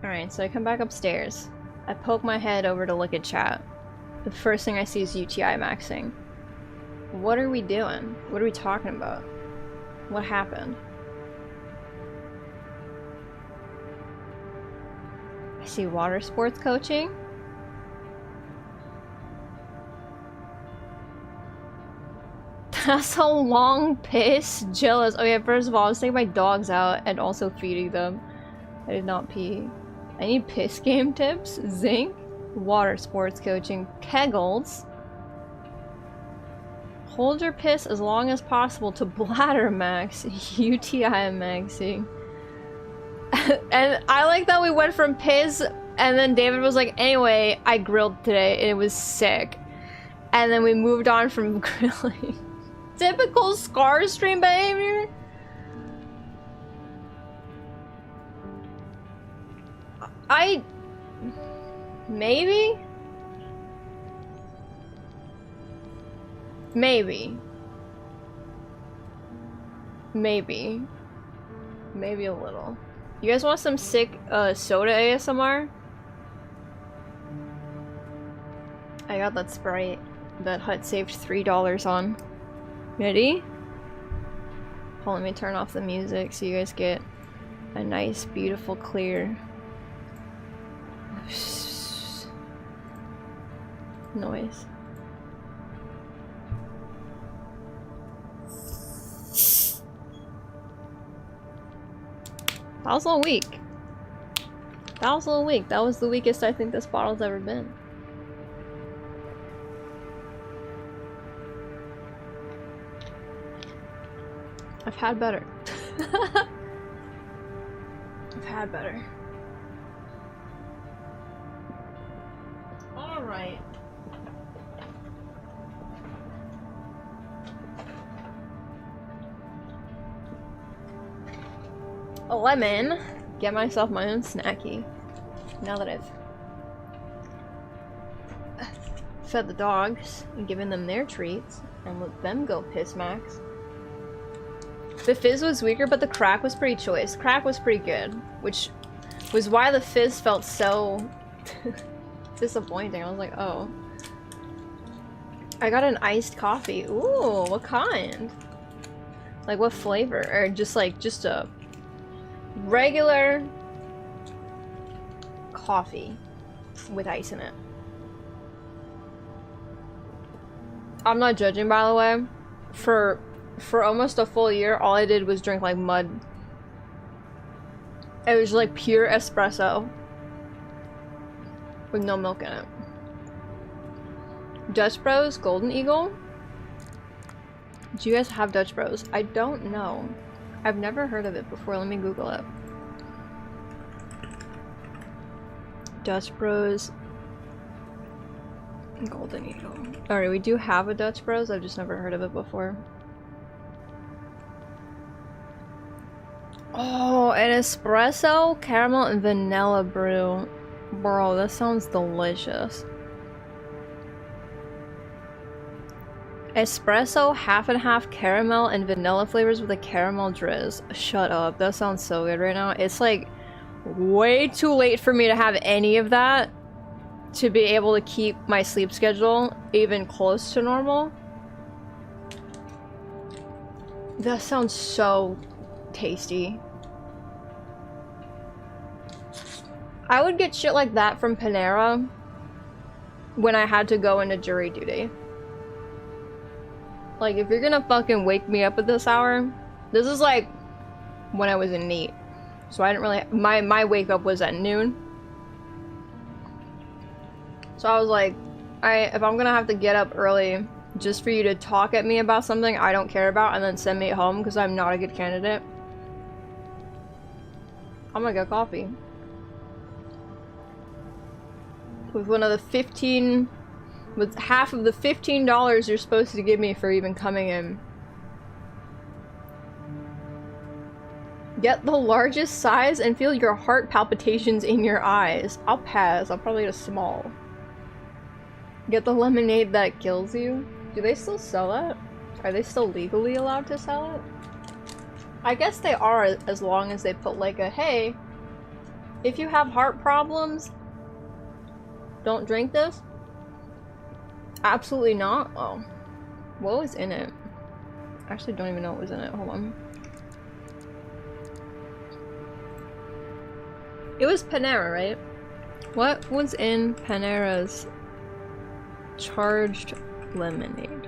Alright, so I come back upstairs. I poke my head over to look at chat. The first thing I see is UTI maxing. What are we doing? What are we talking about? What happened? I see water sports coaching. That's a long piss. Jealous. Oh yeah, first of all, I was taking my dogs out and also feeding them. I did not pee. I need piss game tips. Zinc. Water sports coaching. Kegels. Hold your piss as long as possible to bladder max. UTI maxing. And I like that we went from piss and then David was like, anyway, I grilled today and it was sick. And then we moved on from grilling. Typical Scar stream behavior. Maybe? Maybe. Maybe. Maybe a little. You guys want some sick soda ASMR? I got that Sprite that Hut saved $3 on. Ready? Hold on, let me turn off the music so you guys get a nice, beautiful, clear noise. That was a little weak. That was a little weak. That was the weakest I think this bottle's ever been. I've had better. I've had better. Alright. A lemon. Get myself my own snacky. Now that I've fed the dogs and given them their treats and let them go piss max. The fizz was weaker, but the crack was pretty choice. Crack was pretty good, which was why the fizz felt so disappointing. I was like, oh. I got an iced coffee. Ooh, what kind? Like what flavor? Or just a regular coffee with ice in it. I'm not judging, by the way. For almost a full year, all I did was drink like mud. It was like pure espresso with no milk in it. Dutch Bros, Golden Eagle. Do you guys have Dutch Bros? I don't know. I've never heard of it before. Let me Google it. Dutch Bros, Golden Eagle. Alright, we do have a Dutch Bros. I've just never heard of it before. Oh, an espresso, caramel, and vanilla brew. Bro, that sounds delicious. Espresso, half and half caramel and vanilla flavors with a caramel drizz. Shut up, that sounds so good right now. It's like way too late for me to have any of that to be able to keep my sleep schedule even close to normal. That sounds so tasty. I would get shit like that from Panera when I had to go into jury duty. Like, if you're gonna fucking wake me up at this hour, this is like when I was in NEAT. So I didn't really, my wake up was at noon. So I was like, if I'm gonna have to get up early just for you to talk at me about something I don't care about and then send me home because I'm not a good candidate, I'm gonna get coffee. With one of the 15, with half of the $15 you're supposed to give me for even coming in. Get the largest size and feel your heart palpitations in your eyes. I'll pass. I'll probably get a small. Get the lemonade that kills you. Do they still sell that? Are they still legally allowed to sell it? I guess they are, as long as they put like a, hey, If you have heart problems, don't drink this. Absolutely not. Oh, what was in it? I actually don't even know what was in it. Hold on. It was Panera, right? What was in Panera's charged lemonade?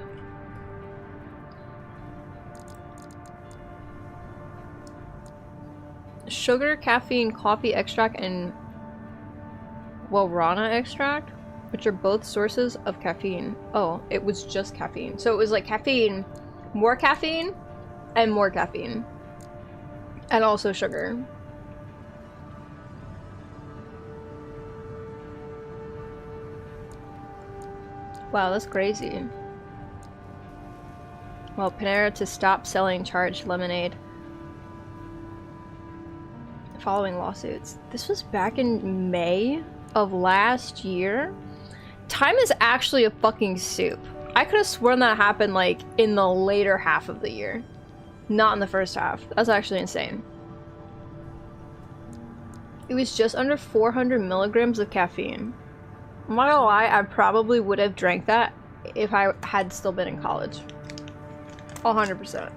Sugar, caffeine, coffee extract, and guarana extract, which are both sources of caffeine. Oh, it was just caffeine. So it was like caffeine, and more caffeine. And also sugar. Wow, that's crazy. Well, Panera to stop selling charged lemonade following lawsuits. This was back in May of last year. Time is actually a fucking soup. I could have sworn that happened like in the later half of the year, not in the first half. That's actually insane. It was just under 400 milligrams of caffeine. I'm not gonna lie, I probably would have drank that if I had still been in college. 100%.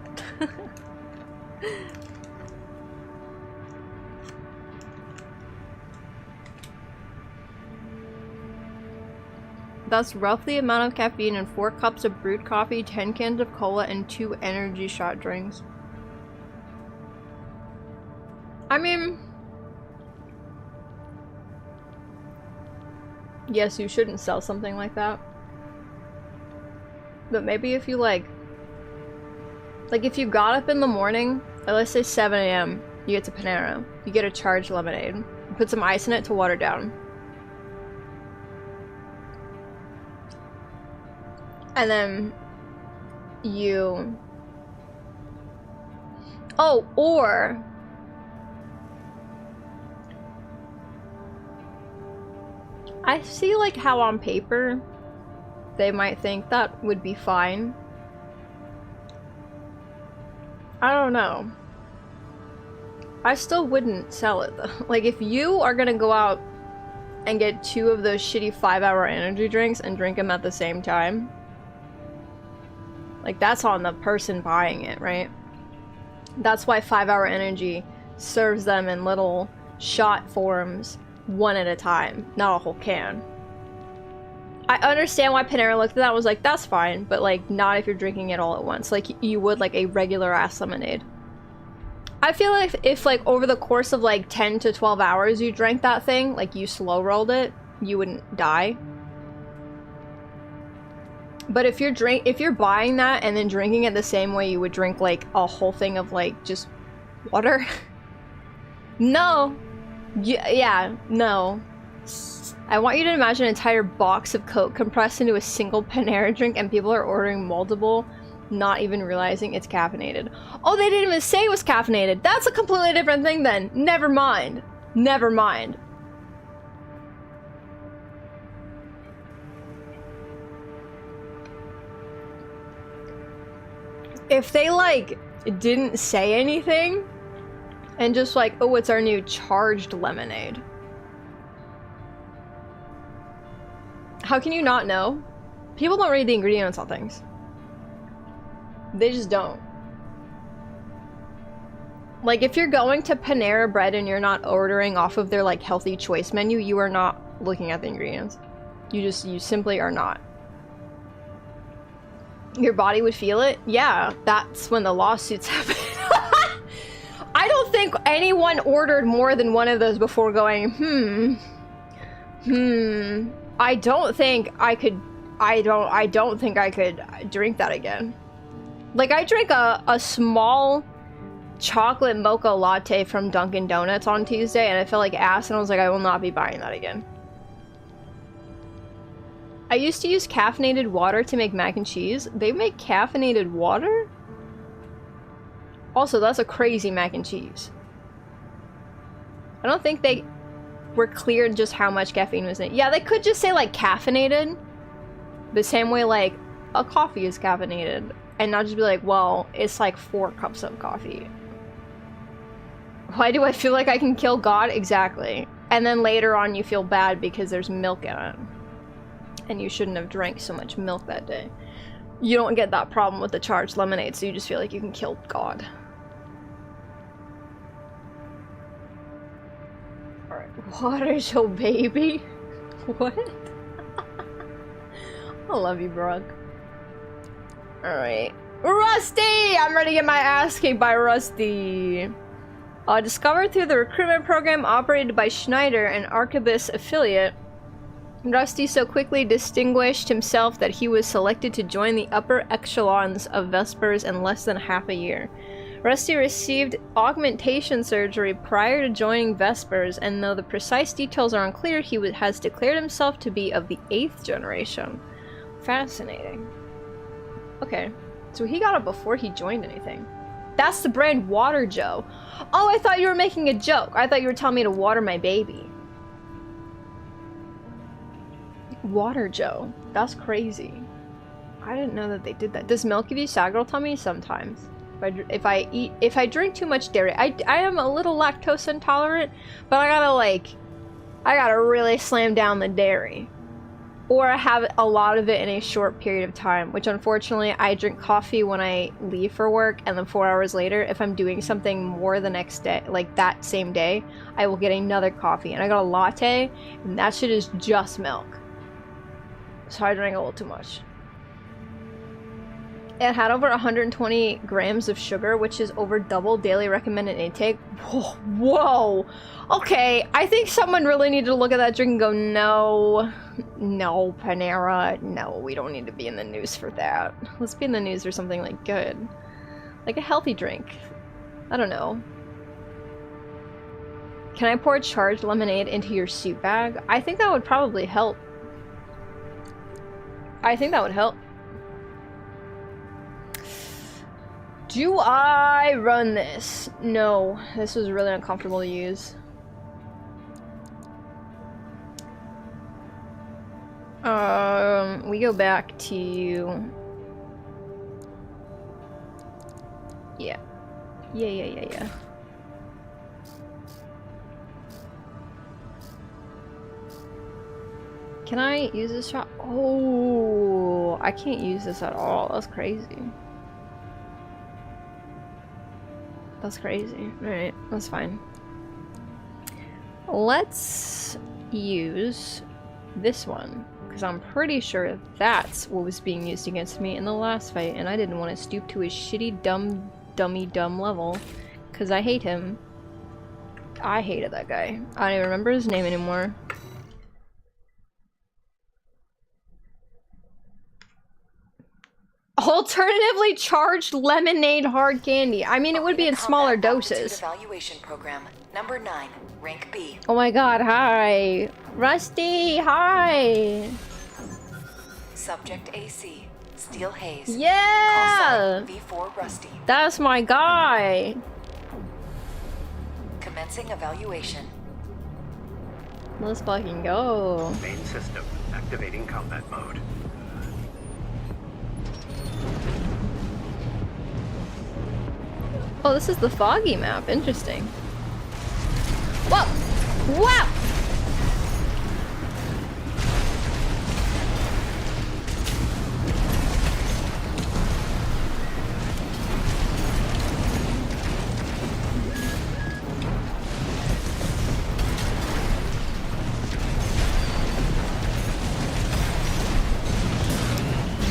That's roughly the amount of caffeine in 4 cups of brewed coffee, 10 cans of cola, and 2 energy shot drinks. I mean, yes, you shouldn't sell something like that. But maybe if you like if you got up in the morning, let's say 7 AM, you get to Panera, you get a charged lemonade, you put some ice in it to water down. And then you... Oh, or... I see like how on paper they might think that would be fine. I don't know. I still wouldn't sell it though. Like if you are gonna go out and get 2 of those shitty 5-hour energy drinks and drink them at the same time, like that's on the person buying it, right? That's why 5-hour energy serves them in little shot forms, 1 at a time, not a whole can. I understand why Panera looked at that and was like, that's fine, but like not if you're drinking it all at once, like you would like a regular ass lemonade. I feel like if like over the course of like 10 to 12 hours you drank that thing, like you slow rolled it, you wouldn't die. But if you're buying that and then drinking it the same way you would drink like a whole thing of like just water, no. Yeah, no. I want you to imagine an entire box of Coke compressed into a single Panera drink and people are ordering multiple, not even realizing it's caffeinated. Oh, they didn't even say it was caffeinated. That's a completely different thing then. Never mind. Never mind. If they like didn't say anything and just like, oh, it's our new charged lemonade. How can you not know? People don't read the ingredients on things. They just don't. Like, if you're going to Panera Bread and you're not ordering off of their, like, healthy choice menu, you are not looking at the ingredients. You simply are not. Your body would feel it? Yeah, that's when the lawsuits happen. I don't think anyone ordered more than 1 of those before going, I don't think I could drink that again. Like, I drank a small chocolate mocha latte from Dunkin' Donuts on Tuesday and it felt like ass and I was like, I will not be buying that again. I used to use caffeinated water to make mac and cheese. They make caffeinated water? Also, that's a crazy mac and cheese. I don't think they were clear just how much caffeine was in it. Yeah, they could just say like caffeinated, the same way like a coffee is caffeinated, and not just be like, well, it's like 4 cups of coffee. Why do I feel like I can kill God? Exactly. And then later on you feel bad because there's milk in it. And you shouldn't have drank so much milk that day. You don't get that problem with the charged lemonade, so you just feel like you can kill God. Alright, water show baby? What? I love you, Brooke. Alright. Rusty! I'm ready to get my ass kicked by Rusty. Discovered through the recruitment program operated by Schneider, an Arquebus affiliate, Rusty so quickly distinguished himself that he was selected to join the upper echelons of Vespers in less than half a year. Rusty received augmentation surgery prior to joining Vespers, and though the precise details are unclear, he has declared himself to be of the 8th generation. Fascinating. Okay, so he got it before he joined anything. That's the brand Water Joe. Oh, I thought you were making a joke. I thought you were telling me to water my baby. Water Joe. That's crazy. I didn't know that they did that. Does milk give you sad girl tummy? Sometimes. If I drink too much dairy, I am a little lactose intolerant, but I gotta really slam down the dairy. Or I have a lot of it in a short period of time, which unfortunately I drink coffee when I leave for work, and then 4 hours later, if I'm doing something more the next day, like that same day, I will get another coffee. And I got a latte, and that shit is just milk. So I drank a little too much. It had over 120 grams of sugar, which is over double daily recommended intake. Whoa, whoa. Okay, I think someone really needed to look at that drink and go, no, no, Panera, no, we don't need to be in the news for that. Let's be in the news for something like good. Like a healthy drink. I don't know. Can I pour charged lemonade into your soup bag? I think that would probably help. I think that would help. Do I run this? No, this was really uncomfortable to use. We go back to... Yeah. Yeah. Can I use this shot? Oh, I can't use this at all. That's crazy. That's crazy. Alright, that's fine. Let's use this one, because I'm pretty sure that's what was being used against me in the last fight, and I didn't want to stoop to his shitty, dumb level, because I hate him. I hated that guy. I don't even remember his name anymore. Alternatively charged lemonade hard candy. I mean, it would be in smaller doses. Evaluation program number 9, rank B. Oh my god, hi. Rusty, hi. Subject AC, Steel Haze. Yeah! V4 Rusty. That's my guy. Commencing evaluation. Let's fucking go. Main system activating combat mode. Oh, this is the foggy map. Interesting. Whoa! Wow!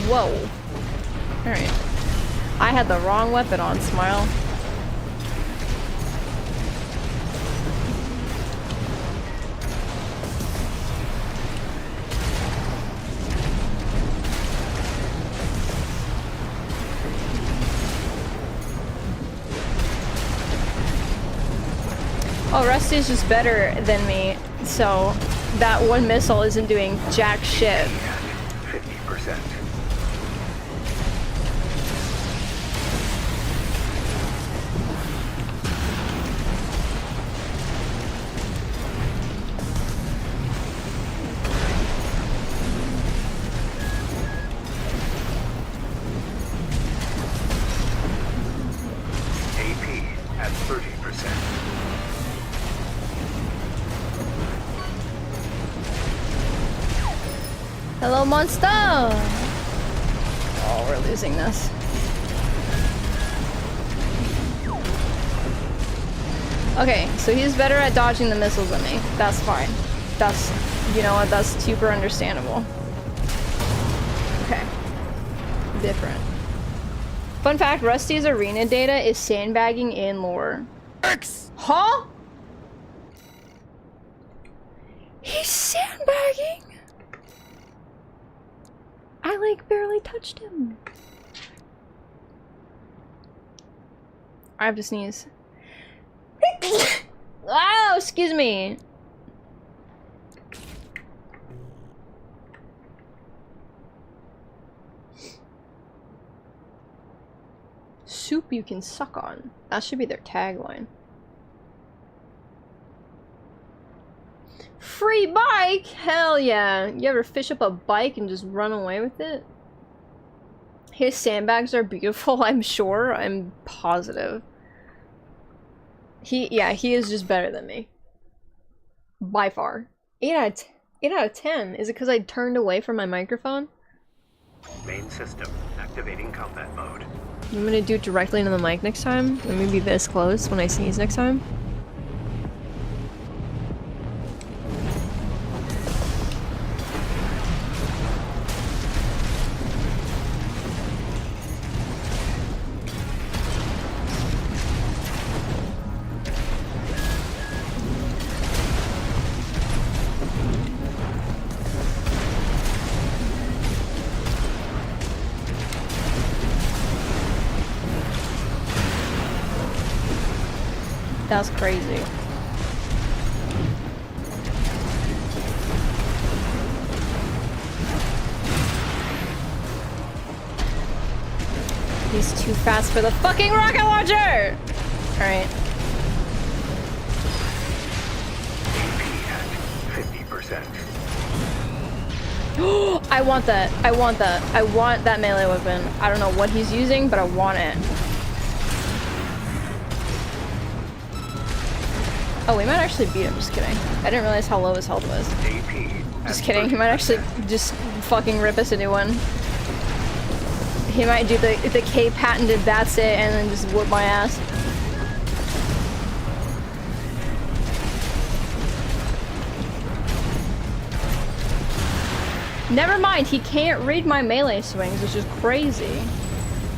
Whoa. Alright. I had the wrong weapon on, Smile. Oh, Rusty's just better than me, so that one missile isn't doing jack shit. 50%. AP at 30%. Hello, monster! Oh, we're losing this. Okay, so he's better at dodging the missiles than me. That's fine. That's, you know what, that's super understandable. Okay. Different. Fun fact, Rusty's arena data is sandbagging in lore. Huh? He's sandbagging? I like barely touched him. I have to sneeze. Oh, excuse me. Soup you can suck on. That should be their tagline. Free bike? Hell yeah. You ever fish up a bike and just run away with it? His sandbags are beautiful, I'm sure. I'm positive. He is just better than me. By far. 8 out of 10. Is it because I turned away from my microphone? Main system activating combat mode. I'm gonna do it directly into the mic next time. Let me be this close when I sneeze next time. That's crazy. He's too fast for the fucking rocket launcher! Alright. AP at 50%. I want that. I want that. I want that melee weapon. I don't know what he's using, but I want it. Oh, we might actually beat him. Just kidding. I didn't realize how low his health was. AP. Just kidding. He might actually just fucking rip us a new one. He might do the K patented that's it and then just whoop my ass. Never mind, he can't read my melee swings, which is crazy.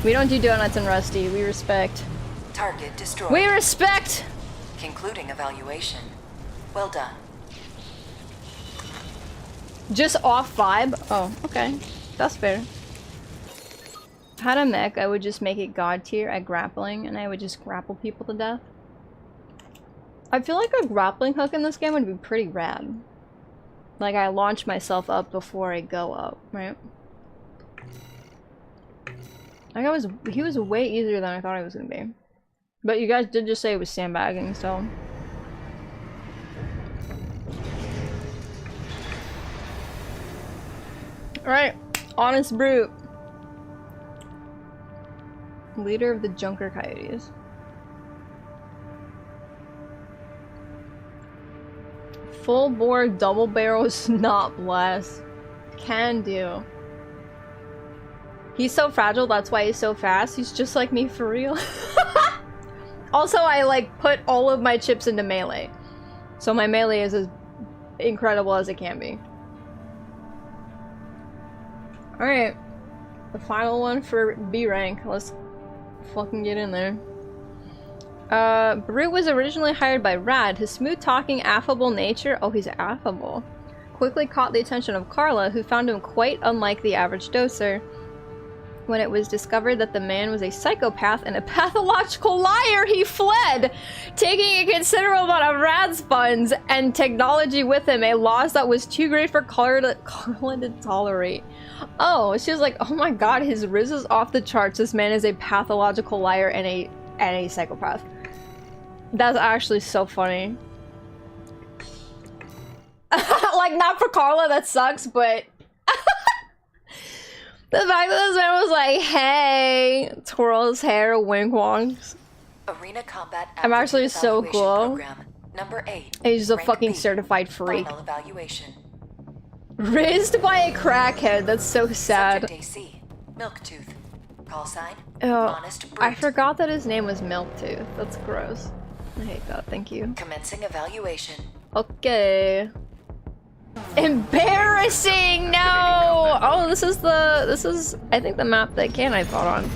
We don't do donuts and Rusty. We respect. Target destroyed. We respect! Concluding evaluation. Well done. Just off vibe? Oh, okay. That's fair. If I had a mech, I would just make it god tier at grappling, and I would just grapple people to death. I feel like a grappling hook in this game would be pretty rad. Like, I launch myself up before I go up, right? Like, he was way easier than I thought he was gonna be. But you guys did just say it was sandbagging, so... Alright, Honest Brute. Leader of the Junker Coyotes. Full bore double barrel snot blast. Can do. He's so fragile, that's why he's so fast. He's just like me for real. Also, I like put all of my chips into melee. So my melee is as incredible as it can be. Alright. The final one for B rank. Let's fucking get in there. Brute was originally hired by Rad. His smooth-talking, affable nature— oh, he's affable— quickly caught the attention of Carla, who found him quite unlike the average doser. When it was discovered that the man was a psychopath and a pathological liar, he fled, taking a considerable amount of Rad's funds and technology with him, a loss that was too great for Carla to tolerate. Oh, she was like, oh my god, his riz is off the charts. This man is a pathological liar and a psychopath. That's actually so funny. Like, not for Carla, that sucks, but... The fact that this man was like, hey, twirl his hair, wink wonks. Arena combat. I'm actually so cool. Program, number 8. He's a Rank fucking B. certified freak. Final evaluation. Raised by a crackhead. That's so sad. Subject AC. Milktooth. Call sign. Oh, Honest Brute. I forgot that his name was Milktooth. That's gross. I hate that. Thank you. Commencing evaluation. Okay. Embarrassing! No! Oh, this is I think the map that I fought on.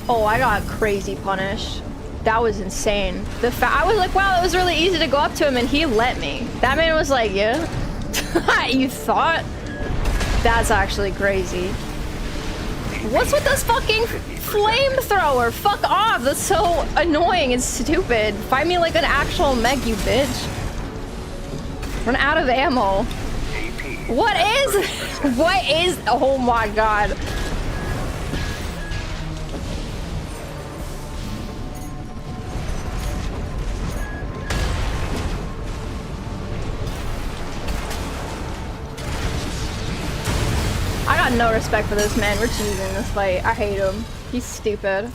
Oh, I got crazy punished. That was insane. I was like, wow, it was really easy to go up to him and he let me. That man was like, yeah? You thought? That's actually crazy. What's with this fucking flamethrower? Fuck off! That's so annoying and stupid. Find me like an actual mech, you bitch. Run out of ammo. What is? Oh my god. I got no respect for this man. We're cheesing this fight. I hate him. He's stupid.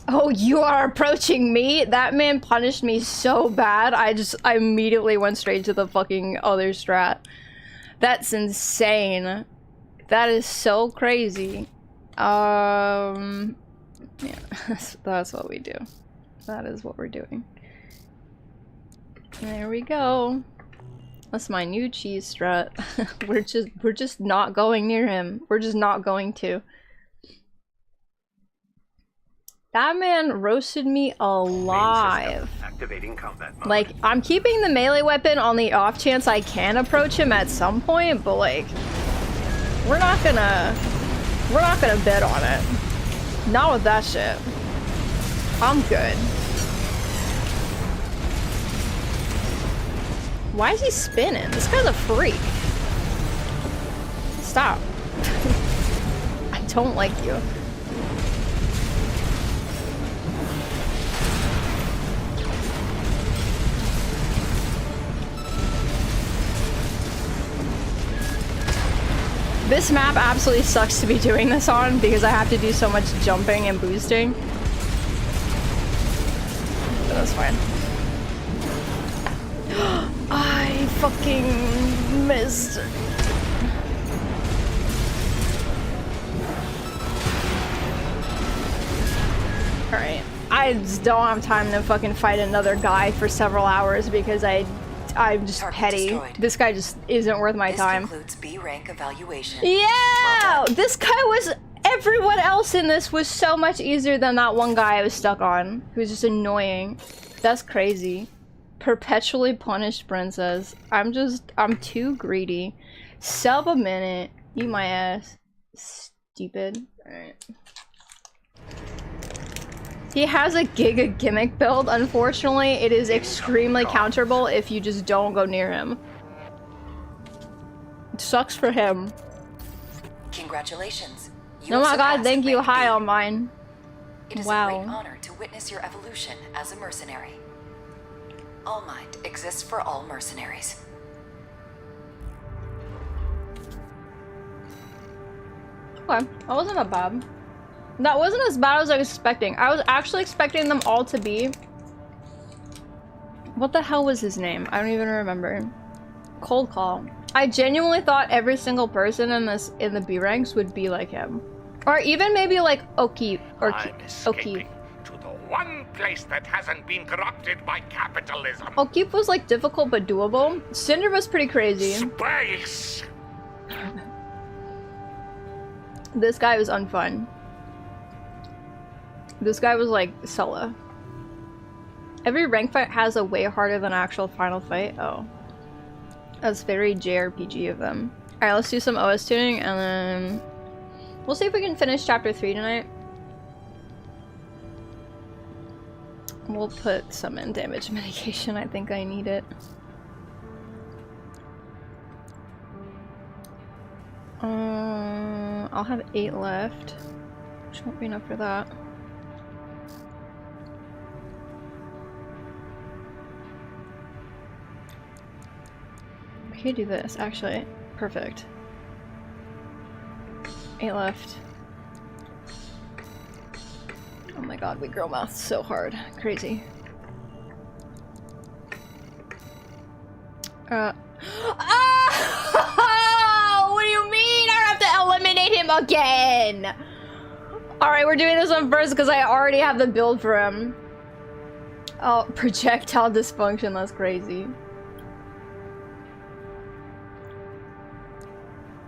Oh, you are approaching me? That man punished me so bad. I immediately went straight to the fucking other strat. That's insane. That is so crazy. Yeah, that's what we do. That is what we're doing. There we go. That's my new cheese strut. we're just not going near him. We're just not going to. That man roasted me alive. Activating combat mode. Like, I'm keeping the melee weapon on the off chance I can approach him at some point, but like, we're not gonna bet on it. Not with that shit. I'm good. Why is he spinning? This guy's a freak. Stop. I don't like you. This map absolutely sucks to be doing this on because I have to do so much jumping and boosting. But that's fine. I fucking missed. Alright. I just don't have time to fucking fight another guy for several hours because I'm just petty. Destroyed. This guy just isn't worth my time. This concludes B rank evaluation. Yeah! This guy was... Everyone else in this was so much easier than that one guy I was stuck on. Who was just annoying. That's crazy. Perpetually punished princess. I'm too greedy. Sub a minute. Eat my ass. Stupid. Alright. He has a Giga gimmick build. Unfortunately, it is extremely counterable if you just don't go near him. It sucks for him. Congratulations. Oh my god, thank you. Hi on mine. It is a great honor to witness your evolution as a mercenary. All Might exists for all mercenaries. Okay, that wasn't that bad. That wasn't as bad as I was expecting. I was actually expecting them all to be... What the hell was his name? I don't even remember. Cold Call. I genuinely thought every single person in the B ranks would be like him. Or even maybe like O'Keefe. Or O'Keefe. To the one place that hasn't been corrupted by capitalism. O'Keefe was like difficult but doable. Cinder was pretty crazy. Space! This guy was unfun. This guy was like Sulla. Every rank fight has a way harder than actual final fight. Oh. That's very JRPG of them. Alright, let's do some OS tuning and then... We'll see if we can finish chapter 3 tonight. We'll put some in damage mitigation. I think I need it. I'll have 8 left. Which won't be enough for that. I could do this, actually. Perfect. 8 left. my god, we girl math so hard. Crazy. Oh, what do you mean? I have to eliminate him again? Alright, we're doing this one first because I already have the build for him. Oh, projectile dysfunction, that's crazy.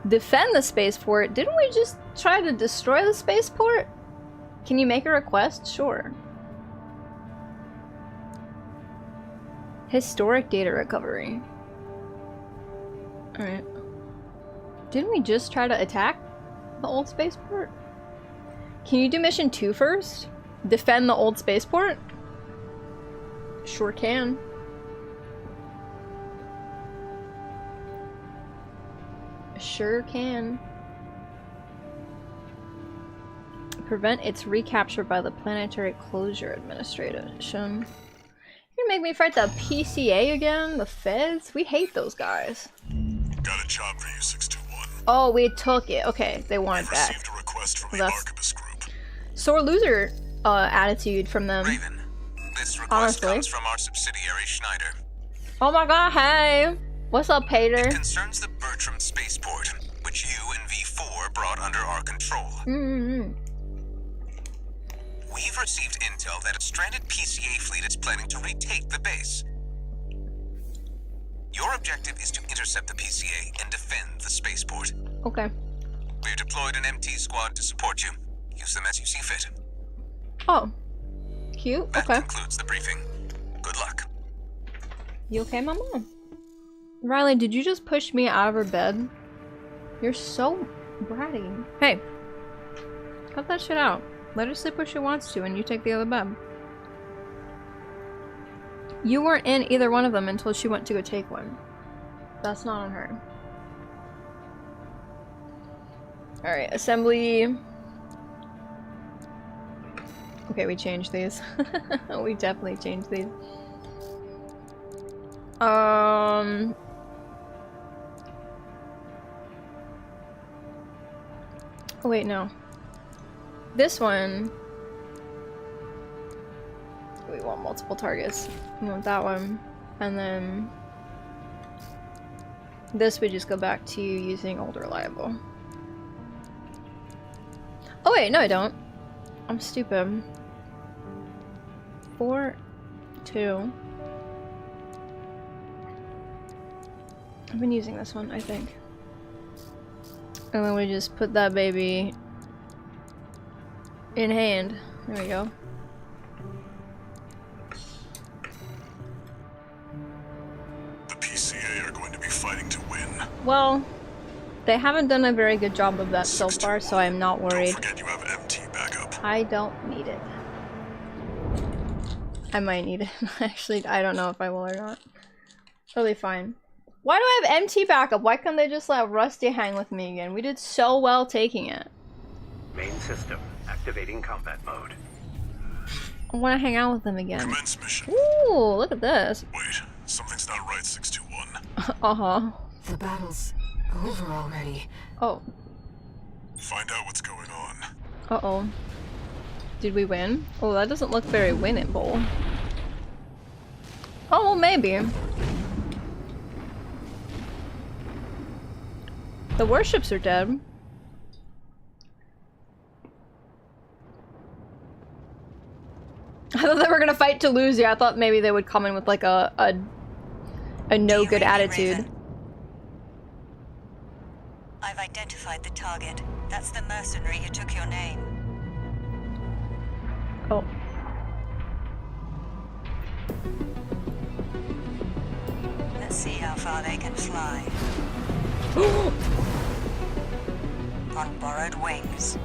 Defend the spaceport? Didn't we just try to destroy the spaceport? Can you make a request? Sure. Historic data recovery. Alright. Didn't we just try to attack the old spaceport? Can you do mission 2 first? Defend the old spaceport? Sure can. Sure can. Prevent its recapture by the Planetary Closure Administration. You make me fight the PCA again? The feds? We hate those guys. Got a job for you, 621. Oh, we took it. Okay, they want it back. Received a request from the Archibus group. Sore loser attitude from them. Raven, this request Honestly. comes from our subsidiary Schneider. Oh my god, hey! What's up, Pater? It concerns the Bertram spaceport, which you and V4 brought under our control. We've received intel that a stranded PCA fleet is planning to retake the base. Your objective is to intercept the PCA and defend the spaceport. Okay. We've deployed an MT squad to support you. Use them as you see fit. Oh. Cute. That Okay. concludes the briefing. Good luck. You okay, Mama? Riley, did you just push me out of her bed? You're so bratty. Hey. Cut that shit out. Let her sleep where she wants to and you take the other bed. You weren't in either one of them until she went to go take one. That's not on her. Alright, assembly. Okay, we changed these. We definitely changed these. Oh wait, no. This one... We want multiple targets. We want that one. And then... This we just go back to using old reliable. Oh wait, no I don't. I'm stupid. 4, 2. I've been using this one, I think. And then we just put that baby in hand. There we go. The PCA are going to be fighting to win. Well, they haven't done a very good job of that so far, so I'm not worried. Don't forget you have MT backup. I don't need it. I might need it. Actually, I don't know if I will or not. Totally fine. Why do I have MT backup? Why can't they just let Rusty hang with me again? We did so well taking it. Main system activating combat mode. I want to hang out with them again. Commence mission. Ooh, look at this. Wait, something's not right, 621. Uh-huh. The battle's over already. Oh. Find out what's going on. Uh-oh. Did we win? Oh, that doesn't look very winnable. Oh, well, maybe. The warships are dead. I thought they were gonna fight to lose. Yeah, I thought maybe they would come in with like a no good attitude. Raven. I've identified the target. That's the mercenary who took your name. Oh. Let's see how far they can fly. On borrowed wings.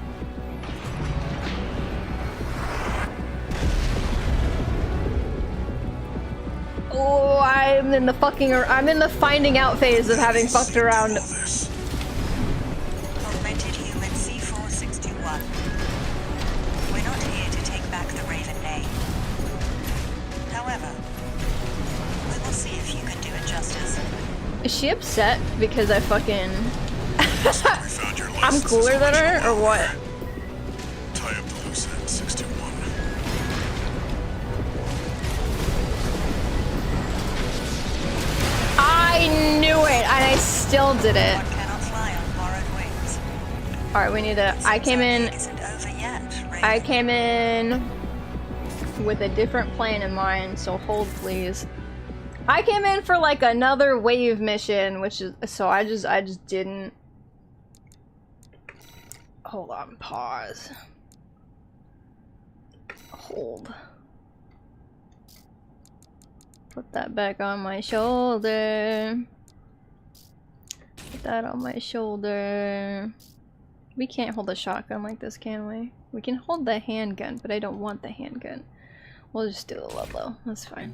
Oh, I'm in the finding out phase of having fucked around. All this. Augmented human C4621. We're not here to take back the Raven name. However, we will see if you can do it justice. Is she upset because I fucking... We found your I'm licenses cooler than her, original or what? malware. Tie up the loose end, 621. still did it. One cannot fly on borrowed wings. Alright, we need to... I came in... Isn't over yet, Raven. I came in with a different plan in mind, so hold please. I came in for like another wave mission, which is... So I just didn't... Hold on, pause. Hold. Put that back on my shoulder. Put that on my shoulder. We can't hold a shotgun like this, can we? We can hold the handgun, but I don't want the handgun. We'll just do the Ludlow. That's fine.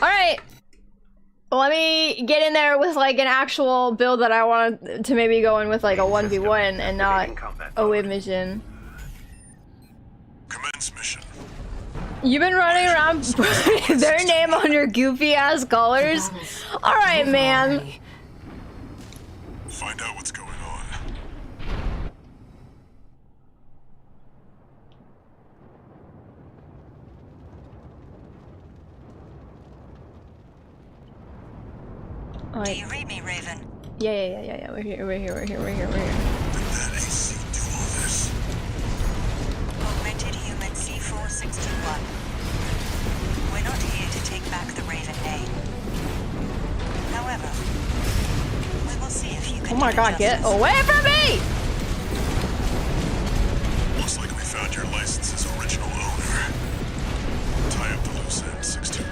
Alright! Let me get in there with like an actual build that I want to maybe go in with like a 1v1 and not a wave mission. Commence mission. You've been running around putting their name on your goofy ass colors? Alright, man. Find out what's going on. Do you read me, Raven? Yeah. We're here. Did that AC do all this? Augmented human C461. We're not here to take back the Raven name. However, we will see if you can Oh my do god, get justice. away from me! Looks like we found your license's original owner. Tie up the loose end, 621.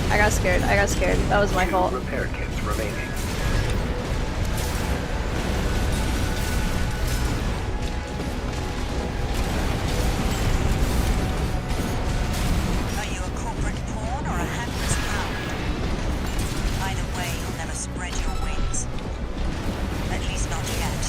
I got scared. That was my fault. Repair kits remaining. Are you a corporate pawn or a hapless pound? Either way, you'll never spread your wings. At least not yet.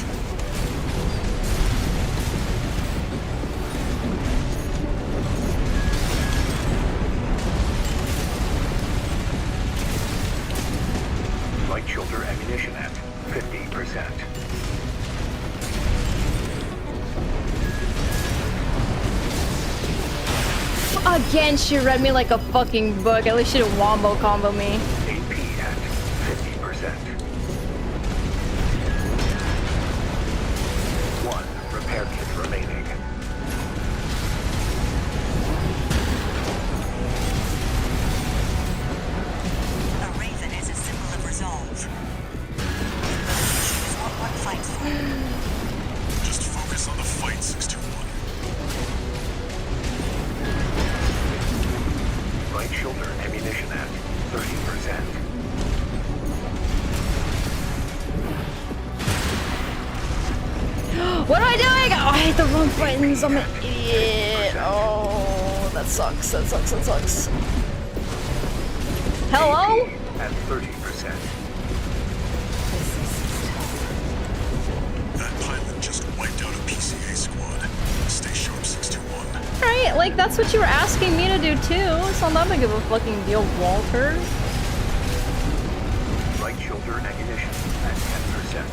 Light shoulder ammunition at 50%. Again, she read me like a fucking book. At least she didn't wombo combo me. AP at 50%. 1 repair kit remaining. A raven is a symbol of resolve. Choose what one fights for. Just focus on the fight, 621. Right shoulder ammunition at 30%. What am I doing? Oh, I hit the wrong buttons. I'm an idiot. Oh, that sucks. That sucks. Hello? AP at 30%. That pilot just wiped out a PCA squad. Stay sharp, 621. Alright, like that's what you were asking me to do too. It's not that big of a fucking deal, Walter. Right shoulder ammunition at 10%.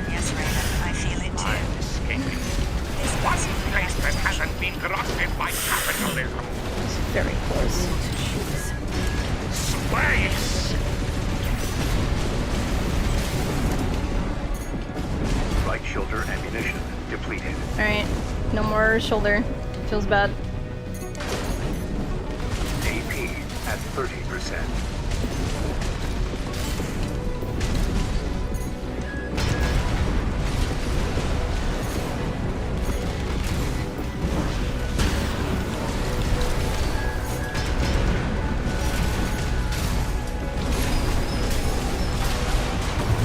Yes, Raven, I feel it too. I'm escaping. One place that hasn't been corrupted by capitalism. It's very close. Space! Right shoulder ammunition depleted. Alright, no more shoulder. Feels bad. AP at 30%.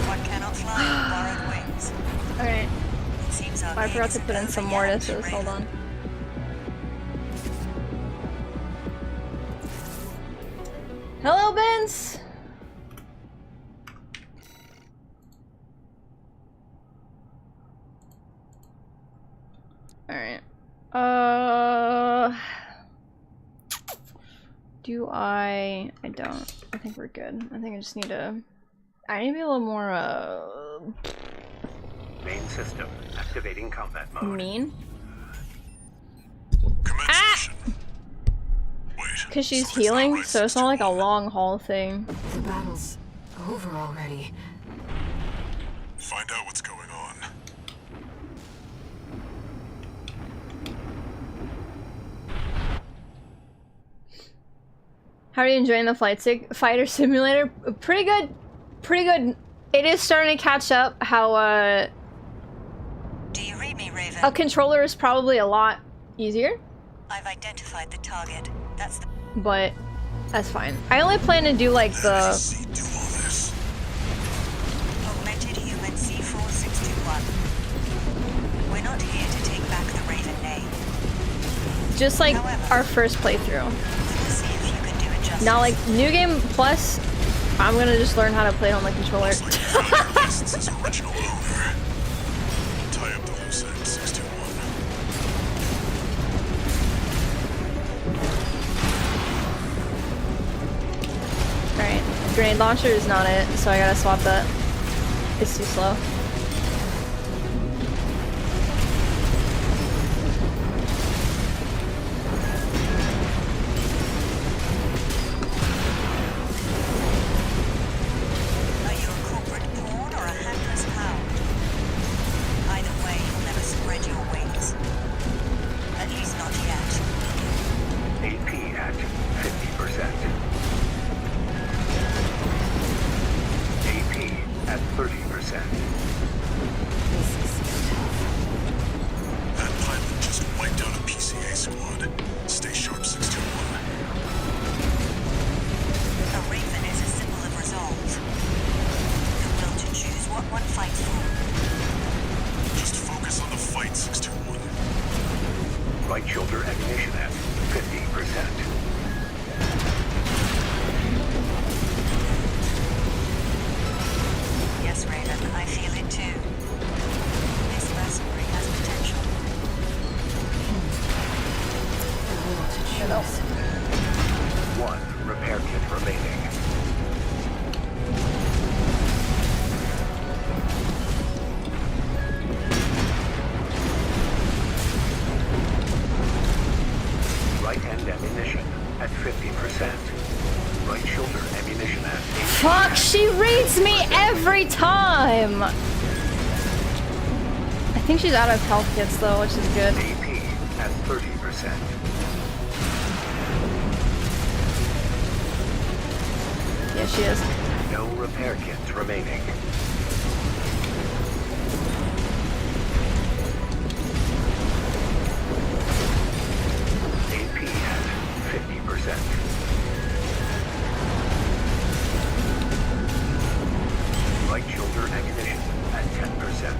One cannot fly on borrowed wings. Alright. It seems our I forgot to gig put in isn't some over mortises. yet, Hold Raven. on. Hello, Vince! Alright. Do I don't. I think we're good. I think I just need to... I need to be a little more, Main system activating combat mode. mean. Commence mission. Wait. Because she's something's not healing, right, so it's not like a 61. long haul thing. The battle's over already. Find out what's going on. How are you enjoying the fighter simulator? Pretty good. Pretty good. It is starting to catch up how, Do you read me, Raven? a controller is probably a lot easier, I've identified the target. That's the... but that's fine. I only plan to do like the... See, do all this. Augmented human C4621. We're not here to take back the Raven name. just like our first playthrough. We will see if you can do it justice. Now like New Game Plus, I'm gonna just learn how to play it on the controller. Looks like you found your license's original owner. Tie up the loose end, 621. Alright, grenade launcher is not it, so I gotta swap that. It's too slow. Are you a corporate pawn or a handless hound? Either way, you'll never spread your wings. At least not yet. AP at 50%. AP at 30%. That pilot just wiped out a PCA squad. Stay sharp, 621. A raven is a symbol of resolve. The will to choose what one fights for. Just focus on the fight, 621. Right shoulder ammunition at 50%. Yes, Raven, I feel it too. This mercenary has potential. One repair kit remaining. Right hand ammunition at 50%. Right shoulder ammunition at 80%. Fuck, she reads me every time! I think she's out of health kits though, which is good. AP at 30%. Yeah, she is. No repair kits remaining. AP at 50%. Right shoulder ammunition at 10%.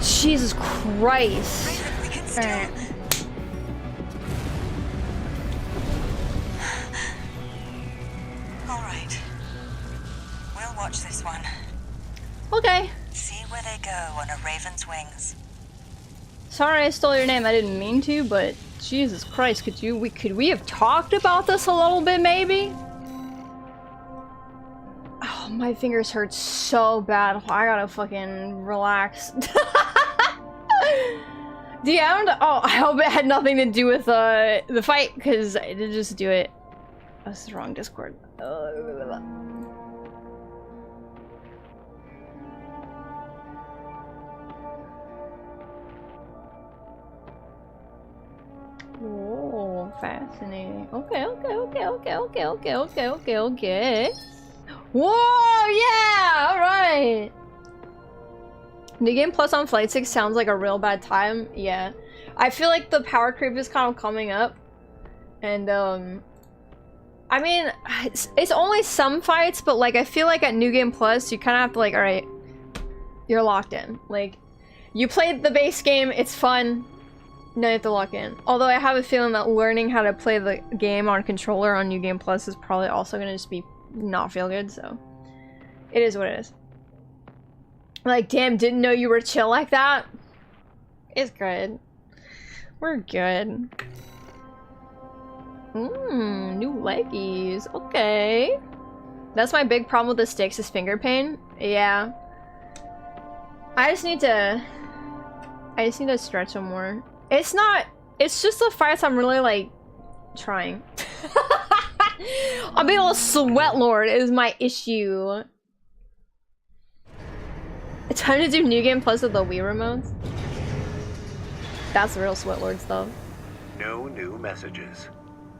Jesus Christ. Raven, we can still... Alright. All right. We'll watch this one. Okay. See where they go on a raven's wings. Sorry I stole your name, I didn't mean to, but Jesus Christ, could we have talked about this a little bit maybe? Oh, my fingers hurt so bad. I gotta fucking relax. DM'd? Oh, I hope it had nothing to do with the fight, because I did just do it. That's the wrong Discord. Oh, fascinating. Okay. Whoa, yeah, alright. New Game Plus on Flight 6 sounds like a real bad time. Yeah. I feel like the power creep is kind of coming up. And, I mean, it's only some fights, but, like, I feel like at New Game Plus, you kind of have to, like, alright, you're locked in. Like, you played the base game, it's fun. Now you have to lock in. Although I have a feeling that learning how to play the game on controller on New Game Plus is probably also going to just be not feel good, so it is what it is. Like, damn, didn't know you were chill like that. It's good. We're good. New leggies. Okay. That's my big problem with the sticks is finger pain. Yeah. I just need to stretch them more. It's just the fights I'm really like trying. I'll be able to sweat lord is my issue. It's time to do New Game Plus with the Wii remotes. That's the real sweat lord stuff. No new messages.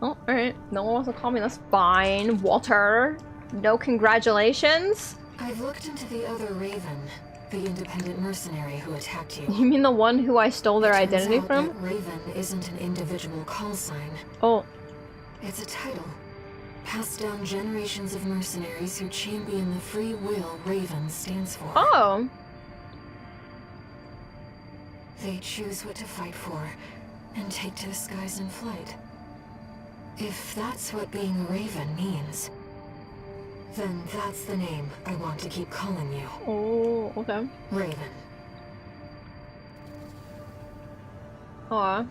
Oh, alright. No one wants to call me. That's fine. Walter. No congratulations. I've looked into the other Raven, the independent mercenary who attacked you. You mean the one who I stole their identity Turns out from? that Raven isn't an individual call sign. Oh. It's a title. Passed down generations of mercenaries who champion the free will Raven stands for. Oh. They choose what to fight for, and take to the skies in flight. If that's what being a Raven means, then that's the name I want to keep calling you. Oh, okay. Raven. Aw.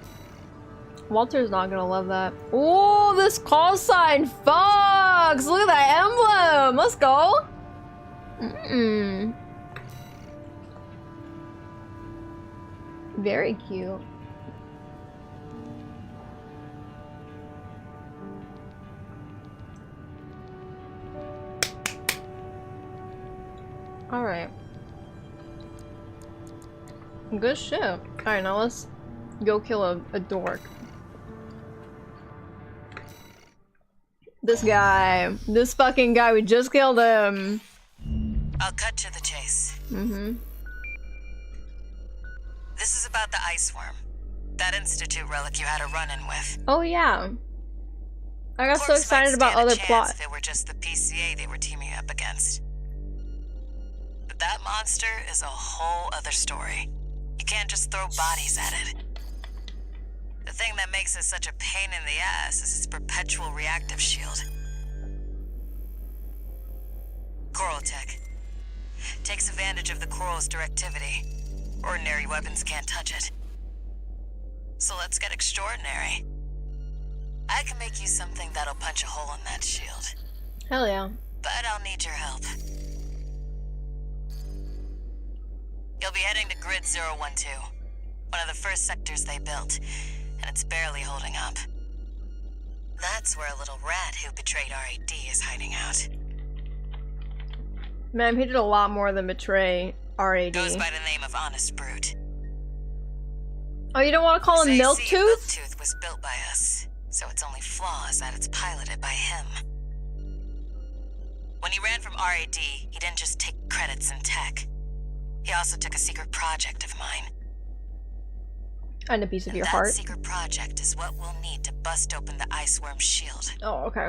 Walter's not gonna love that. Oh, this call sign fucks! Look at that emblem! Let's go! Very cute. Alright. Good shit. Alright, now let's go kill a dork. This guy. This fucking guy, we just killed him. I'll cut to the chase. This is about the ice worm. That Institute relic you had a run-in with. Oh yeah. I got so Corpse excited might about stand a other chance plots. if it were just the PCA they were teaming up against. But that monster is a whole other story. You can't just throw bodies at it. The thing that makes it such a pain in the ass is its perpetual reactive shield. Coral tech. Takes advantage of the coral's directivity. Ordinary weapons can't touch it. So let's get extraordinary. I can make you something that'll punch a hole in that shield. Hell yeah. But I'll need your help. You'll be heading to Grid 012, one of the first sectors they built, and it's barely holding up. That's where a little rat who betrayed RAD is hiding out. Man, he did a lot more than betray RAD. Goes by the name of Honest Brute. Oh, you don't want to call him They see Milktooth? Milktooth was built by us, so its only flaw is that it's piloted by him. When he ran from RAD, he didn't just take credits in tech. He also took a secret project of mine. And a piece of your that heart. secret project is what we'll need to bust open the ice worm shield. Oh, okay.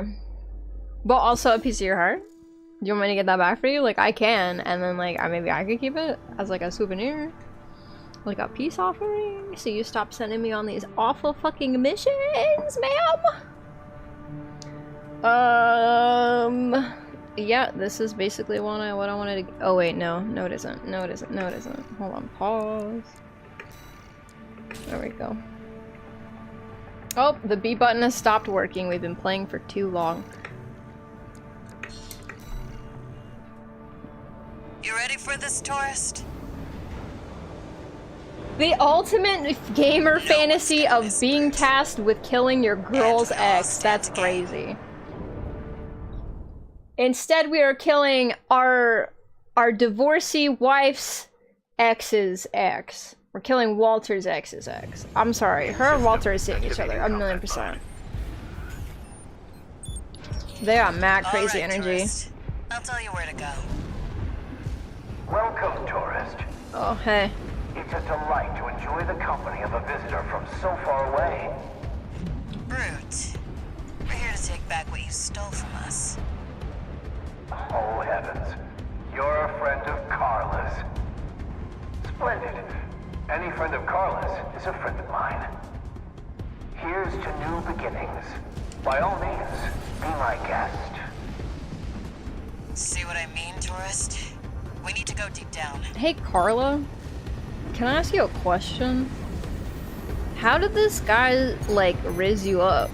But also a piece of your heart? Do you want me to get that back for you? Like, I can, and then, like, maybe I could keep it as, like, a souvenir. Like a peace offering? So you stop sending me on these awful fucking missions, ma'am? Yeah, this is basically what I wanted to... Oh, wait, no. No, it isn't. No, it isn't. No, it isn't. Hold on. Pause. There we go. Oh, the B button has stopped working. We've been playing for too long. You ready for this, tourist? The ultimate gamer fantasy of being tasked with killing your girl's ex. That's crazy. Instead, we are killing our divorcee wife's ex's ex. We're killing Walter's ex's ex. I'm sorry, her and Walter are seeing each other 1,000,000%. They got mad crazy All right, energy. tourist. I'll tell you where to go. Welcome, tourist. Oh, hey. It's a delight to enjoy the company of a visitor from so far away. Brute. We're here to take back what you stole from us. Oh, heavens. You're a friend of Carla's. Splendid. Any friend of Carla's is a friend of mine. Here's to new beginnings. By all means, be my guest. See what I mean, tourist? We need to go deep down. Hey, Carla. Can I ask you a question? How did this guy, like, riz you up?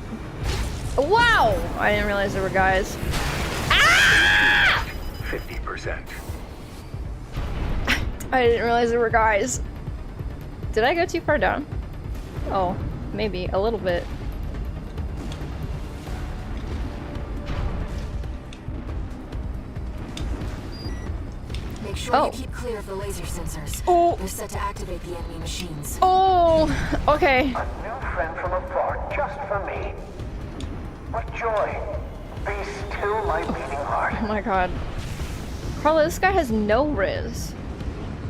Wow! I didn't realize there were guys. Ah! 50%. I didn't realize there were guys. Did I go too far down? Oh, maybe a little bit. Make sure you keep clear of the laser sensors. Oh. They're set to activate the enemy machines. Oh, okay. A new friend from afar, just for me. What joy. Be still my beating heart. Oh my god. Carla, this guy has no riz.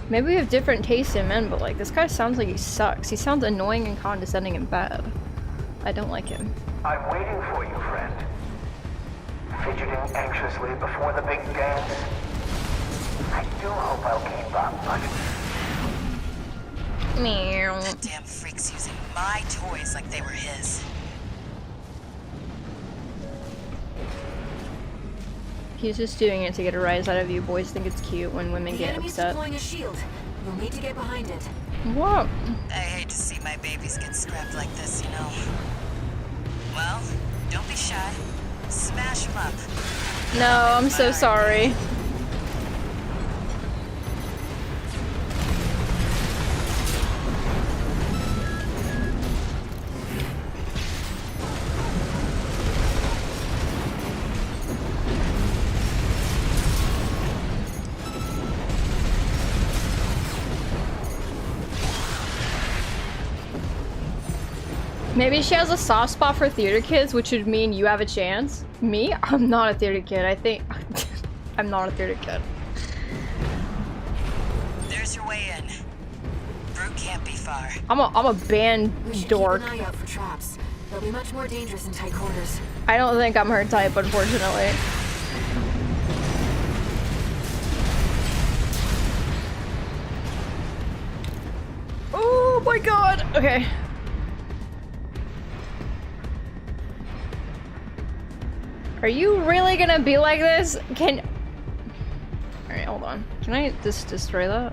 Maybe we have different tastes in men, but like, this guy sounds like he sucks. He sounds annoying and condescending and bad. I don't like him. I'm waiting for you, friend. Fidgeting anxiously before the big dance. I do hope I'll keep up, but... Meow. That damn freak's using my toys like they were his. He's just doing it to get a rise out of you. Boys think it's cute when women get enemy's upset. deploying a shield. We'll need to get behind it. What? I hate to see my babies get scrapped like this, you know. Well, don't be shy. Smash them up. No, I'm so sorry. Maybe she has a soft spot for theater kids, which would mean you have a chance. Me? I'm not a theater kid. I think I'm not a theater kid. There's your way in. Brute can't be far. I'm a band We should dork. keep an eye out for traps. They'll be much more dangerous in tight corners. I don't think I'm her type, unfortunately. Oh my god! Okay. Are you really gonna be like this? Alright, hold on. Can I just destroy that?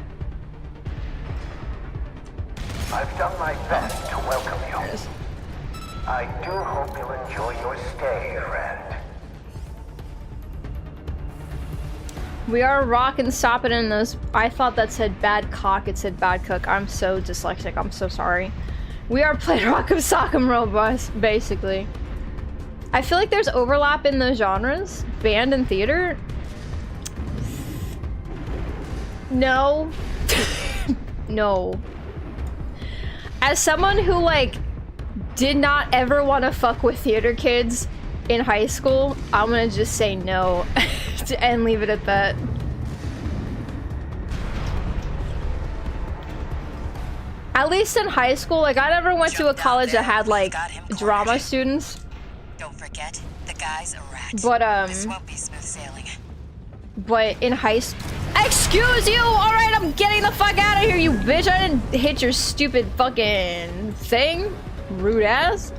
I've done my best to welcome There it you. is. I do hope you'll enjoy your stay, friend. We are rockin' soppin' in those. I thought that said bad cock, it said bad cook. I'm so dyslexic, I'm so sorry. We are playing Rock'em Sock'em Robust, basically. I feel like there's overlap in those genres. Band and theater. No. No. As someone who, like, did not ever want to fuck with theater kids in high school, I'm gonna just say no and leave it at that. At least in high school, like, I never went to a college that had, like, drama students. Don't forget, the guy's a rat. But, This won't be smooth sailing. But in high school... Excuse you! Alright, I'm getting the fuck out of here, you bitch! I didn't hit your stupid fucking thing. Rude ass.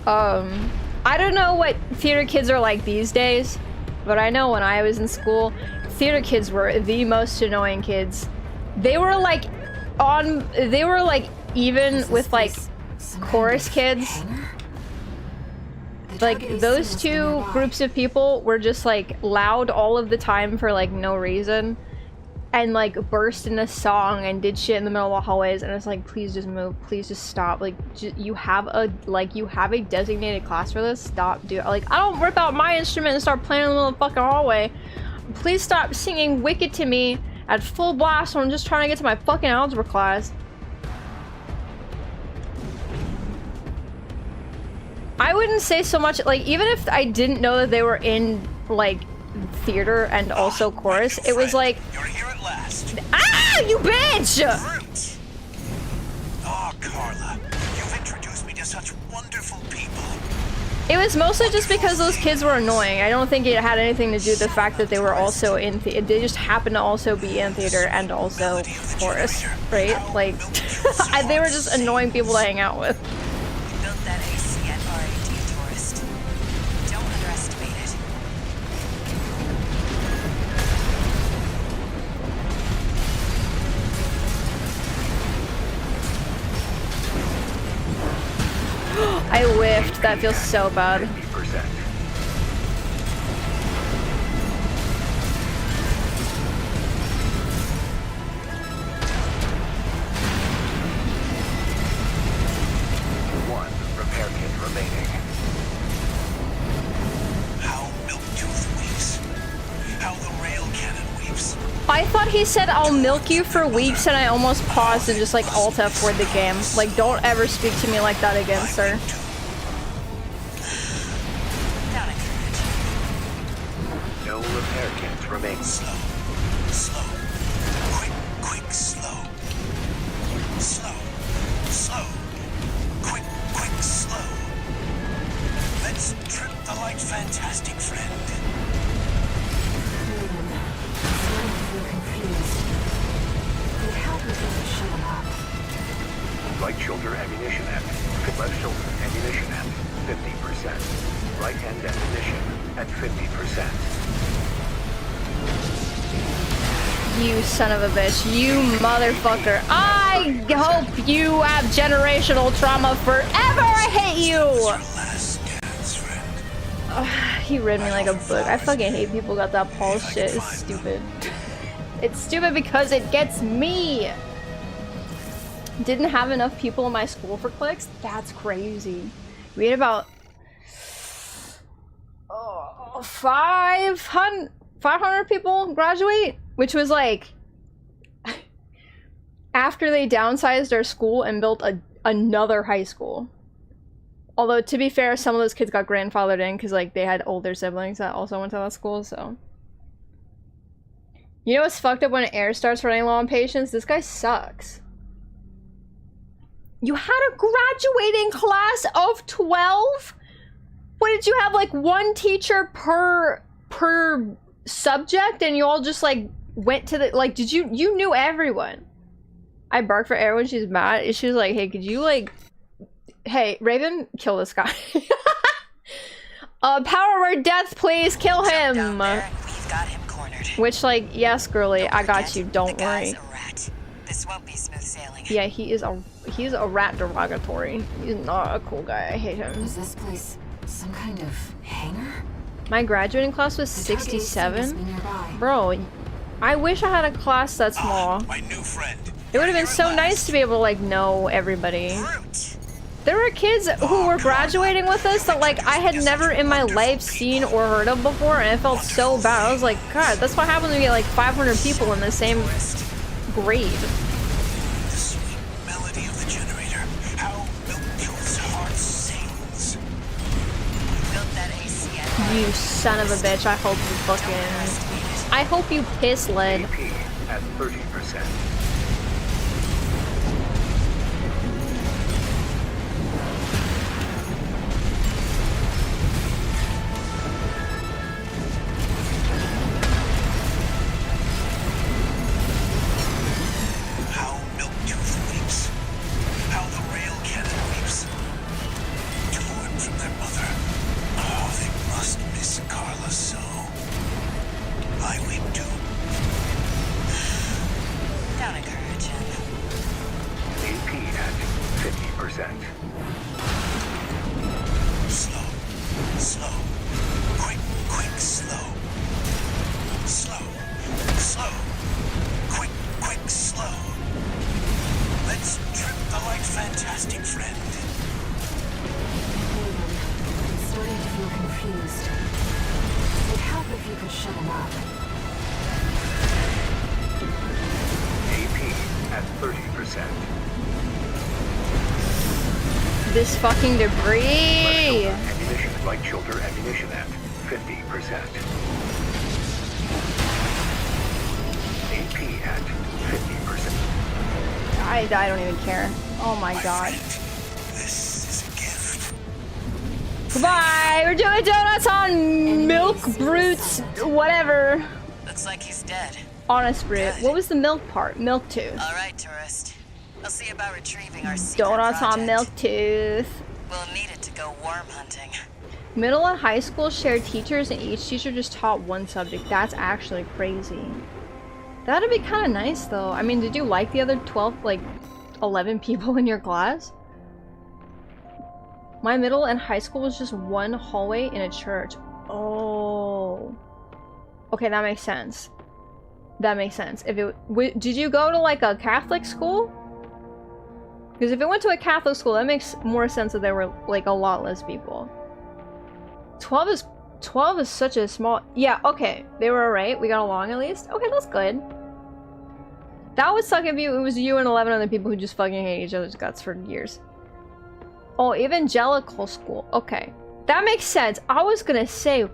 I don't know what theater kids are like these days, but I know when I was in school, theater kids were the most annoying kids. They were like even with like chorus kids. Like those two groups of people were just like loud all of the time for like no reason, and like burst into song and did shit in the middle of the hallways, and it's like, please just move, please just stop. Like you have a designated class for this. Stop doing, like, I don't rip out my instrument and start playing in the middle of the fucking hallway. Please stop singing Wicked to me at full blast when I'm just trying to get to my fucking algebra class. I wouldn't say so much, like, even if I didn't know that they were in, like, theater and also chorus, it was like, You're here at last. ah, you bitch! Brute! Oh, Carla, you've introduced me to such wonderful people. It was mostly just because those kids were annoying. I don't think it had anything to do with the fact that they were also in theater. They just happened to also be in theater and also chorus, right? Like, they were just annoying people to hang out with. We built that AC at RAD, tourist. Don't underestimate it. That feels so bad. 50%. One repair kit remaining. How Milktooth weeps. How the rail cannon weeps. I thought he said I'll milk you for weeks and I almost paused and just like alt F4'd the game. Like, don't ever speak to me like that again, sir. No repair kits remaining. Slow. Slow. Quick, slow. Slow. Slow. Quick, slow. Let's trip the light fantastic friend. Right shoulder ammunition at left shoulder ammunition at 50%. Right hand ammunition at 50%. You son of a bitch. You motherfucker. I hope you have generational trauma forever. I hate you. He read me like a book. I fucking hate people got that Paul shit. It's stupid. It's stupid because it gets me. Didn't have enough people in my school for clicks? That's crazy. We had about 500 people graduate, which was like after they downsized our school and built another high school. Although, to be fair, some of those kids got grandfathered in because like they had older siblings that also went to that school, so. You know what's fucked up when air starts running low on patience? This guy sucks. You had a graduating class of 12? What did you have, like one teacher per subject and you all just like went to the, like, did you knew everyone? I bark for air when she's mad. She was like, hey, could you like, hey, Raven, kill this guy. Power word death, please kill him. We've got him cornered. Which, like, yes, girly, I got you, don't worry. This won't be smooth sailing. Yeah, he's a rat derogatory. He's not a cool guy. I hate him. Is this place some kind of hangar? My graduating class was 67. Bro, I wish I had a class that small. My new friend. It would have been so nice to be able to like know everybody. There were kids who were graduating with us that like I had never in my life seen or heard of before, and it felt so bad. I was like, God, that's what happens when you get like 500 people in the same grade. The sweet melody of the generator. How Milktooth's heart sings. Built that ACVI. You son of a bitch, I hope you fucking... I hope you piss lead. AP at 30%. How Milktooth weeps. How the rail cannon weeps. Torn from their mother. Oh, they must miss Carla so. I weep too. Don't encourage him. AP at 50%. Slow. Slow. Quick, slow. Slow. Slow. Quick, slow. Let's trip the light fantastic friend. I'm starting to feel confused. It'd help if you could shut him up. AP at 30%. This fucking debris! Ammunition, right shoulder ammunition at 50%. AP at 50%. I don't even care. Oh my god. Friend, this is a gift. Goodbye! We're doing donuts on milk brutes, whatever. Looks like he's dead. Honest brute. What was the milk part? Milk tooth. All right, tourist. I'll see about retrieving our secret Donuts on project. milk tooth. We'll need it to go worm hunting. Middle and high school shared teachers and each teacher just taught one subject. That's actually crazy. That'd be kind of nice though. I mean, did you like the other 12, like 11 people in your class? My middle and high school was just one hallway in a church. Oh. Okay, that makes sense. That makes sense. If it did you go to like a Catholic school? Because if it went to a Catholic school, that makes more sense that there were like a lot less people. 12 is such a small. Yeah, okay. They were alright. We got along at least. Okay, that's good. That would suck if it was you and 11 other people who just fucking hate each other's guts for years. Oh, evangelical school. Okay. That makes sense. I was gonna say,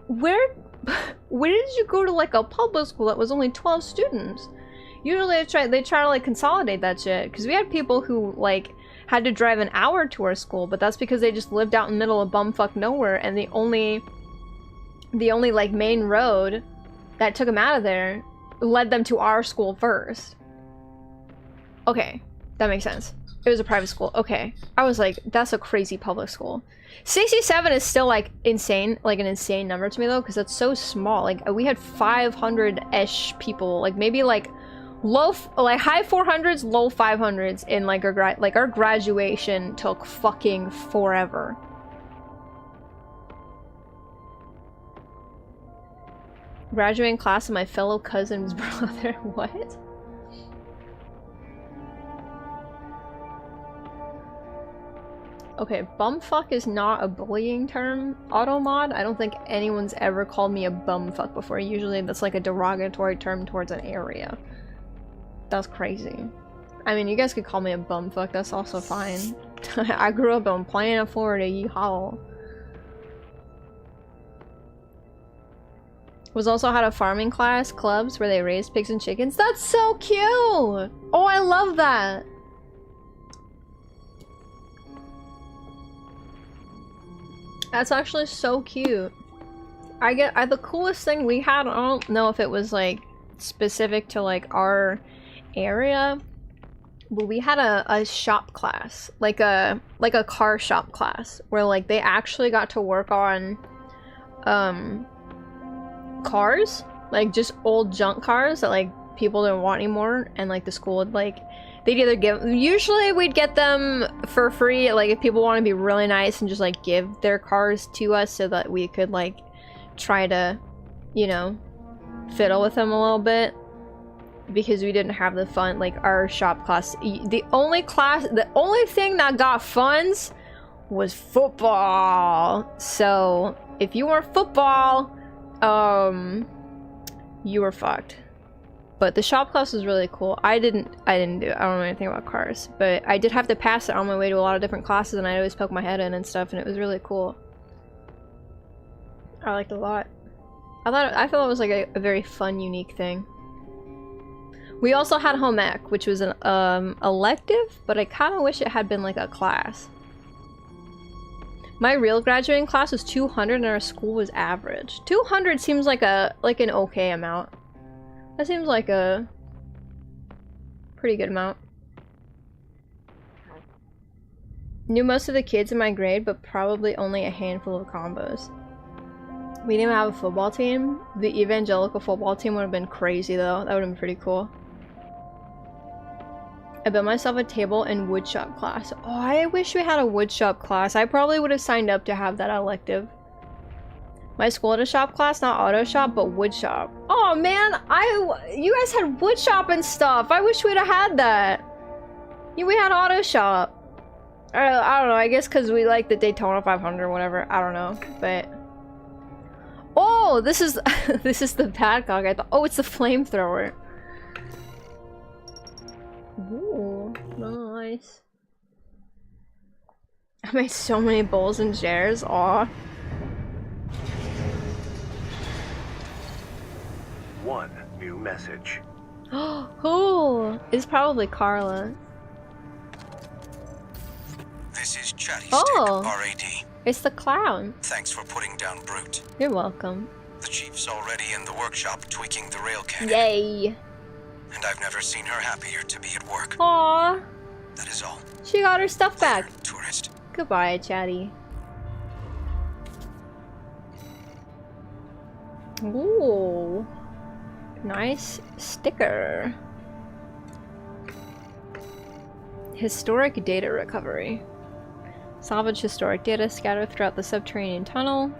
where did you go to like a public school that was only 12 students? Usually they try to like consolidate that shit, because we had people who like had to drive an hour to our school, but that's because they just lived out in the middle of bumfuck nowhere, and the only like main road that took them out of there led them to our school first. Okay, that makes sense. It was a private school. Okay. I was like, that's a crazy public school. 67 is still like insane, like an insane number to me though, because that's so small. Like we had 500-ish people, like maybe like high 400s, low 500s in like our graduation took fucking forever. Graduating class of my fellow cousin's brother. What? Okay, bumfuck is not a bullying term, Automod. I don't think anyone's ever called me a bumfuck before. Usually that's like a derogatory term towards an area. That's crazy. I mean, you guys could call me a bumfuck, that's also fine. I grew up on Planet Florida, yeehaw. Was also had a farming class, clubs where they raised pigs and chickens. That's so cute! Oh, I love that! That's actually so cute. The coolest thing we had, I don't know if it was like specific to like our area, but we had a shop class, like a car shop class, where like they actually got to work on cars, like just old junk cars that like people didn't want anymore, and like the school would like, they'd either usually we'd get them for free, like if people want to be really nice and just like give their cars to us so that we could like try to, you know, fiddle with them a little bit, because we didn't have the fun, like our shop class, the only thing that got funds was football. So if you were football, you were fucked. But the shop class was really cool. I didn't do it. I don't know anything about cars, but I did have to pass it on my way to a lot of different classes, and I always poke my head in and stuff, and it was really cool. I liked it a lot. I thought it was like a very fun, unique thing. We also had home ec, which was an elective, but I kind of wish it had been like a class. My real graduating class was 200 and our school was average. 200 seems like an okay amount. That seems like a pretty good amount. Knew most of the kids in my grade, but probably only a handful of combos. We didn't have a football team. The evangelical football team would have been crazy though. That would have been pretty cool. I built myself a table in woodshop class. Oh, I wish we had a woodshop class. I probably would have signed up to have that elective. My school had a shop class, not auto shop, but wood shop. Oh man, you guys had wood shop and stuff. I wish we'd have had that. Yeah, we had auto shop. I don't know, I guess because we like the Daytona 500 or whatever. I don't know, but... Oh, this is this is the padcock. I thought, oh, it's the flamethrower. Ooh, nice. I made so many bowls and chairs. Aw. One new message. Who? It's probably Carla. This is Chatty Oh. Stick, RAD. It's the clown. Thanks for putting down Brute. You're welcome. The chief's already in the workshop tweaking the rail cannon. Yay. And I've never seen her happier to be at work. Aww. That is all. She got her stuff back. Later, tourist. Goodbye, Chatty. Ooh. Nice sticker. Historic data recovery. Salvage historic data scattered throughout the subterranean tunnel.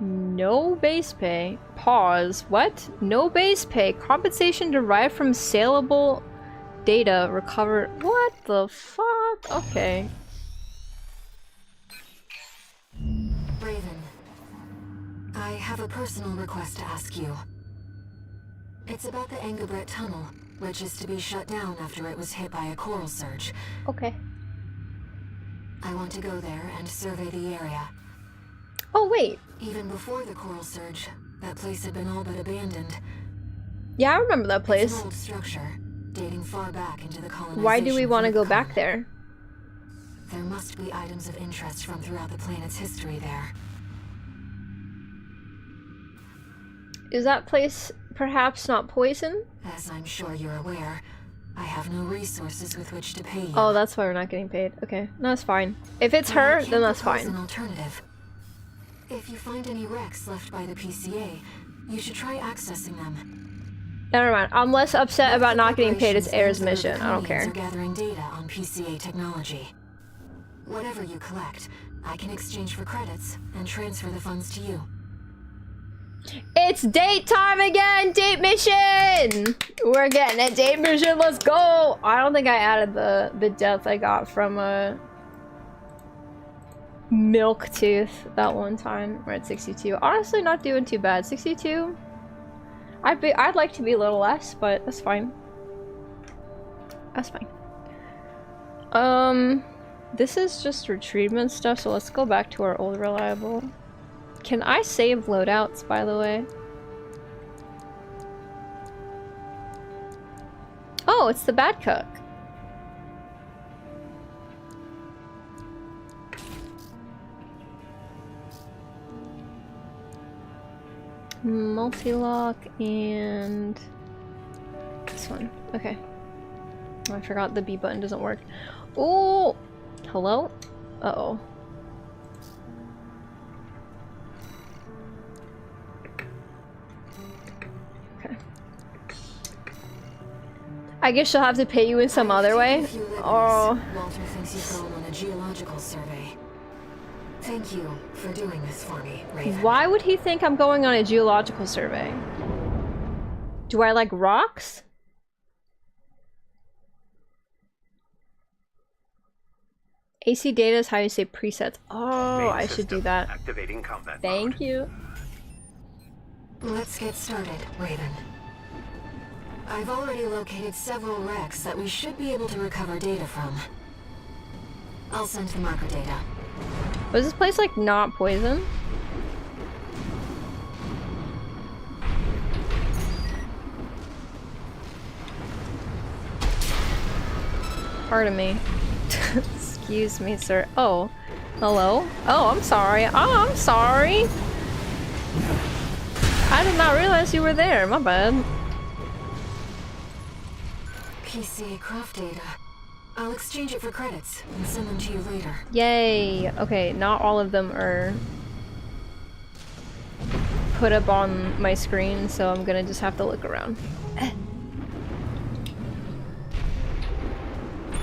No base pay. Pause. What? No base pay. Compensation derived from saleable data recovered. What the fuck? Okay. Raven, I have a personal request to ask you. It's about the Engabret tunnel, which is to be shut down after it was hit by a coral surge. Okay. I want to go there and survey the area. Oh, wait. Even before the coral surge, that place had been all but abandoned. Yeah, I remember that It's place. an old structure, dating far back into the colonization. Why do we want to of go Vulcan. back there? There must be items of interest from throughout the planet's history there. Is that place perhaps not poison? As I'm sure you're aware, I have no resources with which to pay you. Oh, that's why we're not getting paid. Okay, no, that's fine. If it's But I her, can then that's propose fine. An alternative. If you find any wrecks left by the PCA, you should try accessing them. Never mind. I'm less upset about not getting paid. It's Corporations Air's and other mission. I don't care. companies are gathering data on PCA technology. Whatever you collect, I can exchange for credits and transfer the funds to you. It's date time again! Date mission! We're getting a date mission, let's go! I don't think I added the death I got from Milk Tooth that one time. We're at 62. Honestly, not doing too bad. 62? I'd like to be a little less, but that's fine. That's fine. This is just retrievement stuff, so let's go back to our old reliable. Can I save loadouts, by the way? Oh, it's the bad cook. Multi-lock and this one. Okay. Oh, I forgot the B button doesn't work. Oh! Hello? Uh-oh. I guess she'll have to pay you in some other way. Oh. Walter thinks you've gone on a geological survey. Thank you for doing this for me, Raven. Why would he think I'm going on a geological survey? Do I like rocks? AC data is how you say presets. Oh, I should do that. Activating combat Thank you. Let's get started, Raven. I've already located several wrecks that we should be able to recover data from. I'll send the marker data. Was this place like not poison? Pardon me. Excuse me, sir. Oh. Hello? Oh, I'm sorry. Oh, I'm sorry. I did not realize you were there. My bad. PCA craft data. I'll exchange it for credits and send them to you later. Yay! Okay, not all of them are put up on my screen, so I'm gonna just have to look around.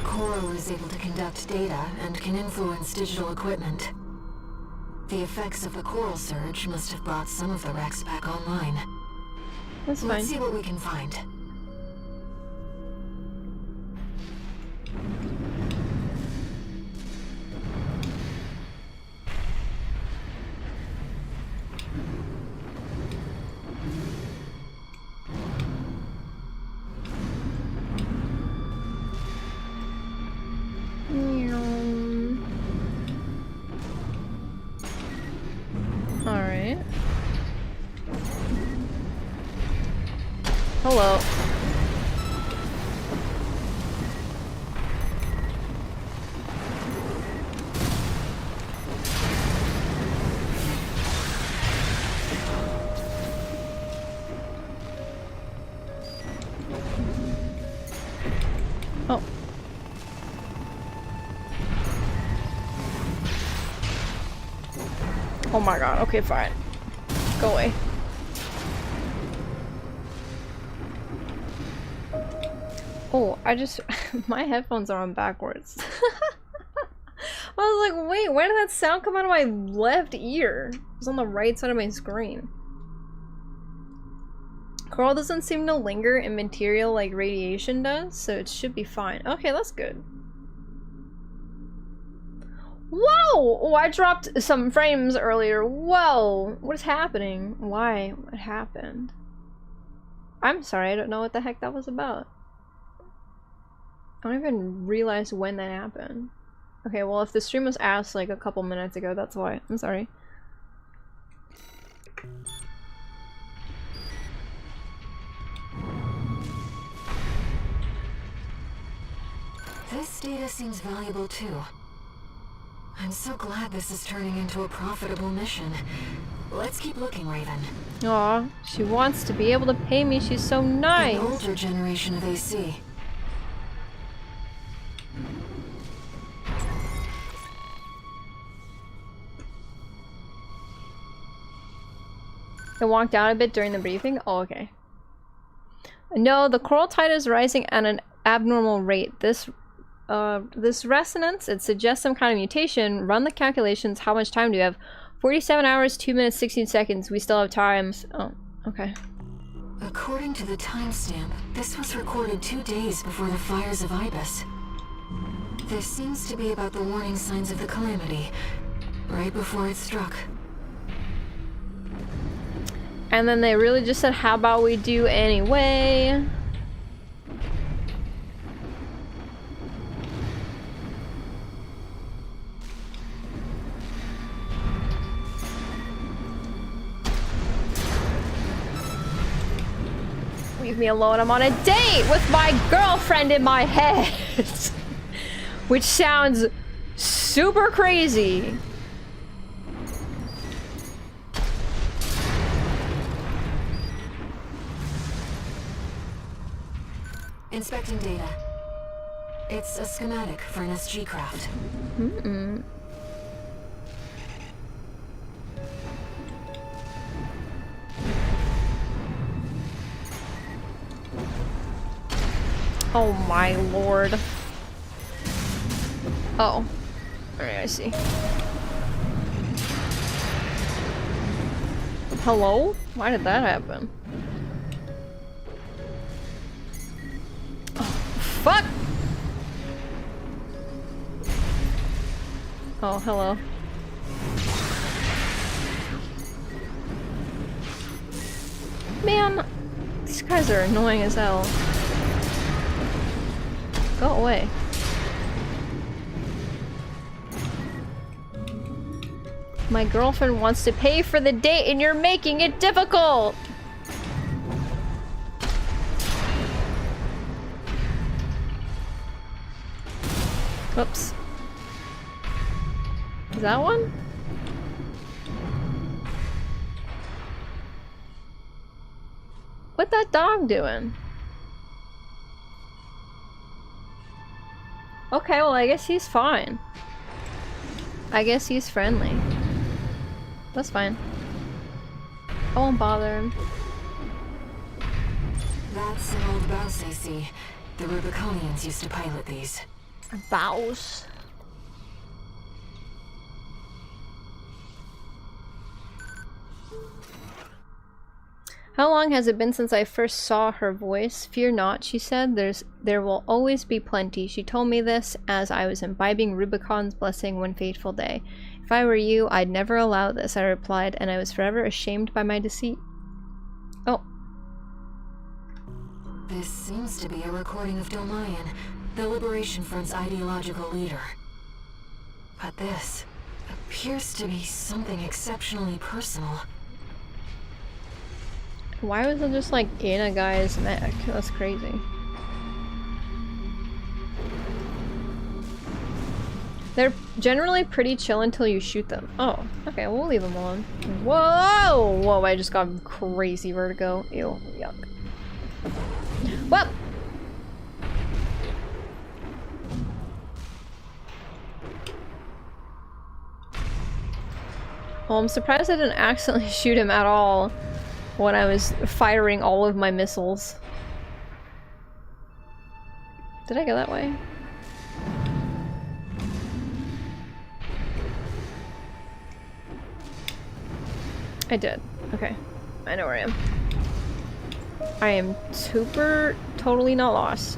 Coral is able to conduct data and can influence digital equipment. The effects of the coral surge must have brought some of the wrecks back online. That's fine. Let's see what we can find. Alright. Hello. Oh. Oh my god, okay, fine. Go away. Oh, I just... my headphones are on backwards. was like, wait, why did that sound come out of my left ear? It was on the right side of my screen. Coral doesn't seem to linger in material like radiation does, so it should be fine. Okay, that's good. Whoa! Oh, I dropped some frames earlier. Whoa! What is happening? Why? What happened? I'm sorry, I don't know what the heck that was about. I don't even realize when that happened. Okay, well, if the stream was asked like a couple minutes ago, that's why. I'm sorry. This data seems valuable too. I'm so glad this is turning into a profitable mission. Let's keep looking, Raven. Aw, she wants to be able to pay me. She's so nice. An older generation of AC. It walked out a bit during the briefing? Oh, okay. No, the coral tide is rising at an abnormal rate. This resonance, it suggests some kind of mutation. Run the calculations. How much time do you have? 47 hours, 2 minutes, 16 seconds. We still have time. Oh, okay. According to the timestamp, this was recorded 2 days before the fires of Ibis. This seems to be about the warning signs of the calamity, right before it struck. And then they really just said, how about we do anyway? Leave me alone, I'm on a date with my girlfriend in my head. Which sounds super crazy. Inspecting data. It's a schematic for an SG craft. Mm-mm. Oh my lord. Oh. Alright, I see. Hello? Why did that happen? Oh, fuck! Oh, hello. Man, these guys are annoying as hell. Go away. My girlfriend wants to pay for the date and you're making it difficult! Oops. Is that one? What that dog doing? Okay, well I guess he's fine. I guess he's friendly. That's fine. I won't bother him. That's an old Baus AC. The Rubiconians used to pilot these. Baus. How long has it been since I first saw her voice? Fear not, she said. There will always be plenty. She told me this as I was imbibing Rubicon's blessing one fateful day. If I were you, I'd never allow this, I replied, and I was forever ashamed by my deceit. Oh. This seems to be a recording of Domayan, the Liberation Front's ideological leader. But this appears to be something exceptionally personal. Why was it just like in a guy's neck? That's crazy. They're generally pretty chill until you shoot them. Oh, okay, we'll leave them alone. Whoa! Whoa, I just got crazy vertigo. Ew, yuck. Well! Well, I'm surprised I didn't accidentally shoot him at all when I was firing all of my missiles. Did I go that way? I did. Okay. I know where I am. I am super totally not lost.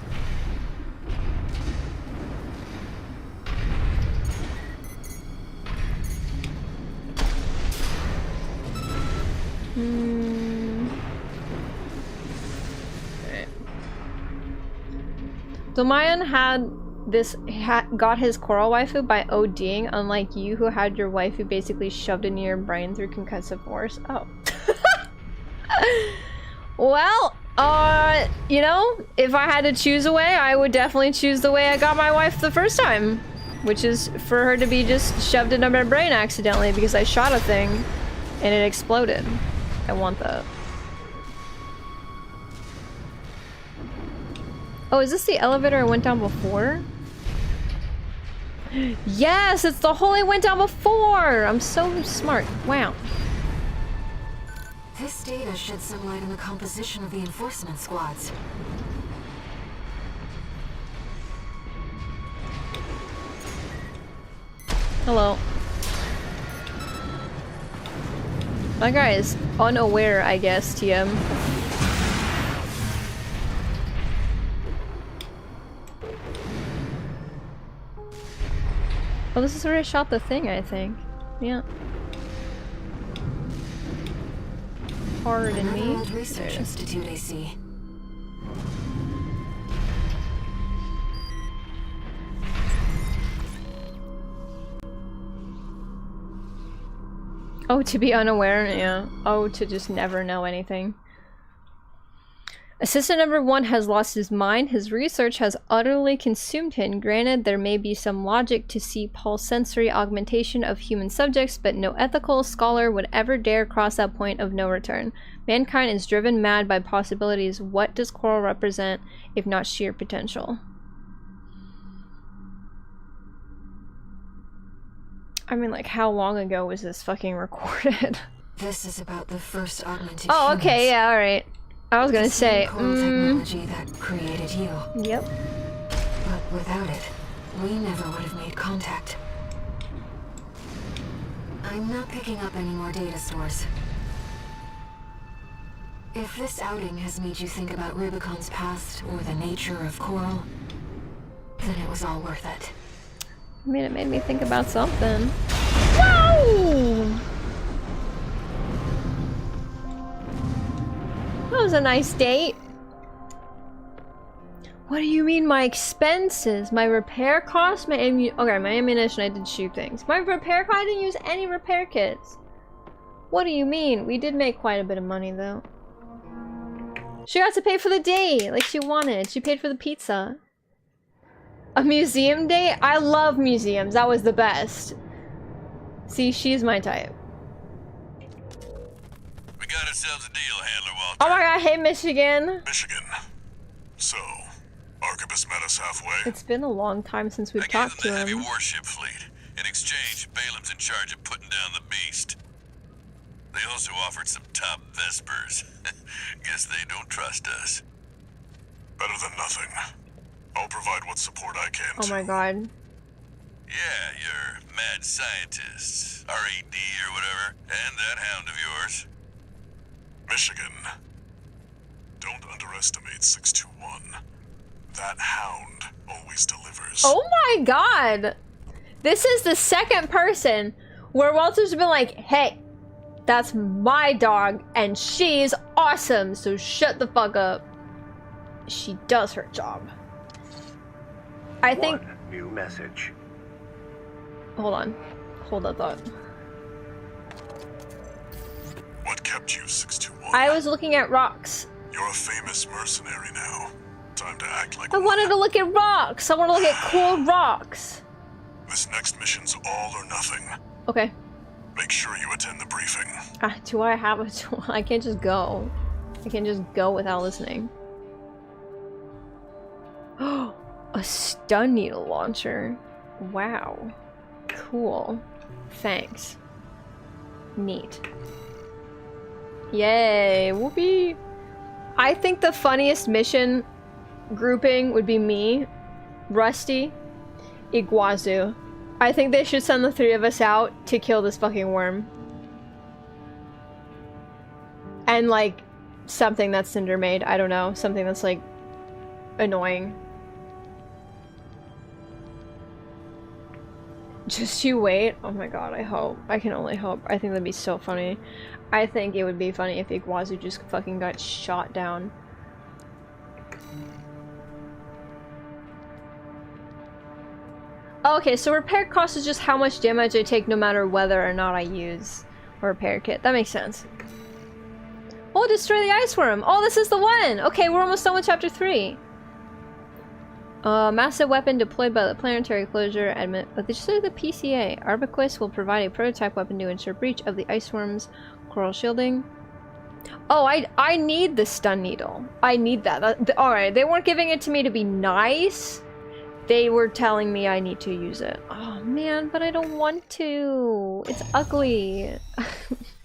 Alright. Domayan got his coral waifu by ODing, unlike you who had your waifu basically shoved into your brain through concussive force. Oh. Well, you know, if I had to choose a way, I would definitely choose the way I got my wife the first time. Which is for her to be just shoved into my brain accidentally because I shot a thing and it exploded. I want that. Oh, is this the elevator I went down before? Yes, it's the hole I went down before! I'm so smart. Wow. This data sheds some light on the composition of the enforcement squads. Hello. My guy is unaware, I guess, TM. Oh, this is where I shot the thing, I think. Yeah. Pardon me. Old Research Institute, I see. Oh, to be unaware, yeah. Oh, to just never know anything. Assistant number 1 has lost his mind. His research has utterly consumed him. Granted, there may be some logic to see pulse sensory augmentation of human subjects, but no ethical scholar would ever dare cross that point of no return. Mankind is driven mad by possibilities. What does coral represent, if not sheer potential? I mean, like, how long ago was this fucking recorded? This is about the first augmented Oh, okay, humans. yeah, alright. I was gonna say, technology that created you. Yep. But without it, we never would have made contact. I'm not picking up any more data stores. If this outing has made you think about Rubicon's past or the nature of coral, then it was all worth it. I mean, it made me think about something. Whoa! That was a nice date. What do you mean my expenses? My repair costs? My ammunition, I did shoot things. My repair cost, I didn't use any repair kits. What do you mean? We did make quite a bit of money though. She got to pay for the day like she wanted. She paid for the pizza. A museum day? I love museums. That was the best. See, she's my type. We got ourselves a deal, Handler Walter. Oh my god, hey Michigan. Michigan. So, Arquebus met us halfway. It's been a long time since we've talked to I gave them the him. heavy warship fleet. In exchange, Balaam's in charge of putting down the beast. They also offered some top Vespers. Guess they don't trust us. Better than nothing. I'll provide what support I can. Oh my god. Yeah, your mad scientists, RAD or whatever, and that hound of yours. Michigan. Don't underestimate 621. That hound always delivers. Oh my god! This is the second person where Walter's been like, hey, that's my dog and she's awesome, so shut the fuck up. She does her job. I think... One new message. Hold on. Hold that thought. What kept you, 621? I was looking at rocks. You're a famous mercenary now. Time to act like I one. wanted to look at rocks. I want to look at cool rocks. This next mission's all or nothing. Okay. Make sure you attend the briefing. Do I have a tool? I can't just go. I can't just go without listening. Oh, a stun needle launcher. Wow. Cool. Thanks. Neat. Yay, whoopee. I think the funniest mission grouping would be me, Rusty, Iguazu. I think they should send the three of us out to kill this fucking worm. And like something that Cinder made. I don't know. Something that's like annoying. Just you wait. Oh my god, I hope. I can only hope. I think that'd be so funny. I think it would be funny if Iguazu just fucking got shot down. Okay, so repair cost is just how much damage I take no matter whether or not I use a repair kit. That makes sense. Oh, destroy the ice worm! Oh, this is the one! Okay, we're almost done with chapter 3. Massive weapon deployed by the planetary closure admit. Oh, did you say the PCA? Arbiquist will provide a prototype weapon to ensure breach of the ice worm's coral shielding. Oh, I need the stun needle. I need that. Alright, they weren't giving it to me to be nice. They were telling me I need to use it. Oh man, but I don't want to. It's ugly.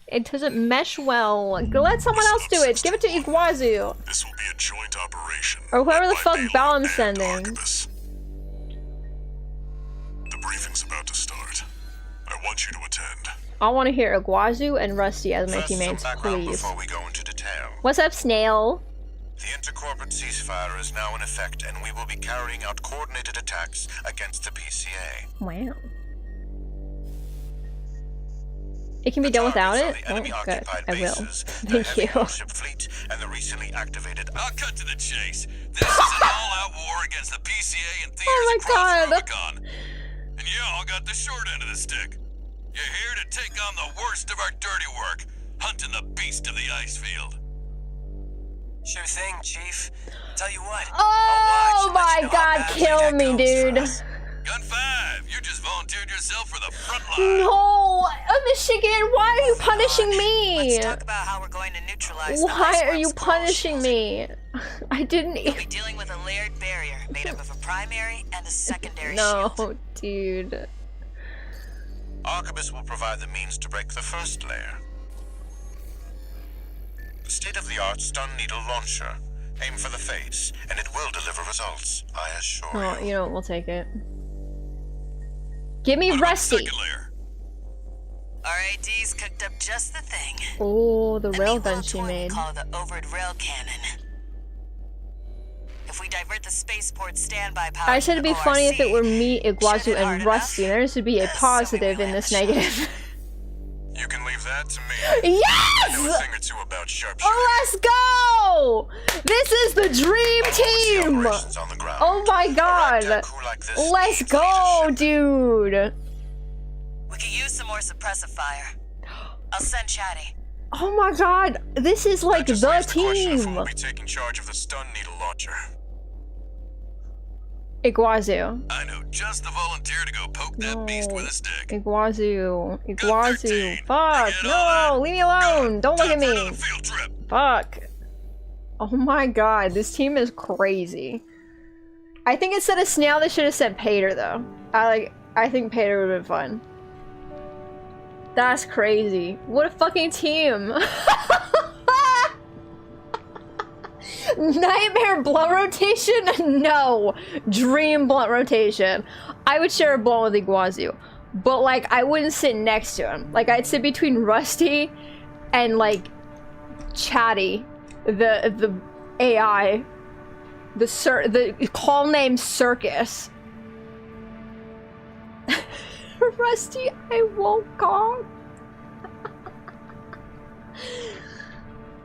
It doesn't mesh well. Let someone else do it. Give it to Iguazu. This will be a joint operation. Or whoever the fuck Balam's sending. The briefing's about to start. I want you to attend. I want to hear Iguazu and Rusty as my First, teammates, some background please. before we go into detail. What's up, Snail? The intercorporate ceasefire is now in effect, and we will be carrying out coordinated attacks against the PCA. Wow. It can be done without it? Oh, good. I will. Thank you. Warship fleet and the recently activated. I'll cut to the chase. This is an all-out war against the PCA and theaters Oh my across god. Rubicon. And y'all got the short end of the stick. You're here to take on the worst of our dirty work, hunting the beast of the ice field. Sure thing, Chief. Tell you what. Oh my god, kill me, dude. Gun 5, you just volunteered yourself for the front line. No! Michigan, why are you punishing me? Let's talk about how we're going to neutralize the Why ice are you worm's coral punishing shielding. me? I didn't You'll be dealing with a layered barrier made up of a primary and a secondary No, shield. dude. Arquebus will provide the means to break the first layer. State-of-the-art stun needle launcher. Aim for the face, and it will deliver results, I assure Oh, you. you know, we'll take it. Give me Rusty! RAD's cooked up just the thing. Oh, the A rail neat gun little she toy we made. call the overed rail cannon. If we divert the spaceport standby power I said it'd be to the funny if it ORC, were me, shoot Iguazu, it hard and enough, Rusty. There should be a positive in this negative. You can leave that to me. Yes! I know a thing or two about sharpshooting. Let's go! This is the dream team! Oh my god! Let's go, dude! We could use some more suppressive fire. I'll send Chatty. Oh my god, this is like the team! We'll be taking charge of the stun needle launcher. Iguazu. I know just the volunteer to go poke that beast with a stick. Iguazu. Iguazu. Fuck! No! Leave me alone! Don't look at me! Fuck. Oh my god, this team is crazy. I think instead of Snail, they should have said Pater, though. I think Pater would have been fun. That's crazy. What a fucking team! Nightmare blunt rotation? No. Dream blunt rotation. I would share a blunt with Iguazu. But, like, I wouldn't sit next to him. Like, I'd sit between Rusty and, like, Chatty. The AI. The call name Circus. Rusty, I won't call.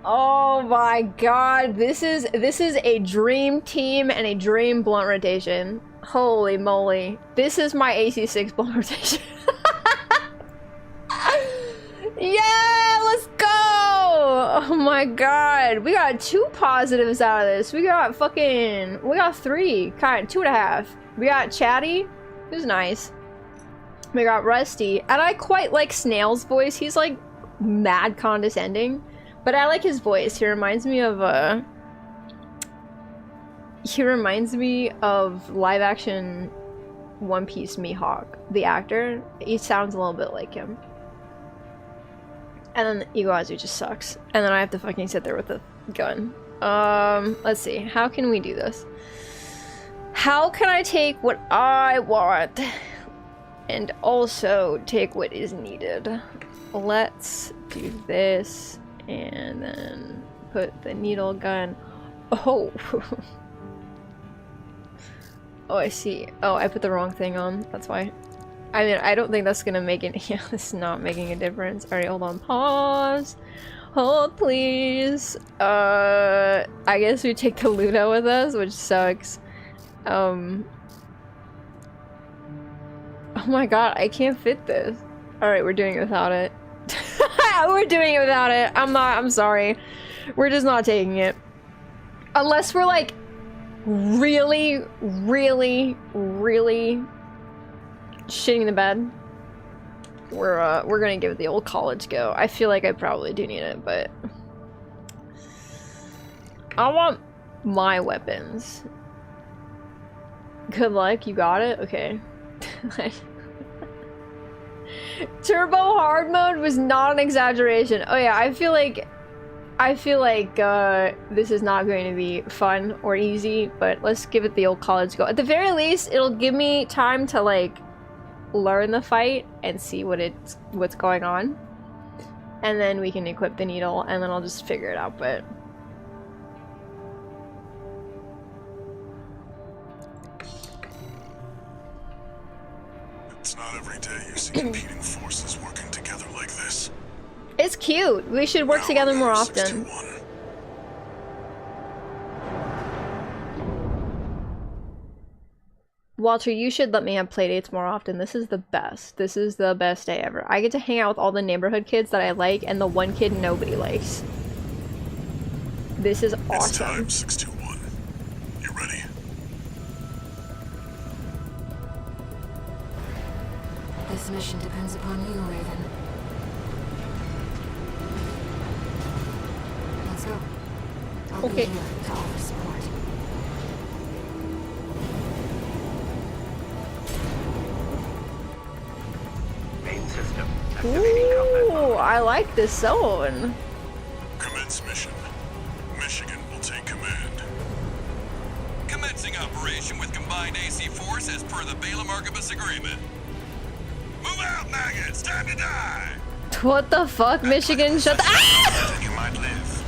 Oh my god, this is a dream team and a dream blunt rotation. Holy moly. This is my AC6 blunt rotation. Yeah, let's go! Oh my god. We got 2 positives out of this. We got 3. Kind of 2.5. We got Chatty, who's nice. We got Rusty. And I quite like Snail's voice. He's like mad condescending. But I like his voice. He reminds me of live action One Piece Mihawk, the actor. He sounds a little bit like him. And then Iguazu just sucks. And then I have to fucking sit there with the gun. Let's see. How can we do this? How can I take what I want and also take what is needed? Let's do this And then put the needle gun. Oh! Oh, I see. Oh, I put the wrong thing on. That's why. I mean, I don't think that's gonna make it. Yeah, it's not making a difference. Alright, hold on. Pause. Hold, please. I guess we take the loot out with us, which sucks. Oh my god, I can't fit this. Alright, we're doing it without it. We're doing it without it. I'm sorry. We're just not taking it. Unless we're like really, really, really shitting the bed. We're gonna give it the old college go. I feel like I probably do need it, but I want my weapons. Good luck, you got it? Okay. Turbo hard mode was not an exaggeration. Oh yeah, I feel like this is not going to be fun or easy, but let's give it the old college go. At the very least, it'll give me time to like learn the fight and see what's going on, and then we can equip the needle, and then I'll just figure it out. But it's not every day you see competing forces working together like this. It's cute. We should work together more often. 61. Walter, you should let me have playdates more often. This is the best. This is the best day ever. I get to hang out with all the neighborhood kids that I like and the one kid nobody likes. This is awesome. It's time, 621. You ready? This mission depends upon you, Raven. Let's go. I'll Okay. be here to offer support. Main system. Activating combat Ooh, mode. I like this zone. Commence mission. Michigan will take command. Commencing operation with combined AC force as per the Balaam Archibus agreement. Move out, maggots! Time to die! What the fuck, Michigan? Shut the— ah! You might live.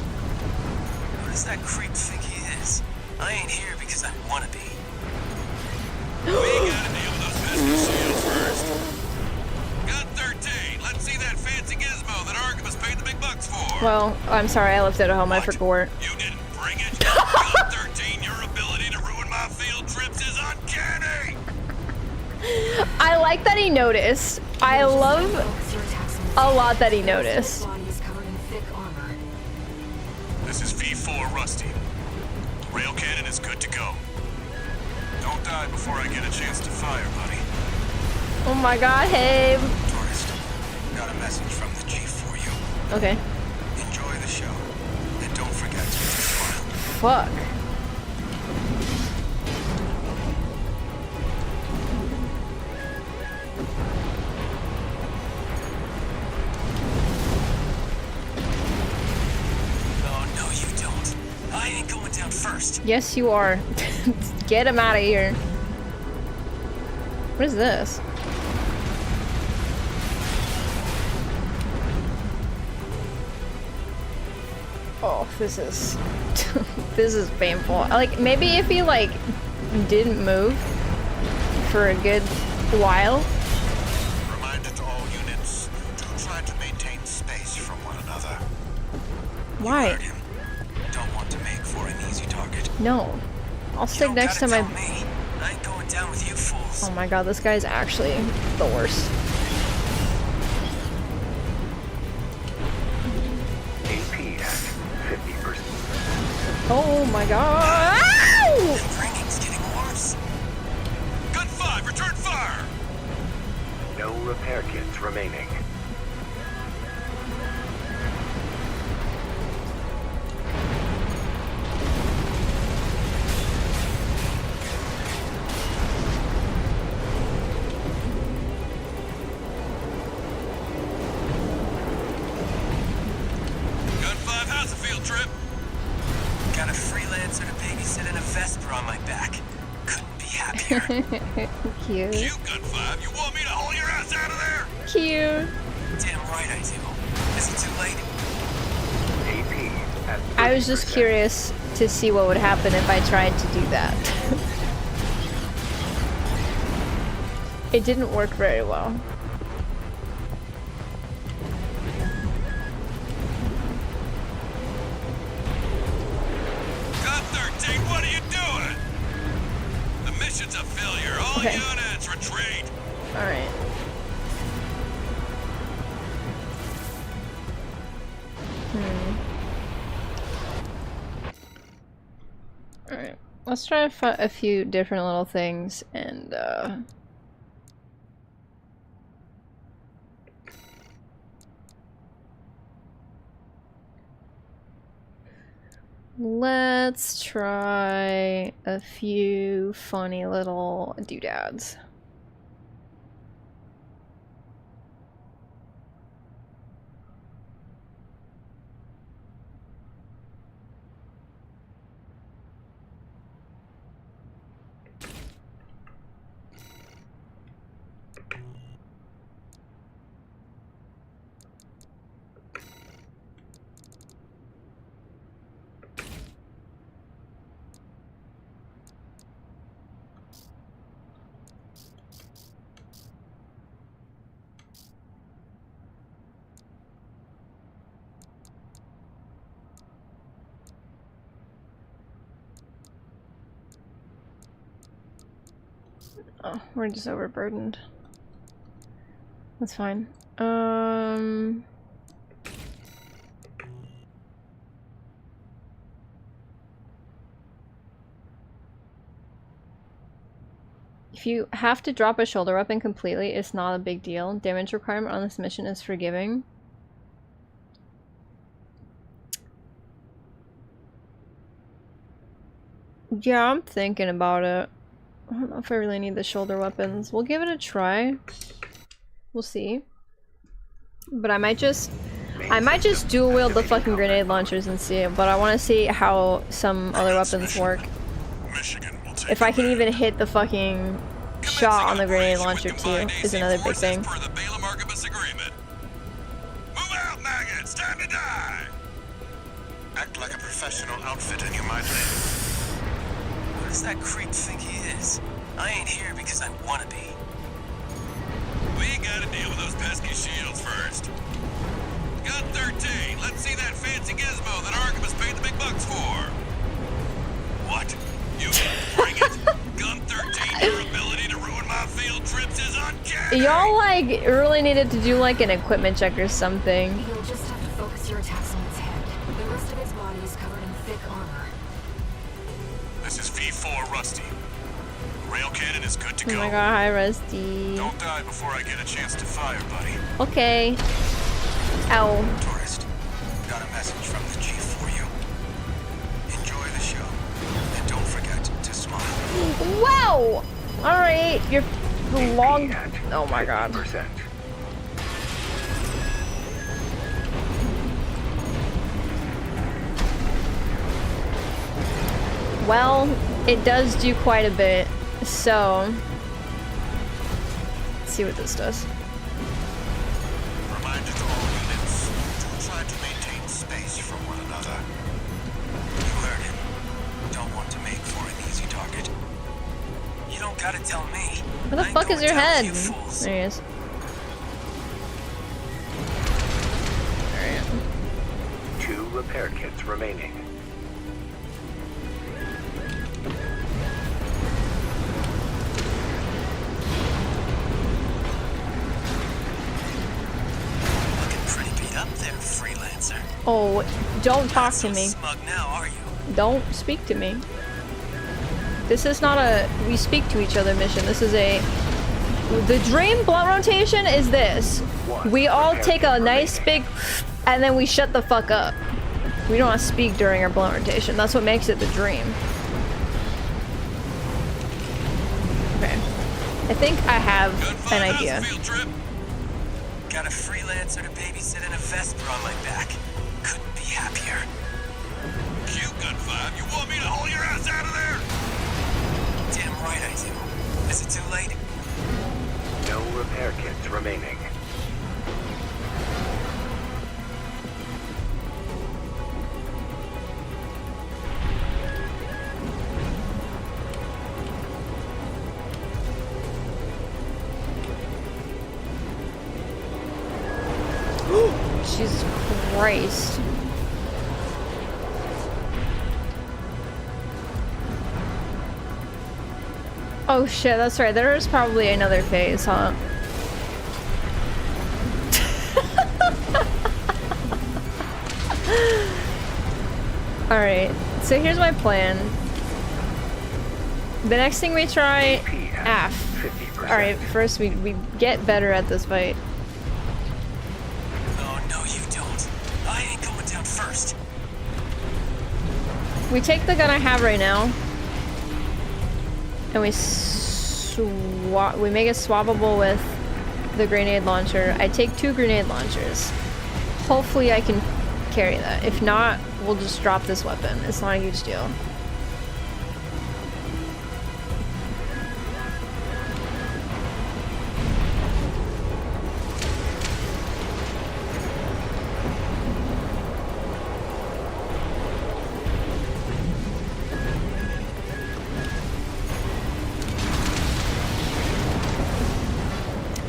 Who does that creep think he is? I ain't here because I wanna be. We gotta deal with those pesky shields first. Gun 13, let's see that fancy gizmo that Archibus paid the big bucks for. Well, I'm sorry, I left it at home. I forgot. You didn't bring it? Gun 13, your ability to ruin my field trips is uncanny! I like that he noticed. I love a lot that he noticed. Body is covered in thick armor. This is V4 Rusty. Rail cannon is good to go. Don't die before I get a chance to fire, buddy. Oh my god, hey. Tourist, got a message from the chief for you. Okay. Enjoy the show. And don't forget to smile. Fuck. Oh, no, you don't. I ain't going down first. Yes, you are. Get him out of here. What is this? Oh, this is this is painful. Like, maybe if he like didn't move for a good while. Reminder to all units, do try to maintain space from one another. Why? Heard him. Don't want to make for an easy target. No. I'll You stick don't next to gotta my. tell me. I ain't going down with you fools. Oh my god, this guy's actually the worst. AP at 50%. Oh my god. Ow! The ringing's getting worse. Gun 5, return fire! No repair kits remaining. Gun 5, how's the field trip? Got a freelancer to babysit and a Vesper on my back. Couldn't be happier. Cute. You, Gun 5, you want me to haul your ass out of there? Cute. Damn right I do. Is it too late? I was just curious to see what would happen if I tried to do that. It didn't work very well. Got 13, what are you doing? The mission's a failure. All Okay. units retreat. Alright. Alright. Let's try a few different little things and let's try a few funny little doodads. Oh, we're just overburdened. That's fine. If you have to drop a shoulder weapon completely, it's not a big deal. Damage requirement on this mission is forgiving. Yeah, I'm thinking about it. I don't know if I really need the shoulder weapons. We'll give it a try. We'll see. But I might just dual wield the fucking grenade launchers and see it, but I want to see how some other weapons work. If I can even hit the fucking shot on the grenade launcher too, is another big thing. Move out, maggots! Time to die! Act like a professional outfit and you might live. What does that creep think he is? I ain't here because I wanna be. We gotta deal with those pesky shields first. Gun 13, let's see that fancy gizmo that Archimus paid the big bucks for. What? You bring it? Gun 13, your ability to ruin my field trips is uncanny! Y'all like really needed to do like an equipment check or something. You'll just have to focus your attacks on its head. The rest of its body is covered in thick armor. This is V4 Rusty. Rail cannon is good to Oh go. my god, hi Rusty. Don't die before I get a chance to fire, buddy. Okay. Ow. Tourist, got a message from the chief for you. Enjoy the show, and don't forget to smile. Wow! Alright, you're long. Oh my god. Well, it does do quite a bit, so let's see what this does. Reminder to all units to try to maintain space from one another. You heard him. Don't want to make for an easy target. You don't gotta tell me. Where the I fuck know is your what tells head? you fools. There he is. Alright. 2 repair kits remaining. Looking pretty beat up there, freelancer. Oh, don't talk Not to so me. smug now, are you? Don't speak to me. This is not a we speak to each other mission. This is a the dream blunt rotation is this. We all take a nice big and then we shut the fuck up. We don't want to speak during our blunt rotation. That's what makes it the dream. Okay. I think I have an idea. Field trip. Got a freelancer to babysit and a Vesper on my back. Couldn't be happier. Cute, Gun 5. You want me to haul your ass out of there? Damn right I do. Is it too late? No repair kits remaining. Christ. Oh shit, that's right. There is probably another phase, huh? Alright, so here's my plan. The next thing we try... Alright, first we get better at this fight. Oh, no you don't. I ain't going down first. We take the gun I have right now. And we make it swappable with the grenade launcher. I take 2 grenade launchers. Hopefully I can carry that. If not, we'll just drop this weapon. It's not a huge deal.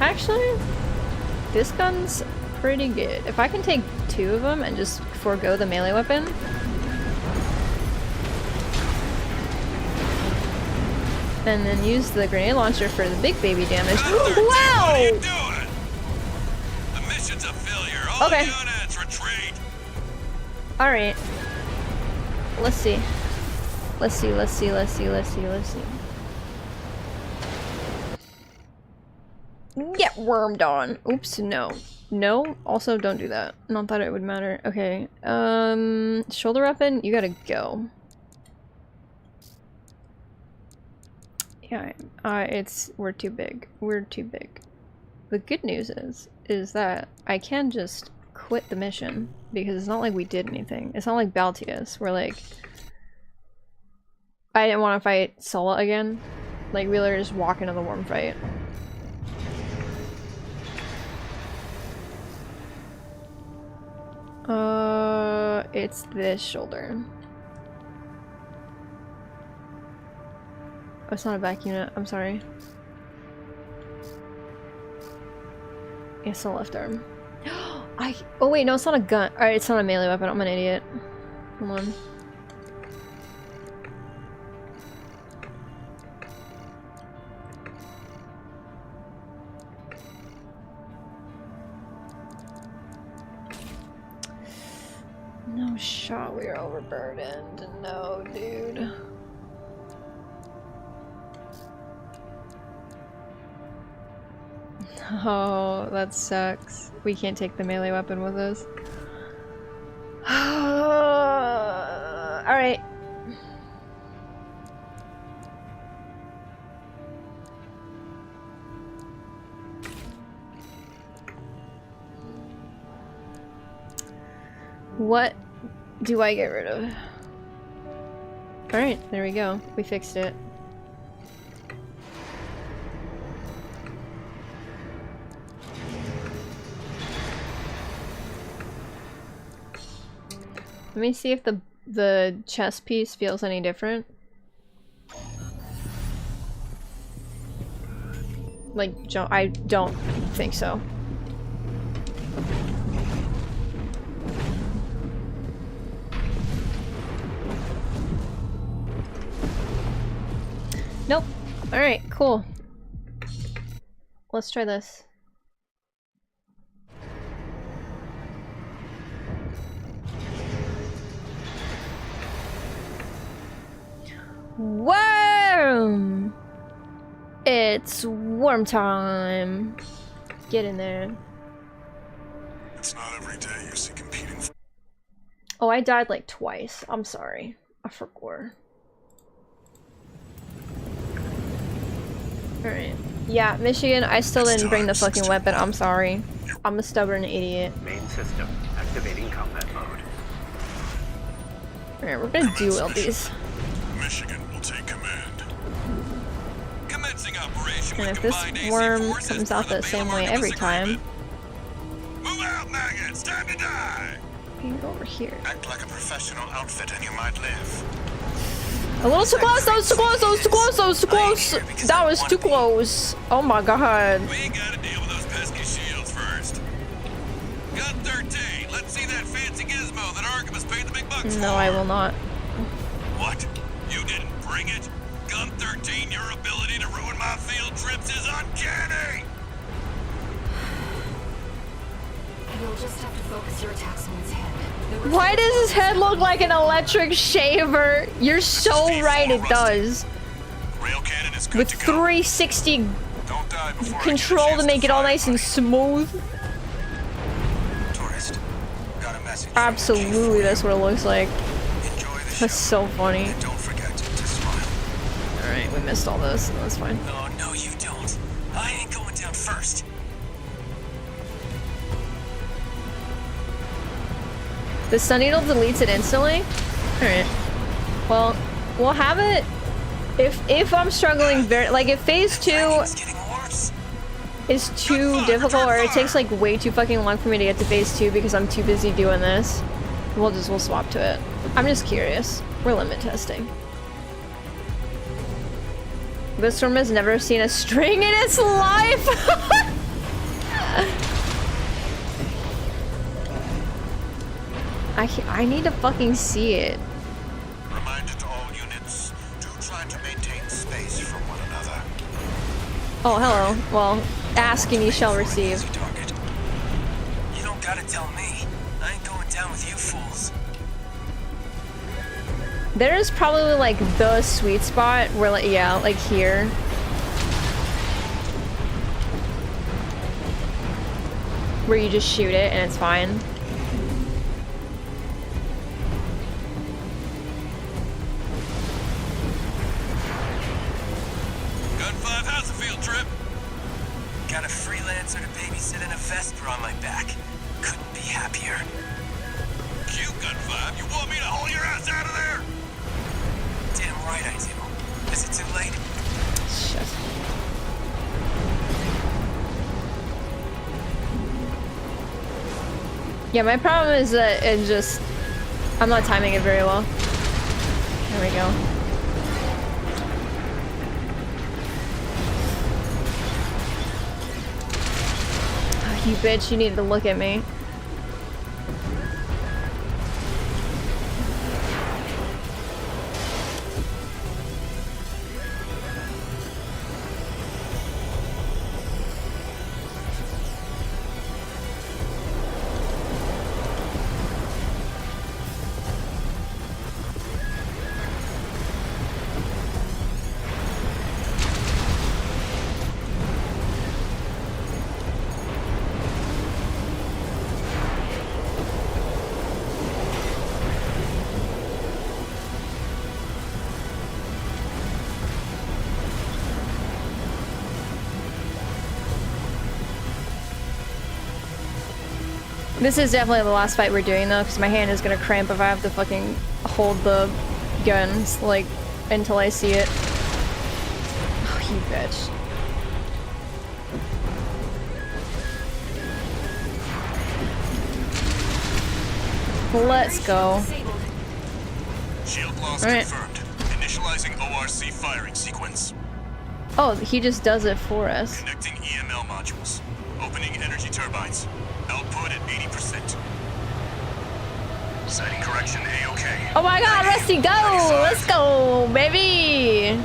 Actually, this gun's pretty good. If I can take 2 of them and just forego the melee weapon. And then use the grenade launcher for the big baby damage. Wow! What are you doing? The mission's a failure. All Okay. units retreat. Alright. Let's see. Let's see. Get wormed on. Oops, no. No? Also, don't do that. Not that it would matter. Okay. Shoulder weapon, you gotta go. Yeah, we're too big. We're too big. The good news is that I can just quit the mission, because it's not like we did anything. It's not like Baltius, where like... I didn't want to fight Sulla again. Like, we literally just walk into the worm fight. It's this shoulder. Oh, it's not a back unit. I'm sorry. It's a left arm. Oh wait, no, it's not a gun. Alright, it's not a melee weapon. I'm an idiot. Come on. No shot, we are overburdened. No, dude. Oh, that sucks. We can't take the melee weapon with us. Alright. What do I get rid of? Alright, there we go. We fixed it. Let me see if the chest piece feels any different. Like, I don't think so. Nope. Alright, cool. Let's try this. Worm! It's worm time. Get in there. It's not every day you see competing. Oh, I died like twice. I'm sorry. I forgot. Alright. Yeah, Michigan, I still didn't bring the fucking weapon. I'm sorry. I'm a stubborn idiot. Main system activating combat mode. Alright, we're gonna duel these. Michigan will take command. Commencing operation And with if this combined AC worm forces comes per out the same way Baylor every Artemis time, agreement. Move out, maggots! Time to die! we can go over here. Act like a professional outfit and you might live. A little too close, that was too close, that was too close, that was too close! That was too close! Oh my god. We gotta deal with those pesky shields first. Gun 13, let's see that fancy bucks No, for? I will not. What? You didn't bring it? Gun 13, your ability to ruin my field trips is uncanny! You'll just have to focus your attacks on its head. The rest Why of the does his force head look like an electric shaver? You're so right, it does. Rail cannon is good With to go. 360 Don't die before I get a control chance to make it all fire, nice and buddy. smooth. Tourist, got a message. Absolutely, that's what it looks like. Enjoy the show. That's so funny. And don't forget to smile. Alright, we missed all this. That's fine. Oh, no, you don't. I ain't going down first. The Sun Needle deletes it instantly? Alright. Well, we'll have it if I'm struggling very, like if phase 2 It's getting worse. is too difficult or it takes like way too fucking long for me to get to phase 2 because I'm too busy doing this, we'll swap to it. I'm just curious. We're limit testing. This storm has never seen a string in its life! I need to fucking see it. Reminder to all units to try to maintain space from one another. Oh, hello. Well, ask and you shall receive. Easy target. You don't gotta tell me. I ain't going down with you fools. There is probably like the sweet spot where like, yeah, like here. Where you just shoot it and it's fine. Gun 5, how's the field trip? Got a freelancer to babysit and a Vesper on my back. Couldn't be happier. Cute, Gun 5. You want me to haul your ass out of there? Damn right I do. Is it too late? Shit. Yeah, my problem is that it just... I'm not timing it very well. There we go. Oh, you bitch, you needed to look at me. This is definitely the last fight we're doing though, because my hand is gonna cramp if I have to fucking hold the guns, like, until I see it. Oh, you bitch. Let's go. Shield loss Alright. confirmed. Initializing ORC firing sequence. Oh, he just does it for us. Connecting EML modules. Opening energy turbines. Output at 80%. Sighting correction A-OK. Oh my god, Rusty, go! Let's go, baby!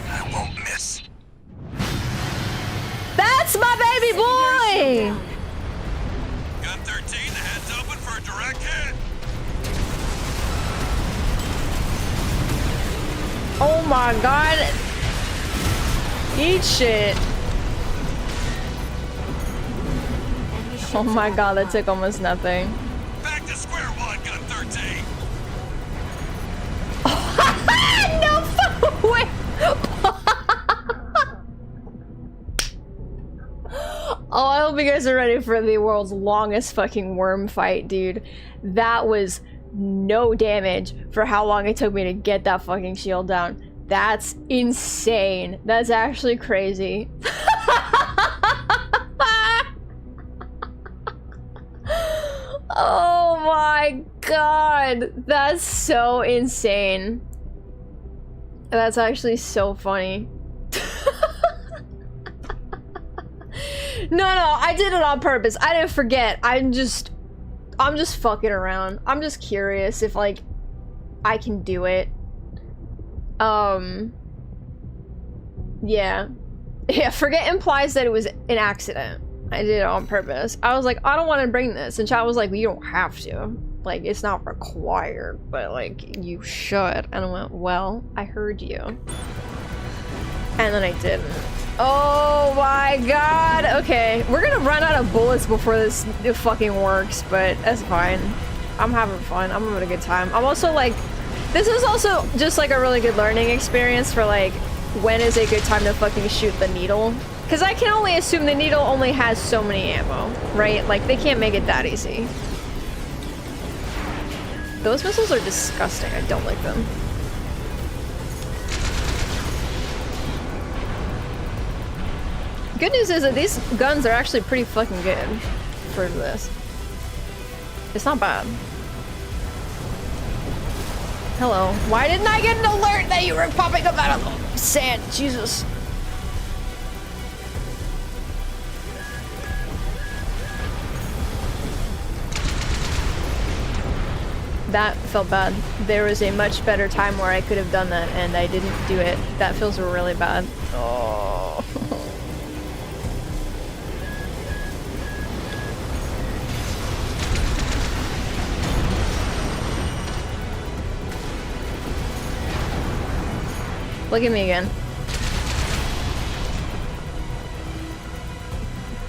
I won't miss. That's my baby boy! Gun 13, the head's open for a direct hit. Oh my god. Eat shit. Oh my god, that took almost nothing. Back to square one, Gun 13. No fucking way! Oh, I hope you guys are ready for the world's longest fucking worm fight, dude. That was no damage for how long it took me to get that fucking shield down. That's insane. That's actually crazy. Oh my god. That's so insane. That's actually so funny. No, I did it on purpose. I didn't forget. I'm just... I'm just fucking around. I'm just curious if, like, I can do it. Yeah. Yeah, forget implies that it was an accident. I did it on purpose. I was like, I don't want to bring this. And Chad was like, well, you don't have to. Like, it's not required, but, like, you should. And I went, well, I heard you. And then I didn't. Oh my god! Okay, we're gonna run out of bullets before this fucking works, but that's fine. I'm having fun. I'm having a good time. I'm also like, this is also just like a really good learning experience for like, when is a good time to fucking shoot the needle? Because I can only assume the needle only has so many ammo, right? Like, they can't make it that easy. Those missiles are disgusting. I don't like them. Good news is that these guns are actually pretty fucking good for this. It's not bad. Hello. Why didn't I get an alert that you were popping up out of the sand? Jesus. That felt bad. There was a much better time where I could have done that and I didn't do it. That feels really bad. Oh. Look at me again.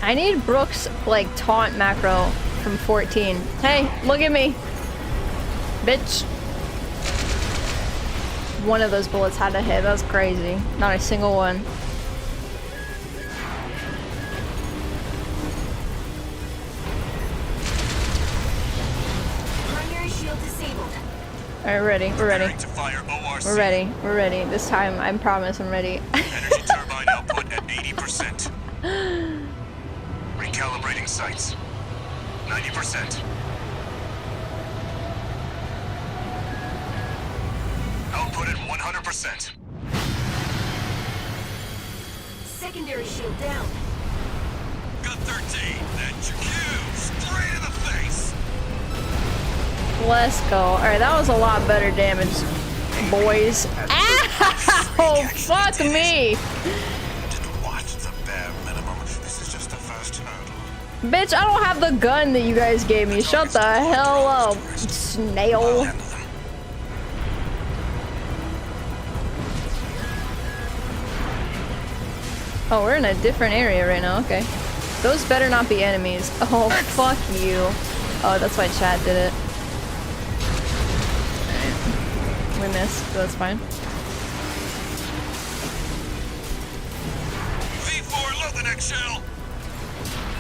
I need Brooks, like, taunt macro from 14. Hey, look at me. Bitch. One of those bullets had to hit. That's crazy. Not a single one. Primary shield disabled. Alright, we're ready. We're ready. To fire ORC. We're ready. We're ready. This time, I promise I'm ready. Energy turbine output at 80%. Recalibrating sights. 90%. Output at 100%. Secondary shield down. Got 13. That's your cue. Straight in the face. Let's go. Alright, that was a lot better damage, boys. Ow! Fuck me! Didn't watch the bare minimum. This is just the first hurdle. Bitch, I don't have the gun that you guys gave me. Shut the hell up, snail. Oh, we're in a different area right now. Okay. Those better not be enemies. Oh, fuck you. Oh, that's why Chad did it. We missed, but that's fine. V4, load the next shell.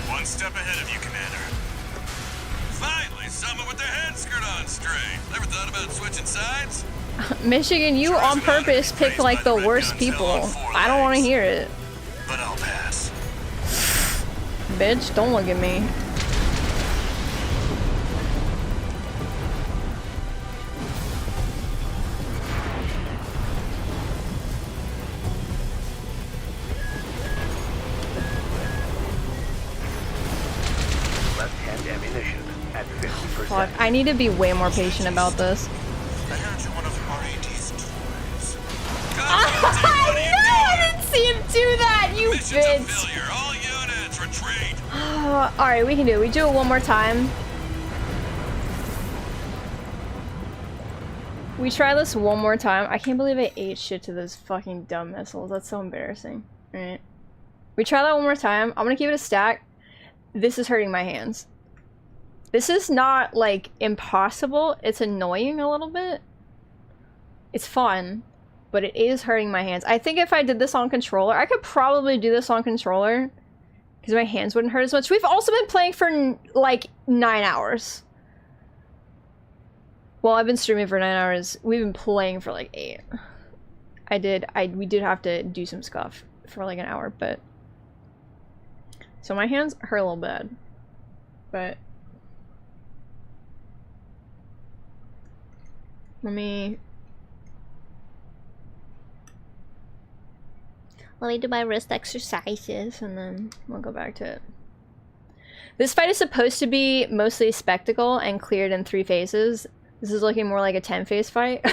One step ahead of you, Commander. Finally, someone with their head screwed on straight. Ever thought about switching sides? Michigan, you on purpose pick like the worst people. I don't want to hear it. But I'll pass. Bitch, don't look at me. Left-hand ammunition at 50%. Fuck, I need to be way more patient about this. I heard you're one of R.A.D's tools. I didn't see him do that, you Mission's a bitch. failure. All units retreat. Alright, we can do it. We do it one more time. We try this one more time. I can't believe I ate shit to those fucking dumb missiles. That's so embarrassing. Alright. We try that one more time. I'm gonna keep it a stack. This is hurting my hands. This is not, like, impossible. It's annoying a little bit. It's fun, but it is hurting my hands. I think if I did this on controller, I could probably do this on controller because my hands wouldn't hurt as much. We've also been playing for, like, 9 hours. Well, I've been streaming for 9 hours. We've been playing for, like, 8. We did have to do some scuff for, like, an hour, but... So my hands hurt a little bad. But... Let me do my wrist exercises and then we'll go back to it. This fight is supposed to be mostly spectacle and cleared in 3 phases. This is looking more like a 10-phase fight.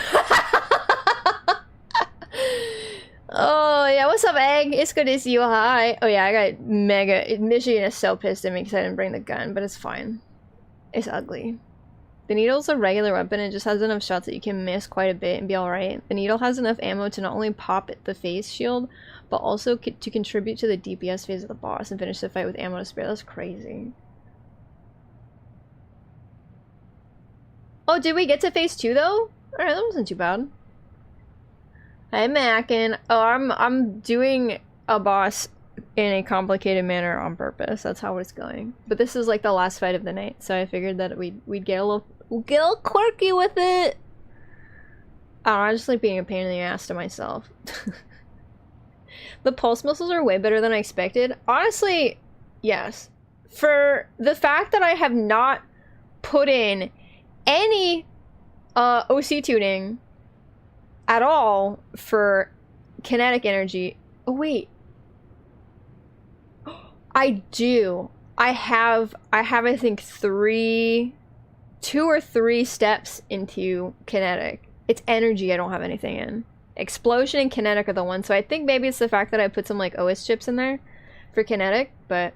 Oh, yeah, what's up, Egg? It's good to see you. Hi. Oh, yeah, I got mega... Michigan is so pissed at me because I didn't bring the gun, but it's fine. It's ugly. The needle's a regular weapon. It just has enough shots that you can miss quite a bit and be alright. The needle has enough ammo to not only pop the phase shield, but also to contribute to the DPS phase of the boss and finish the fight with ammo to spare. That's crazy. Oh, did we get to phase 2 though? Alright, that wasn't too bad. Hey, Mackin. Oh, I'm doing a boss in a complicated manner on purpose. That's how it's going. But this is like the last fight of the night, so I figured that we'd get a little quirky with it. I don't know, I just like being a pain in the ass to myself. The pulse missiles are way better than I expected. Honestly, yes. For the fact that I have not put in any OC tuning at all for kinetic energy. Oh wait, I do. I have I think 2 or 3 steps into kinetic. It's energy I don't have anything in. Explosion and kinetic are the ones, so I think maybe it's the fact that I put some like OS chips in there for kinetic, but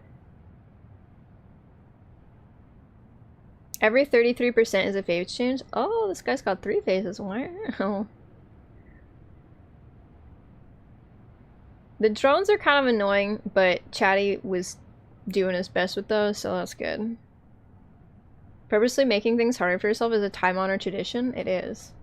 every 33% is a phase change. Oh, this guy's got 3 phases. Wow. The drones are kind of annoying, but Chatty was doing his best with those, so that's good. Purposely making things harder for yourself is a time-honored tradition. It is.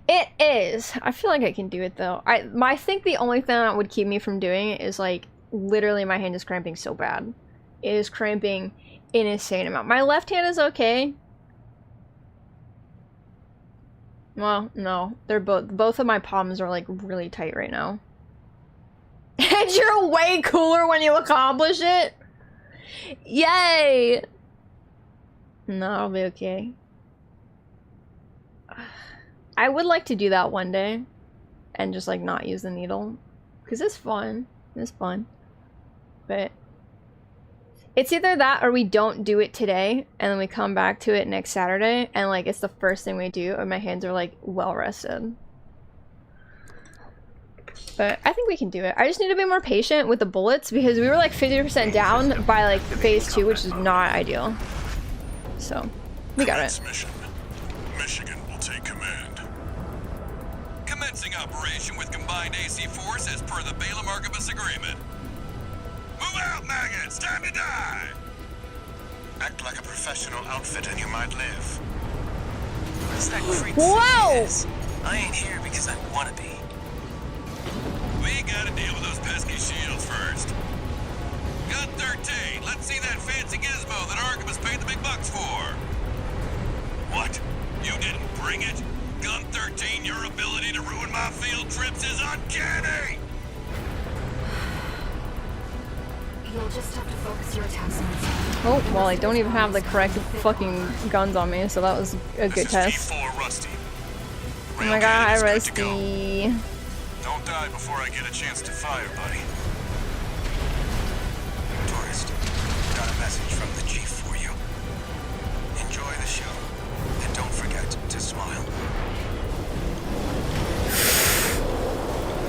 It is! I feel like I can do it, though. I think the only thing that would keep me from doing it is, like, literally my hand is cramping so bad. It is cramping an insane amount. My left hand is okay. Well, no. They're both of my palms are, like, really tight right now. And you're way cooler when you accomplish it? Yay! No, I'll be okay. I would like to do that one day. And just, like, not use the needle. Because it's fun. It's fun. But it's either that or we don't do it today. And then we come back to it next Saturday. And, like, it's the first thing we do. And my hands are, like, well rested. But I think we can do it. I just need to be more patient with the bullets because we were like 50% down by like phase 2, which is not ideal. So, we got it. Mission. Michigan will take command. Commencing operation with combined AC force as per the Balaam Archibus agreement. Move out, maggots! Time to die! Act like a professional outfit and you might live. What's that freak Whoa! I ain't here because I want to be. We gotta deal with those pesky shields first. Gun 13, let's see that fancy gizmo that Archibus paid the big bucks for. What? You didn't bring it? Gun 13, your ability to ruin my field trips is uncanny! You'll just have to focus your attacks on it. Oh, well, I don't even have the correct fucking guns on me, so that was a good test. G4 Rusty. Oh my god, hi Rusty. Don't die before I get a chance to fire, buddy. Tourist, got a message from the chief for you. Enjoy the show, and don't forget to smile.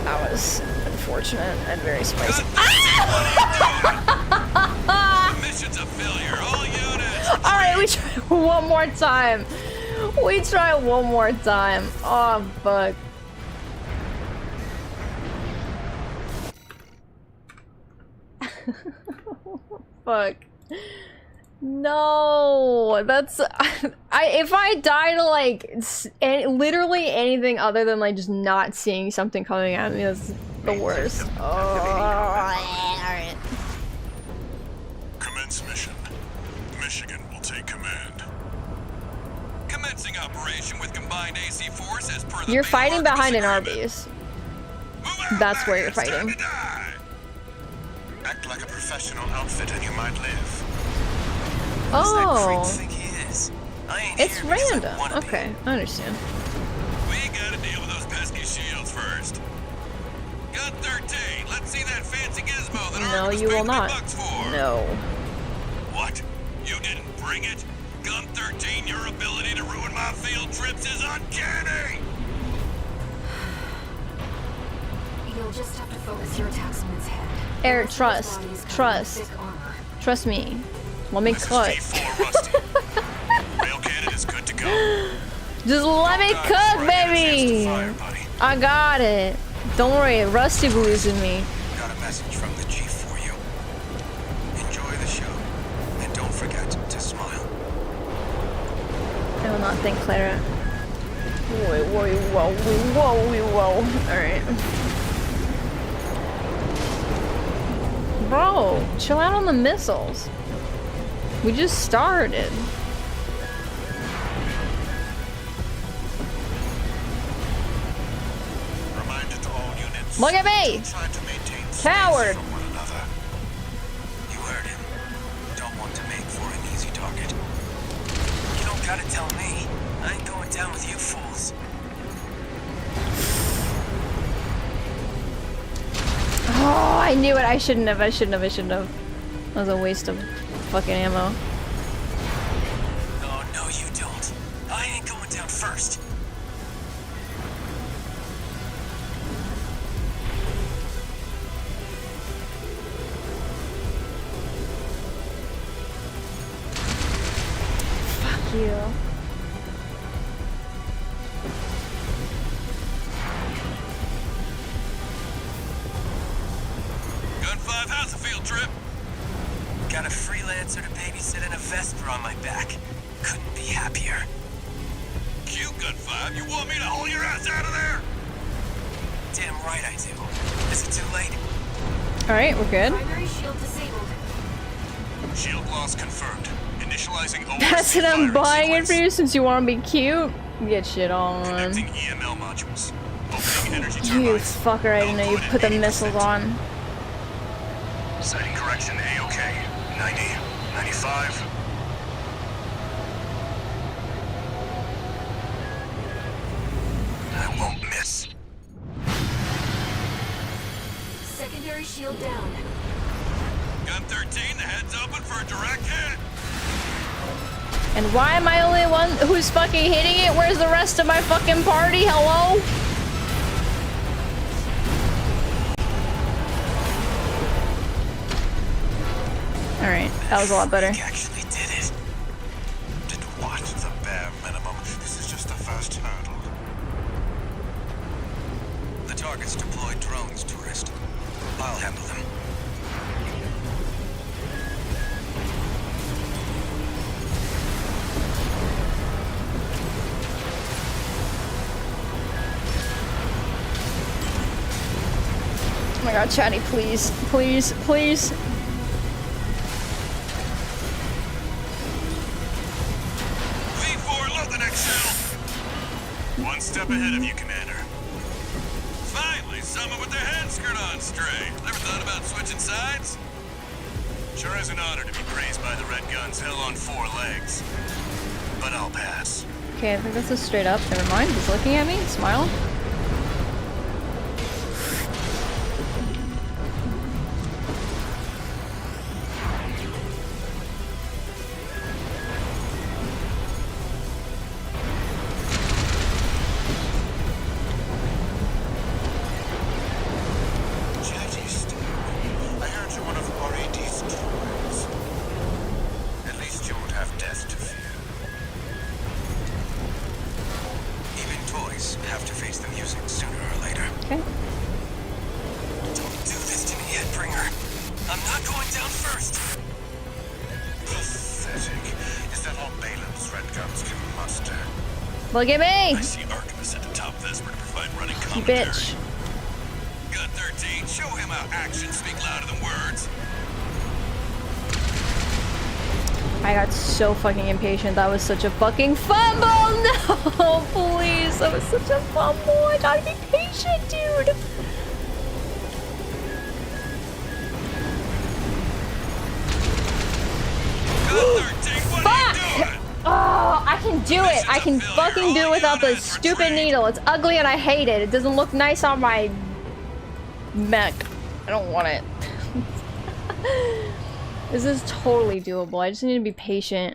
That was unfortunate and very spicy. The mission's a failure. All units. Alright, we try one more time. We try one more time. Oh, fuck. Fuck. No, that's if I die to like literally anything other than like just not seeing something coming at me, that's the worst. Oh, alright. Commence mission. Michigan will take command. Commencing operation with combined AC force as per the You're fighting behind an agreement. Arby's. That's where you're fighting. Act like a professional outfit and you might live. Oh, Think he is? I ain't it's here because I random. wanna be. Okay, I understand. We gotta deal with those pesky shields first. Gun 13, let's see that fancy gizmo that No, Archibus you paid will the big not. bucks for. No. What? You didn't bring it? Gun 13, your ability to ruin my field trips is uncanny! You'll just have to focus your attacks on its head. Eric, trust. Trust me. Let me cook. Rail cannon is good to go. Just let me cook, baby! I got it. Don't worry, Rusty Blues in me. Got a message from the chief for you. Enjoy the show, and don't forget to smile. I will not thank Clara. Whoa. Alright. Bro, chill out on the missiles. We just started. Look at me! Coward! You heard him. Don't want to make for an easy target. You don't gotta tell me. I ain't going down with you fools. Oh, I knew it. I shouldn't have. That was a waste of fucking ammo. Oh, no, you don't. I ain't going down first. Fuck you. Gun 5, how's the field trip? Got a freelancer to babysit and a Vesper on my back. Couldn't be happier. Cute, Gun 5. You want me to haul your ass out of there? Damn right I do. Is it too late? Alright, we're good. Primary shield disabled. Shield loss confirmed. Initializing ORC That's it, I'm firing buying it sequence. for you since you want to be cute. Get shit on. Connecting EML modules. Opening energy You turbines. fucker, I didn't know you Output put the at 80%. missiles on. Sighting correction A-OK. 90, 95. I won't miss. Secondary shield down. Gun 13, the head's open for a direct hit. And why am I only one who's fucking hitting it? Where's the rest of my fucking party? Hello? Alright, that was a lot better. Actually did it. Did what? The bare minimum. This is just the first hurdle. The target's deployed drones, tourist. I'll handle them. Oh my god, Chatty, please. Please, please. V4, load the next shell. One step ahead of you, Commander. Finally, someone with their head skirt on straight. Ever thought about switching sides? Sure is an honor to be praised by the Red Guns hell on 4 legs. But I'll pass. Okay, I think this is straight up. Never mind. He's looking at me. Smile. Chatty, I heard you're one of RAD's droids. At least you won't have death to fear. Even toys have to face the music sooner or later. Okay. Don't do this to me, Headbringer. I'm not going down first. Pathetic. Is that all Balam's Red Guns can muster? Look at me! I see Artemis at the top Vesper to provide running You commentary. bitch. Gun 13, show him how actions speak louder than words. I got so fucking impatient. That was such a fucking fumble! No, please. That was such a fumble. I gotta be patient, dude. Gun 13, what are you doing? Oh, I can do it. I can fucking do it without the stupid needle. It's ugly and I hate it. It doesn't look nice on my mech. I don't want it. This is totally doable. I just need to be patient.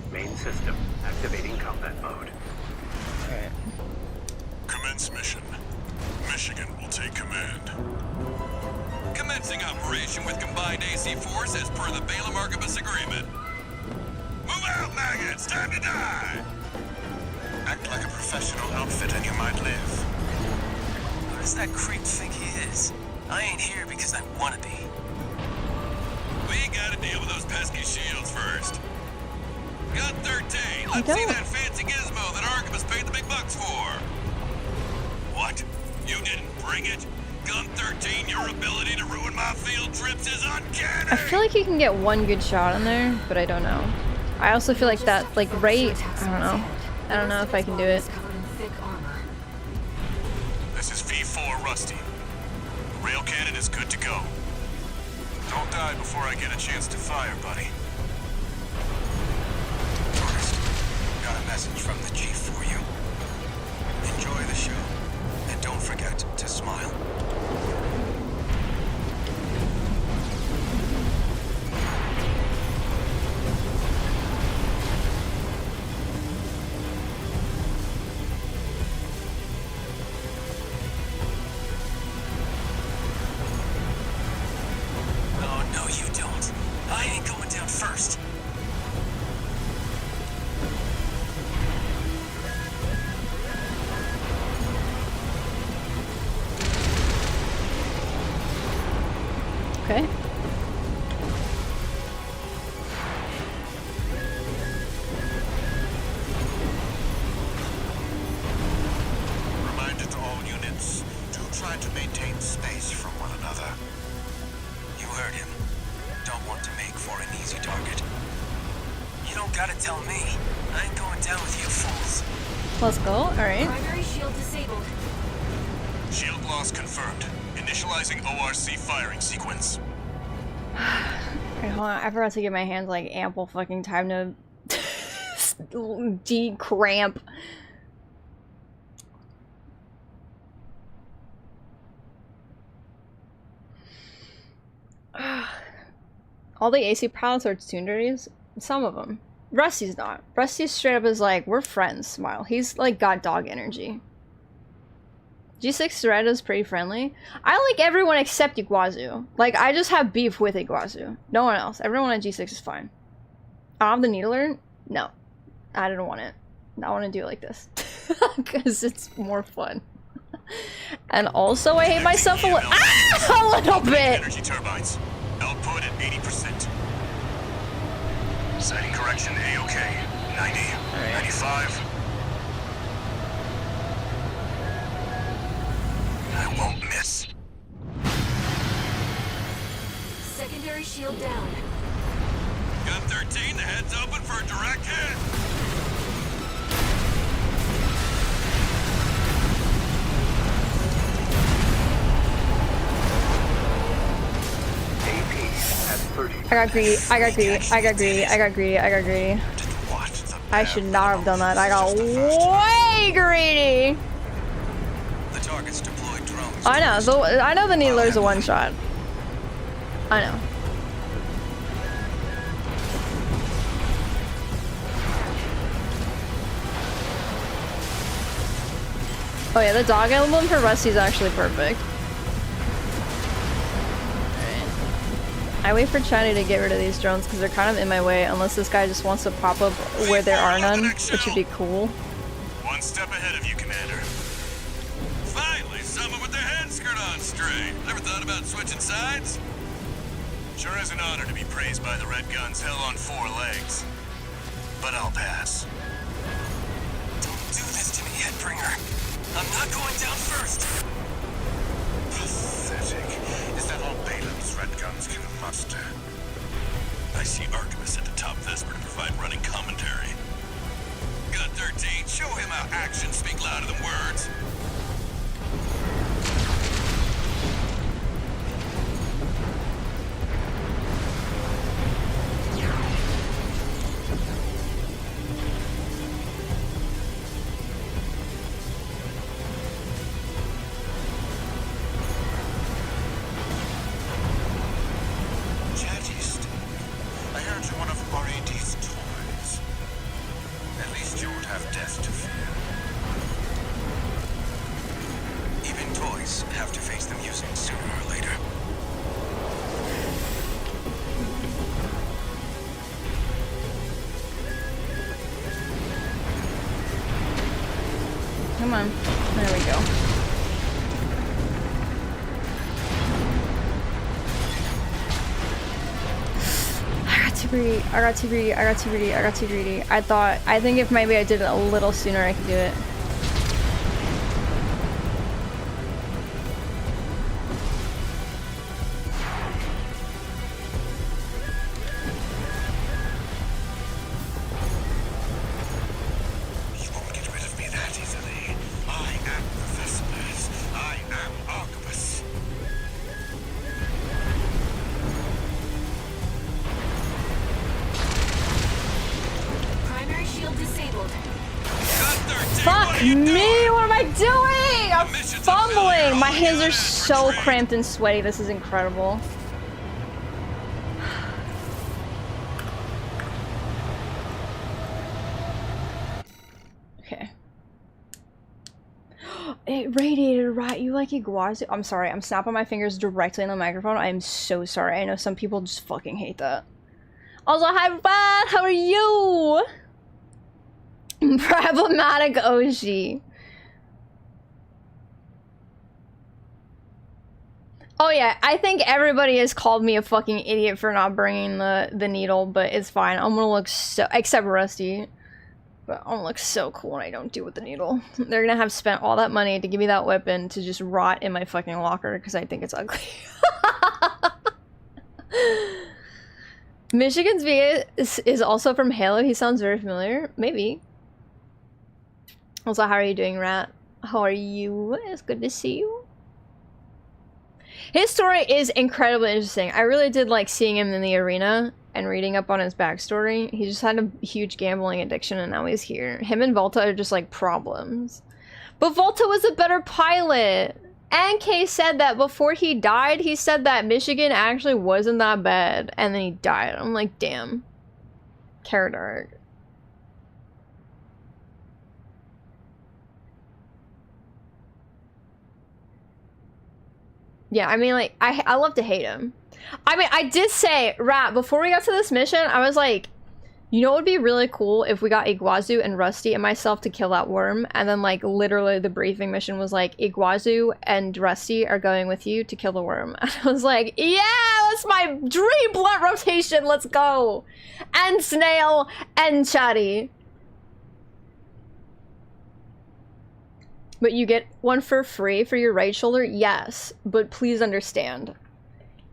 Main system activating combat mode. Alright. Commence mission. Michigan will take command. Commencing operation with combined AC force as per the Balaam Archibus agreement. Move out, maggots! Time to die! Act like a professional outfit and you might live. Who does that creep think he is? I ain't here because I want to be. We gotta deal with those pesky shields first. Gun 13, let's see that fancy gizmo that Archibus paid the big bucks for. What? You didn't bring it? Gun 13, your ability to ruin my field trips is uncanny! I feel like you can get one good shot in there, but I don't know. I also feel like that, like, right? I don't know. I don't know if I can do it. This is V4 Rusty. The rail cannon is good to go. Don't die before I get a chance to fire, buddy. Tourist, got a message from the chief for you. Enjoy the show, and don't forget to smile. Oh, no, you don't. I ain't going down first. Okay. Reminder to all units to try to maintain space from one another. You heard him. Don't want to make for an easy target. You don't gotta tell me. I ain't going down with you fools. Let's go. Alright. Primary shield disabled. Shield loss confirmed. Initializing ORC firing sequence. Alright, hold on. I forgot to give my hands like ample fucking time to de-cramp. All the AC pilots are Toonderies. Some of them. Rusty's not. Rusty straight up is like, we're friends, smile. He's like got dog energy. G6 Toretto's pretty friendly. I like everyone except Iguazu. Like, I just have beef with Iguazu. No one else. Everyone on G6 is fine. I have the Needler? No. I don't want it. I want to do it like this. Because it's more fun. And also, I hate myself a little bit! Energy turbines. Output at 80%. Sighting correction A-OK. 90. 95. I won't miss. Secondary shield down. Gun 13, the head's open for a direct hit. I got greedy. I got greedy. I got greedy. I got greedy. I got greedy. I should not have done that. I got way greedy. The target's deployed drones. I know. So I know the Needler's a one shot. I know. Oh yeah, the dog emblem for Rusty's actually perfect. I wait for Chatty to get rid of these drones because they're kind of in my way unless this guy just wants to pop up where there are none, which would be cool. One step ahead of you, Commander. Finally, someone with their head skirt on straight. Never thought about switching sides? Sure is an honor to be praised by the Red Guns hell on 4 legs. But I'll pass. Don't do this to me, Headbringer. I'm not going down first. Pathetic. Is that all Balaam's Red Guns can muster? I see Archibus at the top Vesper to provide running commentary. Gun 13, show him how actions speak louder than words. Come on. There we go. I got too greedy. I got too greedy. I got too greedy. I got too greedy. I think if maybe I did it a little sooner, I could do it. My hands are so cramped and sweaty. This is incredible. Okay. It radiated, right? You like iguazu? I'm sorry. I'm snapping my fingers directly in the microphone. I am so sorry. I know some people just fucking hate that. Also, hi, Brad. How are you? Problematic Oshi. Oh yeah, I think everybody has called me a fucking idiot for not bringing the needle, but it's fine. I'm gonna look so- except Rusty. But I'm gonna look so cool when I don't do with the needle. They're gonna have spent all that money to give me that weapon to just rot in my fucking locker because I think it's ugly. Michigan's VA is also from Halo. He sounds very familiar. Maybe. Also, how are you doing, Rat? How are you? It's good to see you. His story is incredibly interesting. I really did like seeing him in the arena and reading up on his backstory. He just had a huge gambling addiction and now he's here. Him and Volta are just like problems. But Volta was a better pilot. NK said that before he died, he said that Michigan actually wasn't that bad. And then he died. I'm like, damn. Character arc. Yeah, I mean, like, I love to hate him. I mean, I did say, Rat, before we got to this mission, I was like, you know what would be really cool if we got Iguazu and Rusty and myself to kill that worm, and then, like, literally the briefing mission was like, Iguazu and Rusty are going with you to kill the worm. And I was like, yeah, that's my dream blunt rotation, let's go! And Snail and Chatty. But you get one for free for your right shoulder? Yes, but please understand.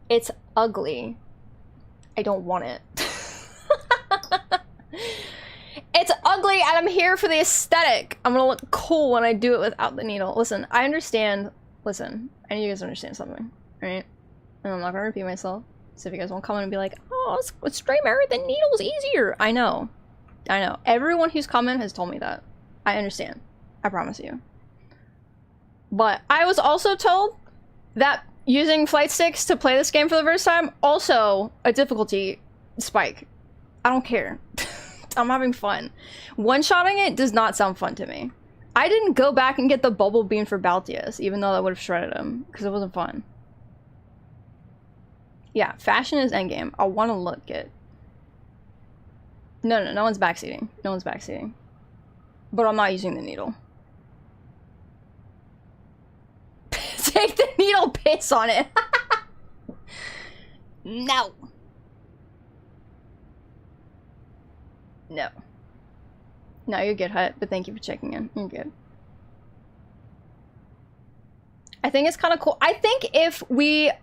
It's ugly. I don't want it. It's ugly and I'm here for the aesthetic. I'm gonna look cool when I do it without the needle. Listen, I understand. Listen, I need you guys to understand something, right? And I'm not gonna repeat myself. So if you guys won't come in and be like, oh, with straight mirror, the needle's easier. I know. I know. Everyone who's come in has told me that. I understand. I promise you. But I was also told that using flight sticks to play this game for the first time, also a difficulty spike. I don't care. I'm having fun. One-shotting it does not sound fun to me. I didn't go back and get the bubble beam for Baltius, even though that would have shredded him, because it wasn't fun. Yeah, fashion is endgame. I want to look good. No, no one's backseating. No one's backseating. But I'm not using the needle. Take the needle, piss on it. No. No. No, you're good, Hut, but thank you for checking in. You're good. I think it's kind of cool. I think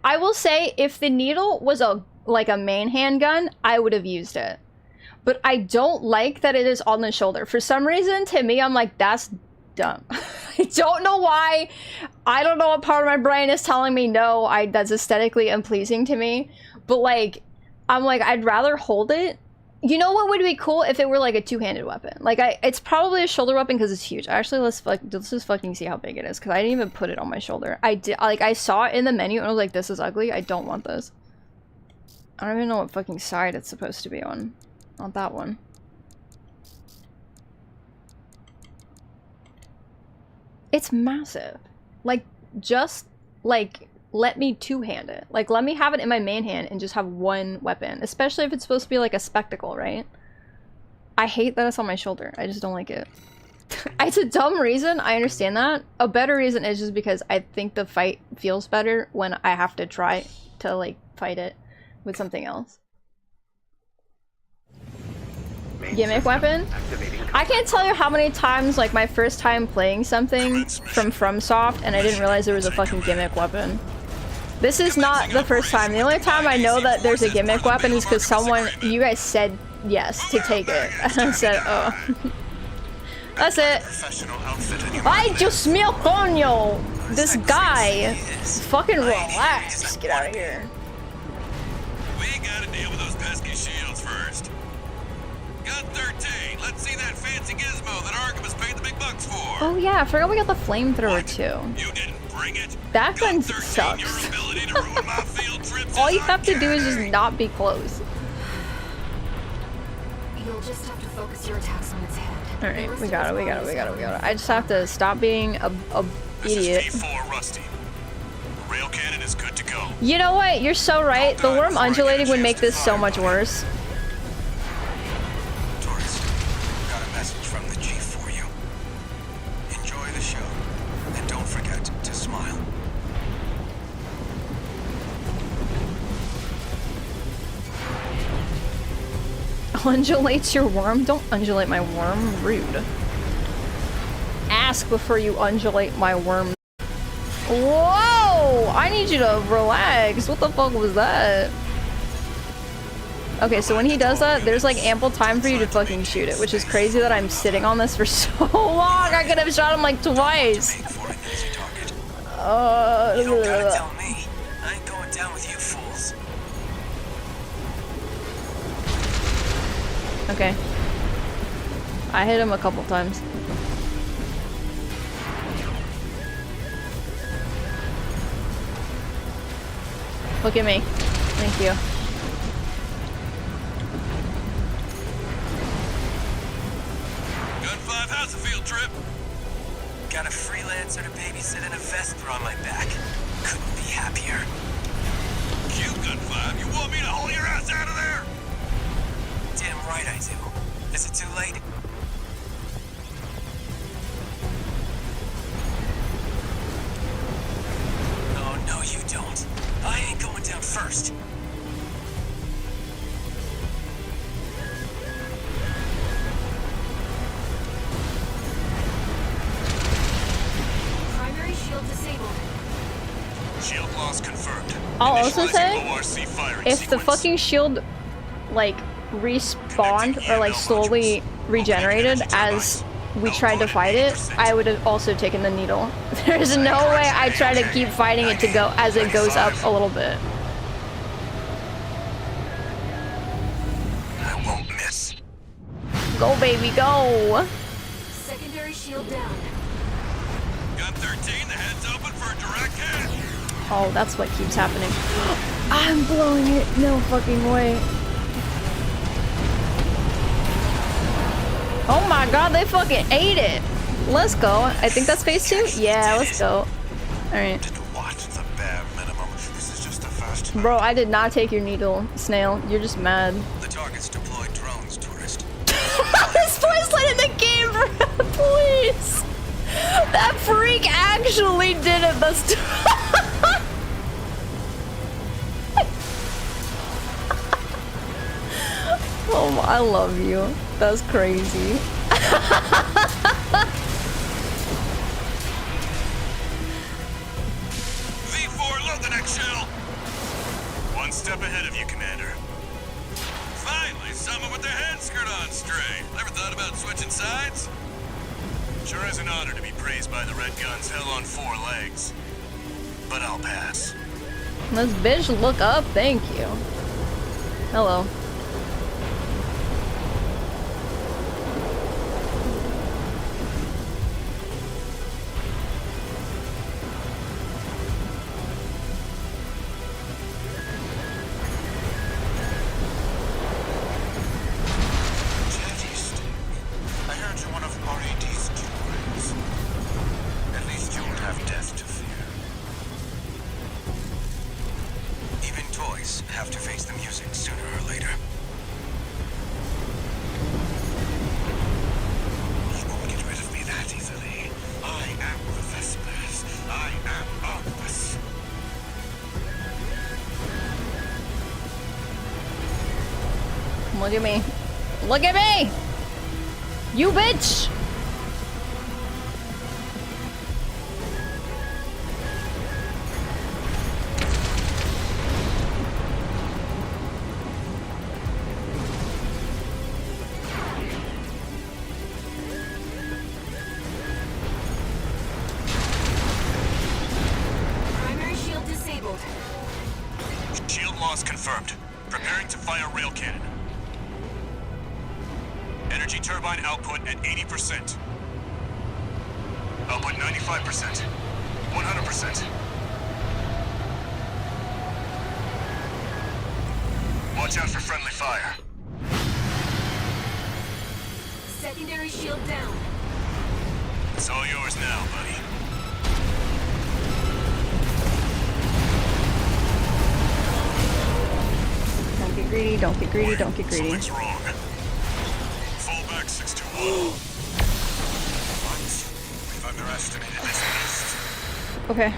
I will say, if the needle was like a main handgun, I would have used it. But I don't like that it is on the shoulder. For some reason, to me, I'm like, that's dumb. I don't know why. I don't know what part of my brain is telling me no, that's aesthetically unpleasing to me. But like, I'm like, I'd rather hold it. You know what would be cool if it were like a two-handed weapon? Like, it's probably a shoulder weapon because it's huge. Actually, let's just fucking see how big it is, because I didn't even put it on my shoulder. I saw it in the menu and I was like, this is ugly. I don't want this. I don't even know what fucking side it's supposed to be on. Not that one. It's massive. Like, just, like, let me two-hand it. Like, let me have it in my main hand and just have one weapon. Especially if it's supposed to be, like, a spectacle, right? I hate that it's on my shoulder. I just don't like it. It's a dumb reason, I understand that. A better reason is just because I think the fight feels better when I have to try to, like, fight it with something else. Gimmick weapon? I can't tell you how many times, like, my first time playing something from FromSoft and I didn't realize there was a fucking gimmick weapon. This is not the first time. The only time I know that there's a gimmick weapon is because you guys said yes to take it. And I said, oh. That's it. Ay, Dios mío, coño! This guy. Fucking relax. Get out of here. We gotta deal with those pesky shields first. Gun 13. Let's see that fancy gizmo that Arkham paid the big bucks for. Oh yeah, I forgot we got the flamethrower too. You didn't bring it. That gun sucks. All you have to do is just not be close. You'll just have to focus your attacks on its head. Alright, we got it. I just have to stop being a idiot. Rail cannon is good to go. You know what? You're so right. The worm undulating would make this so much worse. Tourist, got a message from the chief for you. Enjoy the show, and don't forget to smile. Undulates your worm? Don't undulate my worm. Rude. Ask before you undulate my worm. Whoa! I need you to relax. What the fuck was that? Okay, so when he does that, there's like ample time for you to fucking shoot it, which is crazy that I'm sitting on this for so long. I could have shot him like twice. You don't gotta tell me. I ain't going down with you fools. Okay. I hit him a couple times. Look at me. Thank you. Gun 5, how's the field trip? Got a freelancer to babysit and a Vesper on my back. Couldn't be happier. You, Gun 5, you want me to haul your ass out of there? Damn right I do. Is it too late? Oh, no, you don't. I ain't going down first. Primary shield disabled. Shield loss confirmed. I'll also say, ORC firing if the fucking shield, like, respawned or, like, slowly regenerated as we tried to fight it, I would have also taken the needle. There's no way I try to keep fighting it to go as it goes up a little bit. I won't miss. Go, baby, go! Secondary shield down. Gun 13, the head's open for a direct hit. Oh, that's what keeps happening. I'm blowing it. No fucking way. Oh my god, they fucking ate it. Let's go. I think that's phase 2? Yeah, let's go. Alright. Bro, I did not take your needle, Snail. You're just mad. The target's deployed drones, tourist. This twice late in the game, bro. Please. That freak actually did it. That's oh, I love you. That's crazy. V4, load the next shell. One step ahead of you, Commander. Finally, someone with their head skirt on straight. Ever thought about switching sides? Sure is an honor to be praised by the Red Gun's hell on 4 legs. But I'll pass. This bitch look up. Thank you. Hello. I heard you're one of RAD's jewelers. At least you won't have death to fear. Even toys have to face the music sooner or later. You won't get rid of me Look at me. Look at me! You bitch! Primary shield disabled. Shield loss confirmed. Preparing to fire rail cannon. Energy turbine output at 80%. Output 95%. 100%. Watch out for friendly fire. Secondary shield down. It's all yours now, buddy. Don't get greedy, don't get greedy, don't get greedy. Something's wrong. Fall back 621. We've underestimated this beast. Okay.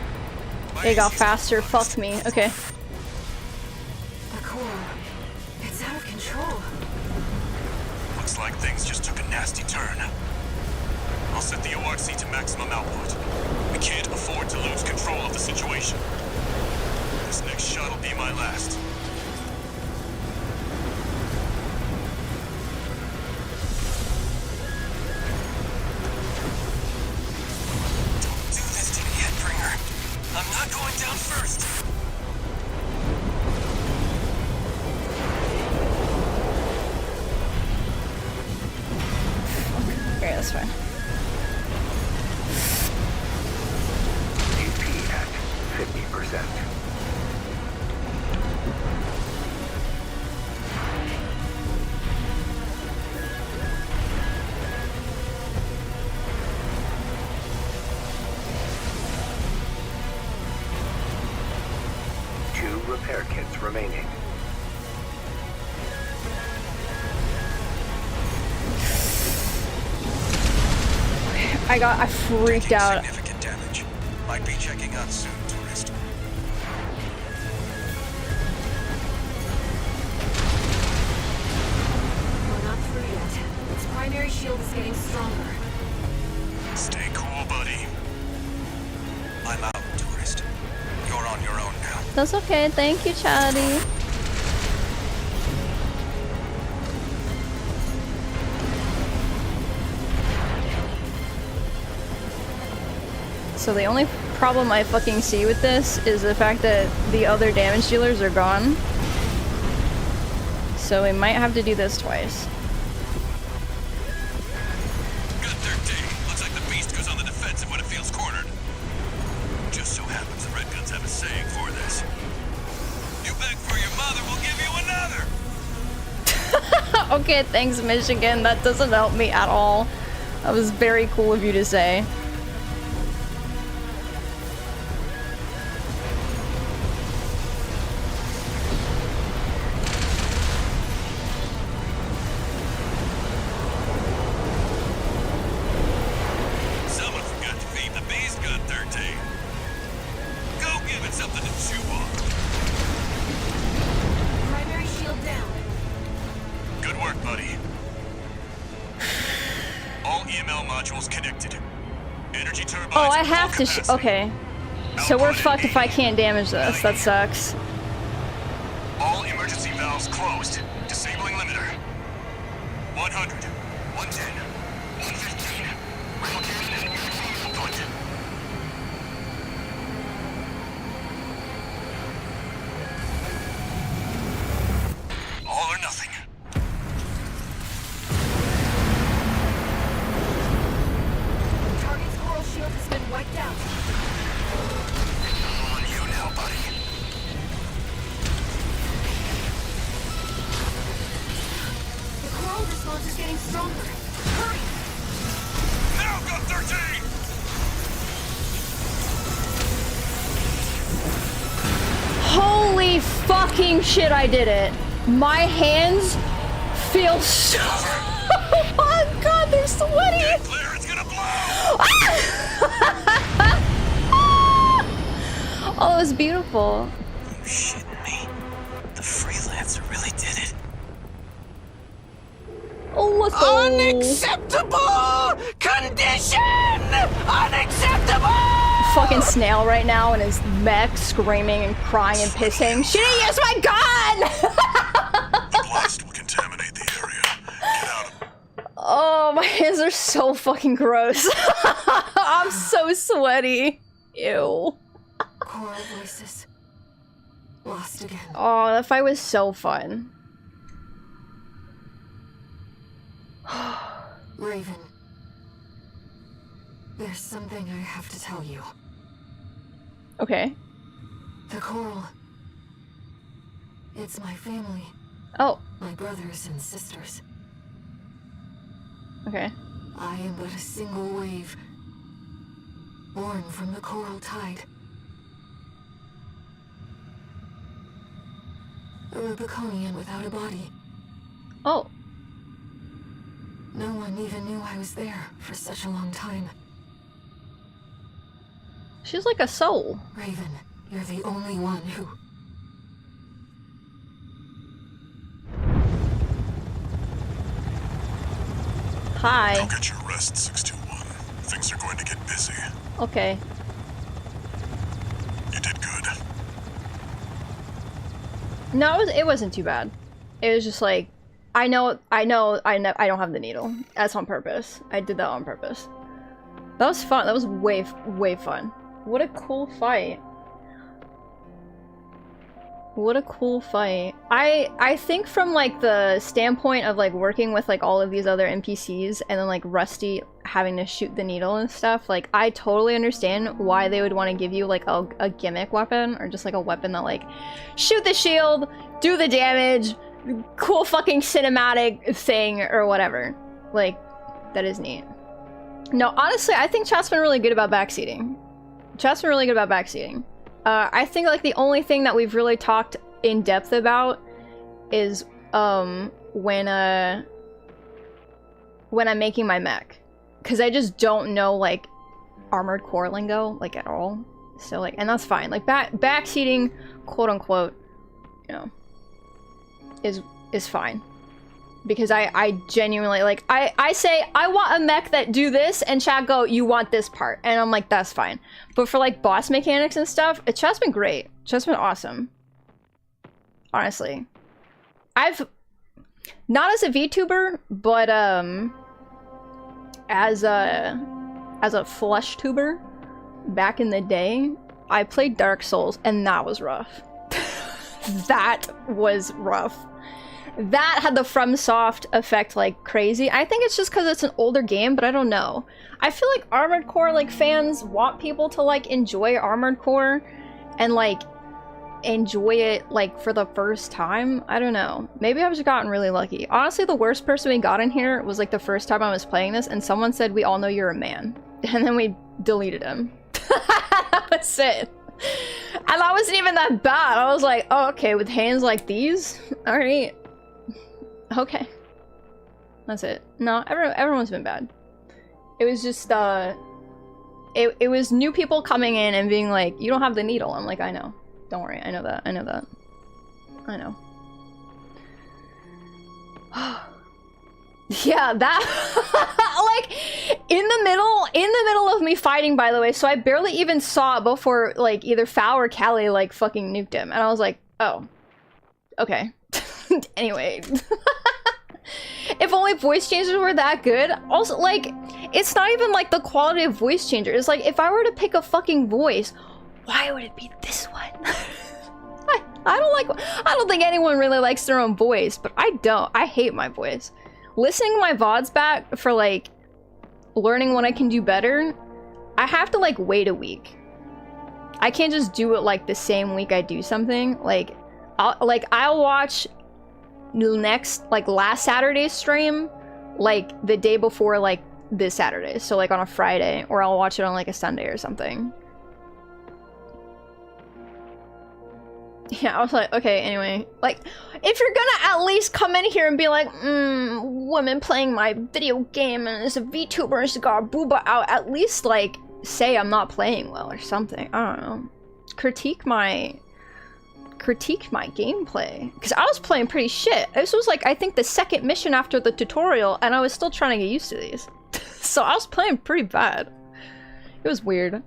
It got faster, fuck me. Okay. The core. It's out of control. Looks like things just took a nasty turn. I'll set the ORC to maximum output. We can't afford to lose control of the situation. This next shot will be my last. Don't do this to me, Headbringer. I'm not going down first. Okay, that's fine. AP at 50%. Two repair kits remaining. I freaked out. Significant damage. Might be checking out soon, tourist. We're not through yet. Its primary shield is getting stronger. Stay cool, buddy. I'm out, tourist. You're on your own now. That's okay, thank you, Chatty. So the only problem I fucking see with this is the fact that the other damage dealers are gone. So we might have to do this twice. Got 13. Looks like the beast goes on the defensive when it feels cornered. Just so happens the Red Guns have a saying for this. You beg for your mother, we'll give you another! Okay, thanks, Michigan. That doesn't help me at all. That was very cool of you to say. Someone forgot to feed the beast, got 13. Go give it something to chew on. Primary shield down. Good work, buddy. All EML modules connected. Energy turbines. Oh, I at full have to capacity. okay. So we're fucked if I can't damage this. That sucks. All emergency valves closed. Disabling limiter. 100. 110. 115. Rail cannon input. All or nothing. Target's coral shield has been wiped out. On you now, buddy. The coral response is getting stronger. Hurry! Now got 13! Holy fucking shit, I did it. My hands feel so... Oh god, they're sweaty! Get clear, it's gonna blow! Oh, it was beautiful. You shitting me? The freelancer really did it. let's go. Unacceptable condition! Unacceptable! Fucking Snail right now in his mech screaming and crying and pissing. She didn't use my gun! The blast will contaminate the area. Get out of it. Oh, my hands are so fucking gross. I'm so sweaty. Ew. Core voices. Lost again. Oh, that fight was so fun. Raven. There's something I have to tell you. Okay. The Coral. It's my family. Oh. My brothers and sisters. Okay. I am but a single wave. Born from the Coral Tide. A Rubiconian without a body. Oh. No one even knew I was there for such a long time. She's like a soul. Raven, you're the only one who... Hi. Go get your rest, 621. Things are going to get busy. Okay. You did good. No, it wasn't too bad. It was just like, I don't have the needle. That's on purpose. I did that on purpose. That was fun. That was way fun. What a cool fight. What a cool fight. I think from like the standpoint of like working with like all of these other NPCs and then like Rusty having to shoot the needle and stuff, like I totally understand why they would want to give you like a gimmick weapon or just like a weapon that like shoot the shield, do the damage, cool fucking cinematic thing or whatever. Like, that is neat. No, honestly, I think chat's been really good about backseating. I think like the only thing that we've really talked in depth about is when I'm making my mech, because I just don't know like armored core lingo like at all. So like, and that's fine. Like backseating, quote unquote, you know, is fine. Because I genuinely, like, I say, I want a mech that do this, and chat go, you want this part. And I'm like, that's fine. But for, like, boss mechanics and stuff, chat's been great. Chat's been awesome. Honestly. Not as a VTuber, but, as a flush tuber, back in the day, I played Dark Souls, and that was rough. That was rough. That had the FromSoft effect like crazy. I think it's just because it's an older game, but I don't know. I feel like Armored Core like fans want people to like enjoy Armored Core and like enjoy it like for the first time. I don't know. Maybe I've just gotten really lucky. Honestly, the worst person we got in here was like the first time I was playing this and someone said, "We all know you're a man." And then we deleted him. That was it. And that wasn't even that bad. I was like, oh, okay, with hands like these? Alright. Okay. That's it. No, everyone's been bad. It was just, it was new people coming in and being like, you don't have the needle. I'm like, I know. Don't worry, I know that. I know that. I know. Yeah, that like in the middle of me fighting, by the way, so I barely even saw it before like either Foul or Callie like fucking nuked him, and I was like, oh, okay. Anyway. If only voice changers were that good. Also, like, it's not even like the quality of voice changer. It's like, if I were to pick a fucking voice, why would it be this one? I don't think anyone really likes their own voice, but I don't. I hate my voice. Listening to my VODs back for like learning what I can do better, I have to like wait a week. I can't just do it like the same week I do something. Like, I'll watch last Saturday's stream like the day before like this Saturday, so like on a Friday, or I'll watch it on like a Sunday or something. Yeah, I was like, okay, anyway, like, if you're gonna at least come in here and be like, woman playing my video game and it's a VTuber and she got a booba out, at least like say I'm not playing well or something. I don't know. Critique my critique my gameplay. Because I was playing pretty shit. This was like, I think the second mission after the tutorial, and I was still trying to get used to these. So I was playing pretty bad. It was weird.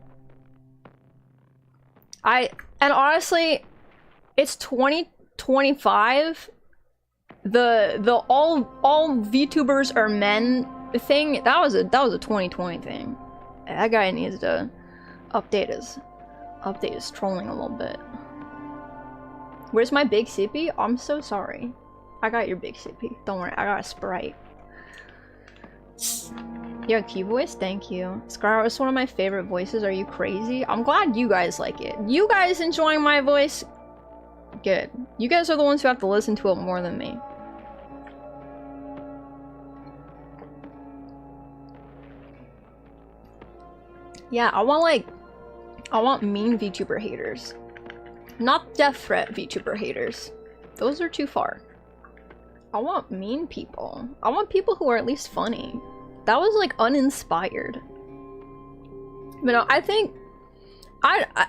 And honestly, it's 2025. The all VTubers are men thing, that was a 2020 thing. That guy needs to update his trolling a little bit. Where's my big CP? I'm so sorry. I got your big CP. Don't worry, I got a Sprite. Yeah, key voice, thank you. Scar is one of my favorite voices. Are you crazy? I'm glad you guys like it. You guys enjoying my voice? Good. You guys are the ones who have to listen to it more than me. Yeah, I want mean VTuber haters. Not death threat VTuber haters. Those are too far. I want mean people. I want people who are at least funny. That was like uninspired. But no, I think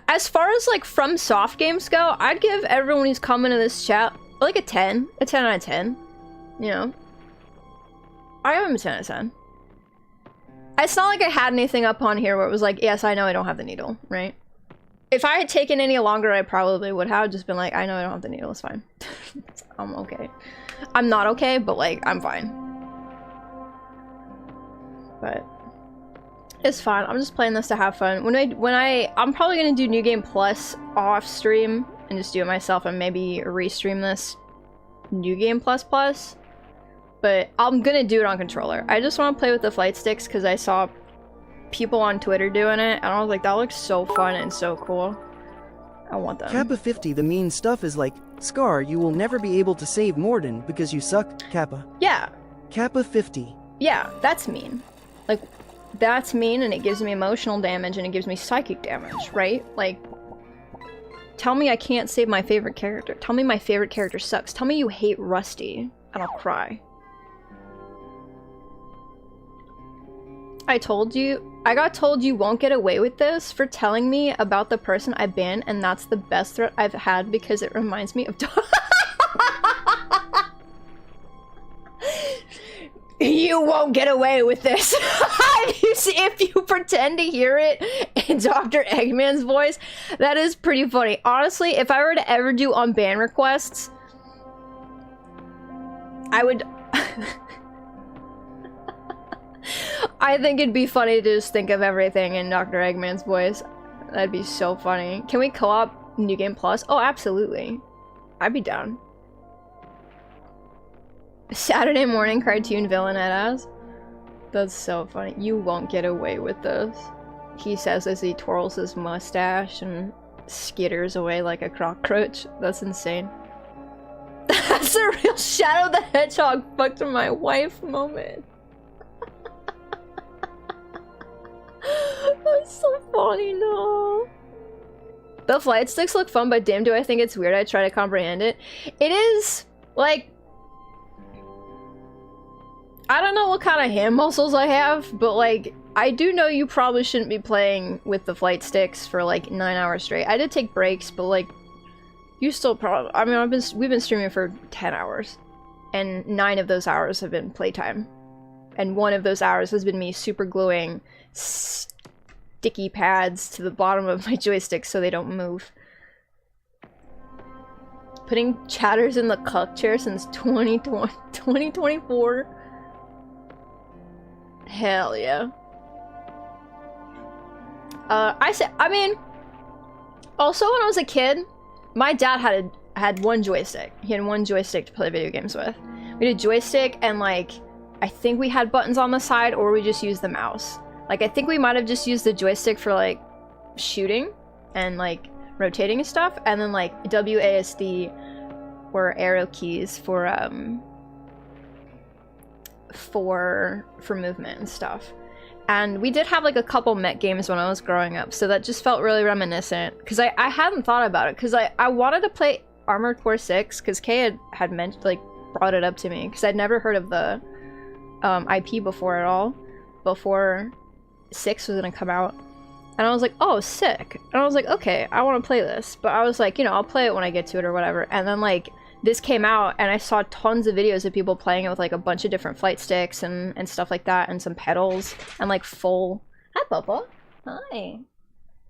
as far as like from soft games go, I'd give everyone who's coming to this chat like a 10 out of 10. You know, I give them a 10 out of 10. It's not like I had anything up on here where it was like, yes, I know I don't have the needle, right? If I had taken any longer, I probably would have just been like, I know I don't have the needle, it's fine. I'm okay. I'm not okay, but like, I'm fine. But it's fine. I'm just playing this to have fun. I'm probably gonna do New Game Plus off stream and just do it myself and maybe restream this New Game Plus. But I'm gonna do it on controller. I just want to play with the flight sticks because I saw people on Twitter doing it and I was like, that looks so fun and so cool. I want them. Kappa 50, the mean stuff is like, Scar, you will never be able to save Morden because you suck, Kappa. Yeah. Kappa 50. Yeah, that's mean. Like, that's mean and it gives me emotional damage and it gives me psychic damage, right? Like, tell me I can't save my favorite character. Tell me my favorite character sucks. Tell me you hate Rusty and I'll cry. I got told you won't get away with this for telling me about the person I banned, and that's the best threat I've had because it reminds me of You won't get away with this. If you pretend to hear it in Dr. Eggman's voice, that is pretty funny. Honestly, if I were to ever do unban requests, I would... I think it'd be funny to just think of everything in Dr. Eggman's voice. That'd be so funny. Can we co-op New Game Plus? Oh, absolutely. I'd be down. Saturday morning cartoon villainette as? That's so funny. You won't get away with this. He says as he twirls his mustache and skitters away like a cockroach. That's insane. That's a real Shadow the Hedgehog fucked my wife moment. That's so funny, no. The flight sticks look fun, but damn do I think it's weird. I try to comprehend it. It is, like... I don't know what kind of hand muscles I have, but like, I do know you probably shouldn't be playing with the flight sticks for like 9 hours straight. I did take breaks, but like, you still probably... I mean, we've been streaming for 10 hours, and 9 of those hours have been playtime. And 1 of those hours has been me super gluing sticky pads to the bottom of my joystick so they don't move. Putting chatters in the cuck chair since 2024. Hell yeah. I mean, also when I was a kid, my dad had 1 joystick. He had 1 joystick to play video games with. We had a joystick and like, I think we had buttons on the side or we just used the mouse. Like, I think we might have just used the joystick for, like, shooting and, like, rotating and stuff. And then, like, WASD or arrow keys for movement and stuff. And we did have, like, a couple mech games when I was growing up. So that just felt really reminiscent. Because I hadn't thought about it. Because I wanted to play Armored Core 6. Because Kay had mentioned, like, brought it up to me. Because I'd never heard of the IP before at all. Before 6 was gonna come out, And I was like, oh, sick. And I was like, okay, I want to play this. But I was like, you know, I'll play it when I get to it or whatever. And then, like, this came out, and I saw tons of videos of people playing it with, like, a bunch of different flight sticks and stuff like that, and some pedals, and, like, full... Hi, Papa. Hi.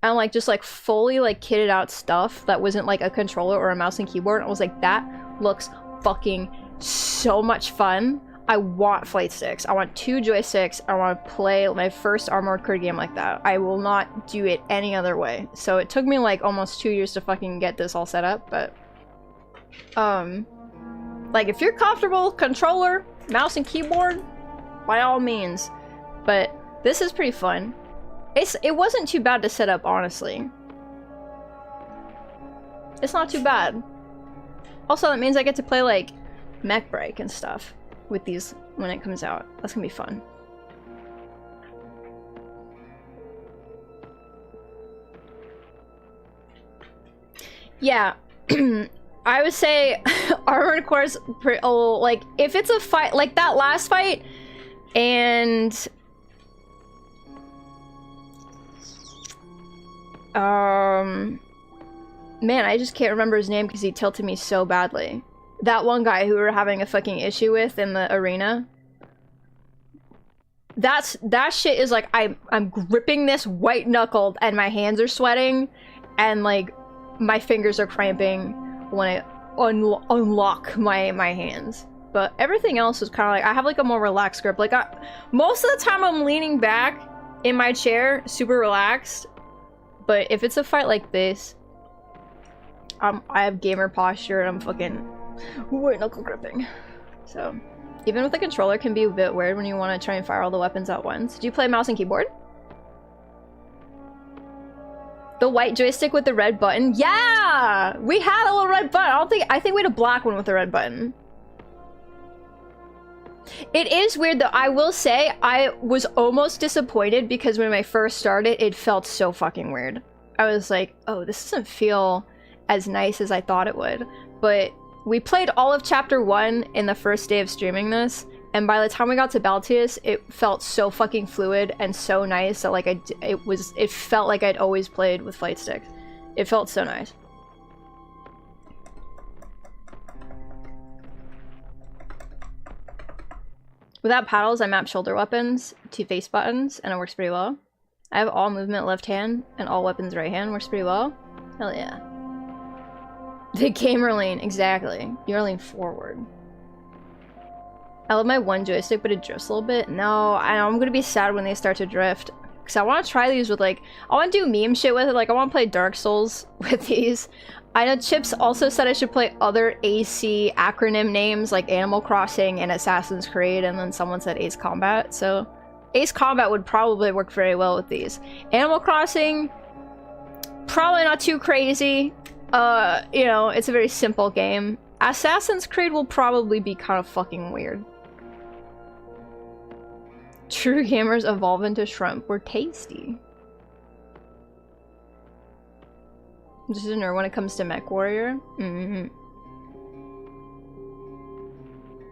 And, like, just, like, fully, like, kitted out stuff that wasn't, like, a controller or a mouse and keyboard. And I was like, that looks fucking so much fun. I want flight sticks. I want 2 joysticks. I want to play my first Armored Core game like that. I will not do it any other way. So it took me like almost 2 years to fucking get this all set up, but like if you're comfortable, controller, mouse and keyboard, by all means. But this is pretty fun. It wasn't too bad to set up, honestly. It's not too bad. Also, that means I get to play like Mech Break and stuff with these when it comes out. That's gonna be fun. Yeah, I would say Armored Core's like if it's a fight like that last fight, and man, I just can't remember his name because he tilted me so badly. That one guy who we were having a fucking issue with in the arena. That shit is like, I'm gripping this white knuckled and my hands are sweating and like my fingers are cramping when I unlock my hands. But everything else is kind of like, I have like a more relaxed grip. Like most of the time I'm leaning back in my chair, super relaxed. But if it's a fight like this, I have gamer posture and I'm fucking white knuckle gripping. So, even with the controller can be a bit weird when you want to try and fire all the weapons at once. Do you play mouse and keyboard? The white joystick with the red button? Yeah! We had a little red button. I think we had a black one with a red button. It is weird though. I will say I was almost disappointed because when I first started, it felt so fucking weird. I was like, oh, this doesn't feel as nice as I thought it would. But we played all of chapter 1 in the first day of streaming this, and by the time we got to Baltius, it felt so fucking fluid and so nice that like it felt like I'd always played with flight sticks. It felt so nice. Without paddles, I map shoulder weapons to face buttons, and it works pretty well. I have all movement left hand and all weapons right hand. Works pretty well. Hell yeah. The gamer lane, exactly. You're leaning forward. I love my one joystick, but it drifts a little bit. No, I know I'm gonna be sad when they start to drift. Because I want to try these with like, I want to do meme shit with it. Like I want to play Dark Souls with these. I know Chips also said I should play other AC acronym names like Animal Crossing and Assassin's Creed, and then someone said Ace Combat. So Ace Combat would probably work very well with these. Animal Crossing, probably not too crazy. You know, it's a very simple game. Assassin's Creed will probably be kind of fucking weird. True gamers evolve into shrimp. We're tasty. Just a nerd when it comes to Mech Warrior.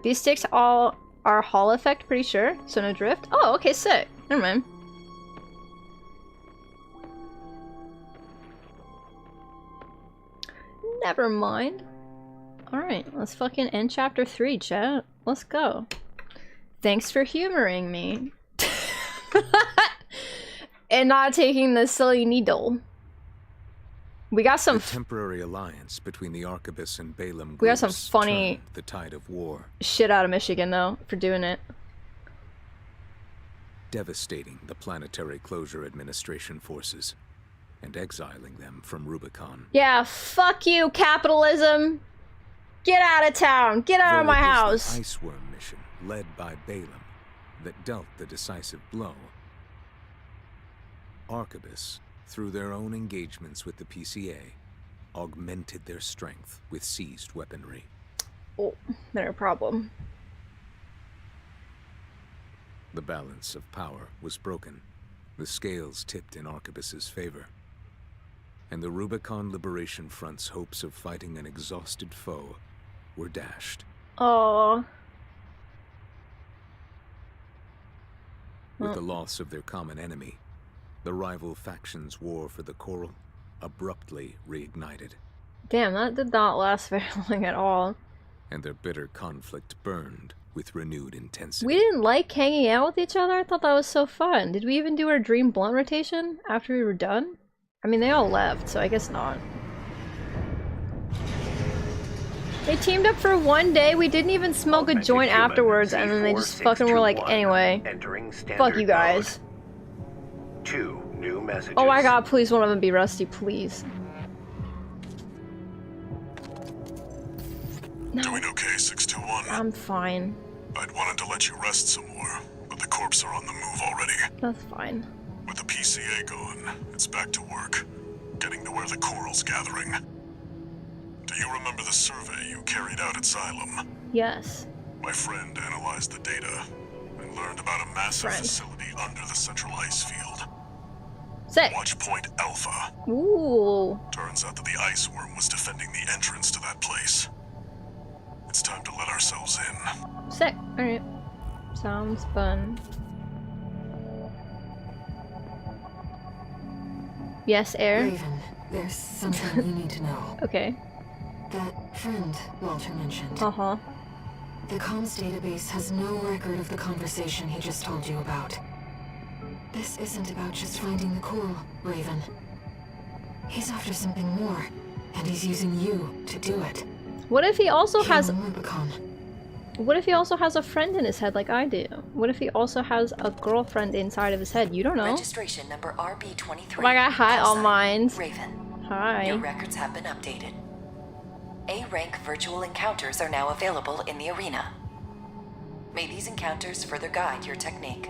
These sticks all are Hall effect, pretty sure. So no drift. Oh, okay, sick. Never mind. Never mind. Alright, let's fucking end chapter 3, chat. Let's go. Thanks for humoring me. And not taking the silly needle. We got some temporary alliance between the Arquebus and Balaam. We got some funny the tide of war. Shit out of Michigan though for doing it. Devastating the Planetary Closure Administration forces and exiling them from Rubicon. Yeah, fuck you, capitalism. Get out of town. Get out of my house. The Iceworm mission led by Balaam that dealt the decisive blow. Arquebus, through their own engagements with the PCA, augmented their strength with seized weaponry. Oh, not a problem. The balance of power was broken. The scales tipped in Arquebus's favor. And the Rubicon Liberation Front's hopes of fighting an exhausted foe were dashed. Oh. With the loss of their common enemy, the rival factions' war for the coral abruptly reignited. Damn, that did not last very long at all. And their bitter conflict burned with renewed intensity. We didn't like hanging out with each other? I thought that was so fun. Did we even do our dream blunt rotation after we were done? I mean, they all left, so I guess not. They teamed up for one day, we didn't even smoke a joint afterwards, and then they just fucking were like, anyway, fuck you guys. 2 new messages. Oh my god, please one of them be Rusty, please. No. Doing okay, 621? I'm fine. I'd wanted to let you rest some more, but the corps are on the move already. That's fine. With the PCA gone, it's back to work, getting to where the coral's gathering. Do you remember the survey you carried out at Xylem? Yes. My friend analyzed the data and learned about a massive facility under the central ice field. Sick. Watch Point Alpha. Ooh. Turns out that the ice worm was defending the entrance to that place. It's time to let ourselves in. Sick. Alright. Sounds fun. Yes, Air? Raven, there's something you need to know. Okay. That friend Walter mentioned. Uh-huh. The comms database has no record of the conversation he just told you about. This isn't about just finding the coral, Raven. He's after something more, and he's using you to do it. What if he also has... Rubicon. What if he also has a friend in his head like I do? What if he also has a girlfriend inside of his head? You don't know. Registration number RB23. Oh my god, hi all minds. Raven. Hi. Your records have been updated. A-rank virtual encounters are now available in the arena. May these encounters further guide your technique.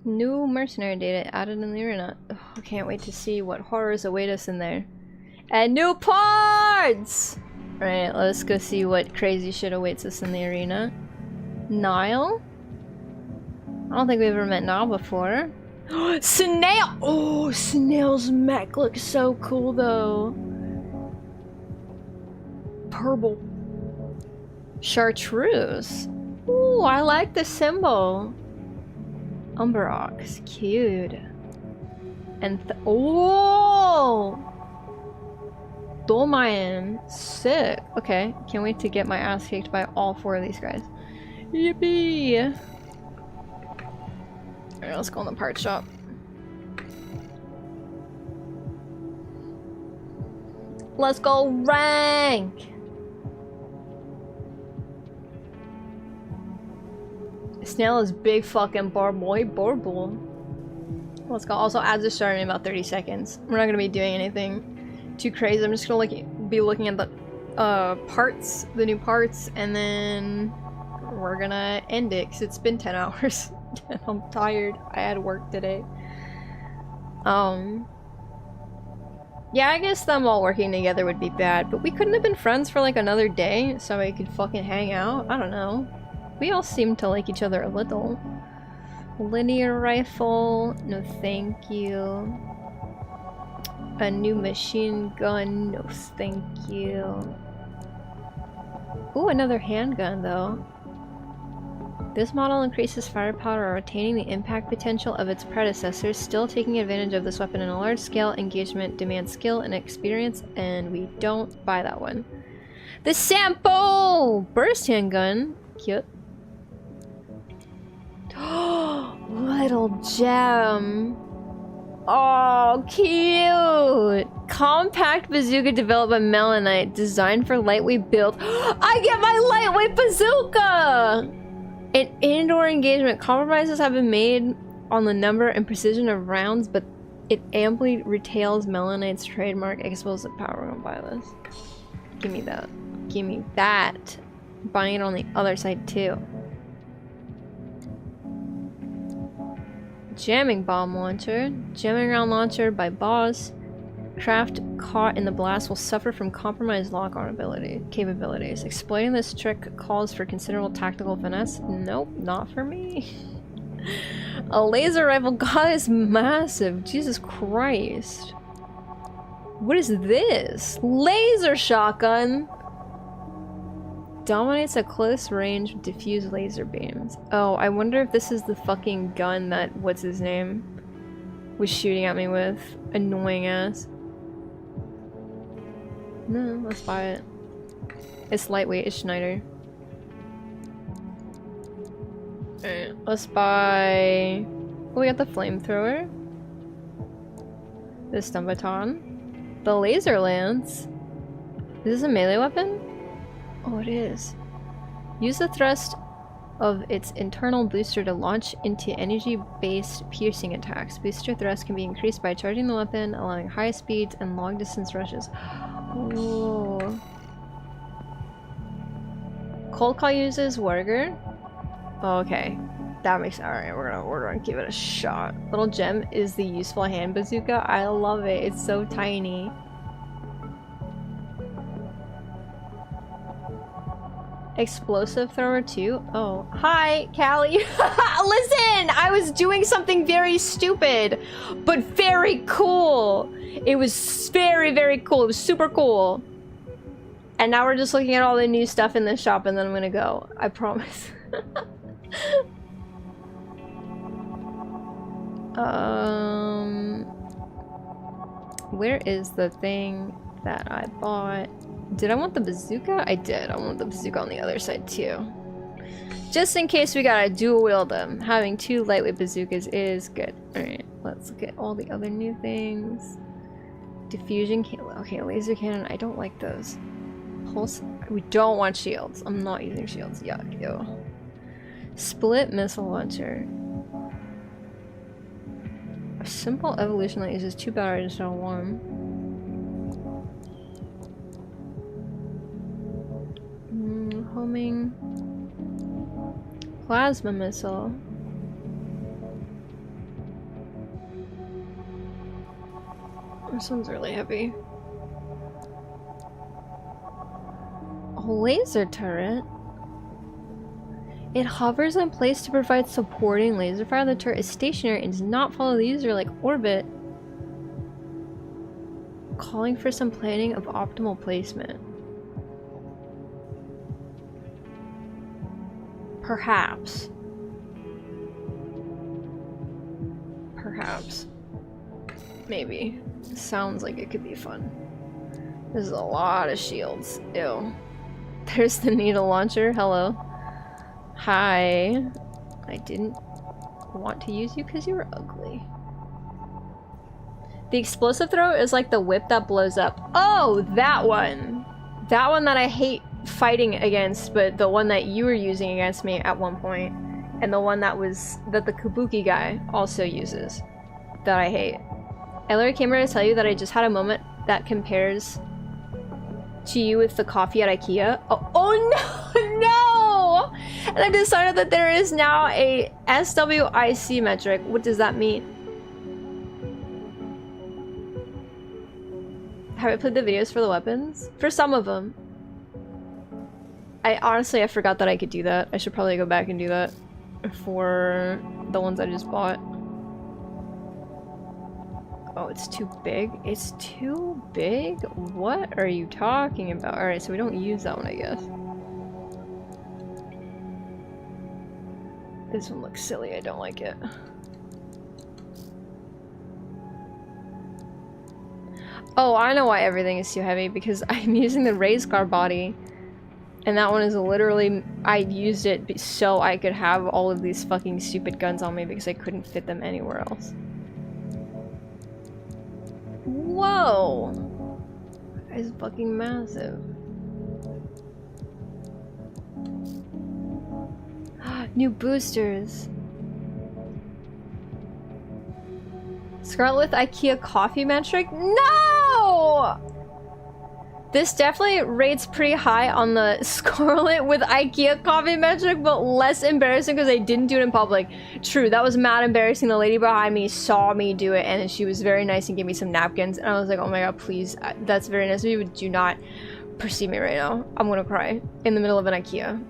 New mercenary data added in the arena. Oh, I can't wait to see what horrors await us in there. And new parts! Alright, let's go see what crazy shit awaits us in the arena. Nile? I don't think we've ever met Nile before. Snail! Oh, Snail's mech looks so cool though. Purple. Chartreuse. Ooh, I like the symbol. Umbrox, cute. And oh! Dolmayan, sick. Okay, can't wait to get my ass kicked by all 4 of these guys. Yippee! Alright, let's go in the part shop. Let's go rank! Snail is big fucking burble. Let's go. Also, ads are starting in about 30 seconds. We're not gonna be doing anything too crazy. I'm just gonna be looking at the parts, the new parts, and then we're gonna end it because it's been 10 hours. I'm tired. I had work today. Yeah, I guess them all working together would be bad, but we couldn't have been friends for like another day so we could fucking hang out. I don't know. We all seem to like each other a little. Linear rifle, no thank you. A new machine gun, no thank you. Ooh, another handgun though. This model increases firepower, retaining the impact potential of its predecessors, still taking advantage of this weapon in a large-scale engagement demands skill and experience, and we don't buy that one. The sample! Burst handgun. Cute. Little gem. Oh, cute! Compact bazooka developed by Melanite, designed for lightweight build. I get my lightweight bazooka! In indoor engagement, compromises have been made on the number and precision of rounds, but it amply retails Melanite's trademark explosive power. We're gonna buy this. Give me that. Give me that. Buying it on the other side too. Jamming bomb launcher. Jamming round launcher by boss. Craft caught in the blast will suffer from compromised lock-on capabilities. Exploiting this trick calls for considerable tactical finesse. Nope, not for me. A laser rifle. God, is massive. Jesus Christ. What is this? Laser shotgun. Dominates at close range with diffuse laser beams. Oh, I wonder if this is the fucking gun that what's his name was shooting at me with. Annoying ass. No, let's buy it. It's lightweight, it's Schneider. Alright, let's buy... Oh, we got the flamethrower. The stun baton. The laser lance. Is this a melee weapon? Oh, it is. Use the thrust of its internal booster to launch into energy-based piercing attacks. Booster thrust can be increased by charging the weapon, allowing high speeds and long-distance rushes. Oh. Cold Call uses Warger. Oh, okay. That makes... Alright, we're gonna give it a shot. Little gem is the useful hand bazooka. I love it. It's so tiny. Explosive thrower too? Oh. Hi, Callie. Listen! I was doing something very stupid, but very cool. It was very, very cool. It was super cool. And now we're just looking at all the new stuff in the shop and then I'm gonna go. I promise. Where is the thing that I bought? Did I want the bazooka? I did. I want the bazooka on the other side too. Just in case we gotta dual wield them. Having two lightweight bazookas is good. Alright, let's look at all the other new things. Diffusion cannon. Okay, laser cannon. I don't like those. Pulse. We don't want shields. I'm not using shields. Yuck, yo. Split missile launcher. A simple evolution that uses 2 batteries instead of 1. Homing. Plasma missile. This one's really heavy. A laser turret. It hovers in place to provide supporting laser fire. The turret is stationary and does not follow the user like orbit. Calling for some planning of optimal placement. Perhaps. Perhaps. Maybe. Sounds like it could be fun. There's a lot of shields. Ew. There's the needle launcher. Hello. Hi. I didn't want to use you because you were ugly. The explosive throw is like the whip that blows up. Oh, that one. That one that I hate fighting against, but the one that you were using against me at one point, and the one that the Kabuki guy also uses, that I hate. I literally came here to tell you that I just had a moment that compares to you with the coffee at IKEA. Oh no, no! And I decided that there is now a SWIC metric. What does that mean? Have I played the videos for the weapons? For some of them. I forgot that I could do that. I should probably go back and do that for the ones I just bought. Oh, it's too big? It's too big? What are you talking about? Alright, so we don't use that one, I guess. This one looks silly. I don't like it. Oh, I know why everything is too heavy. Because I'm using the raised car body. And that one is literally, I used it so I could have all of these fucking stupid guns on me because I couldn't fit them anywhere else. Whoa! That is fucking massive. New boosters. Scarlet with IKEA coffee metric? No! This definitely rates pretty high on the Scarlet with IKEA coffee metric, but less embarrassing because I didn't do it in public. True, that was mad embarrassing. The lady behind me saw me do it and she was very nice and gave me some napkins. And I was like, oh my god, please, that's very nice of you, but do not perceive me right now. I'm gonna cry in the middle of an IKEA.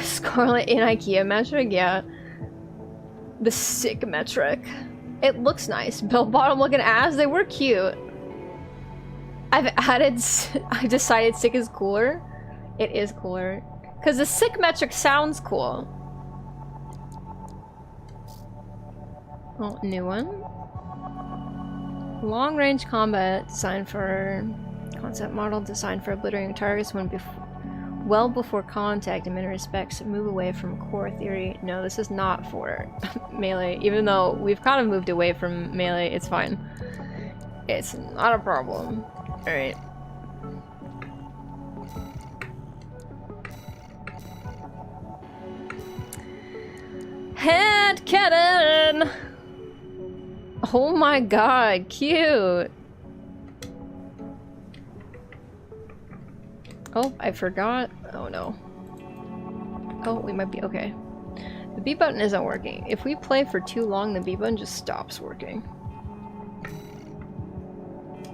Scarlet in IKEA metric? Yeah. The sick metric. It looks nice. Bell bottom looking ass, they were cute. I've decided sick is cooler. It is cooler. Because the sick metric sounds cool. Oh, new one. Long range combat designed for concept model designed for obliterating targets when well before contact in many respects. Move away from core theory. No, this is not for melee. Even though we've kind of moved away from melee, it's fine. It's not a problem. Alright. Head cannon! Oh my god, cute! Oh, I forgot. Oh no. Oh, we might be okay. The B button isn't working. If we play for too long, the B button just stops working.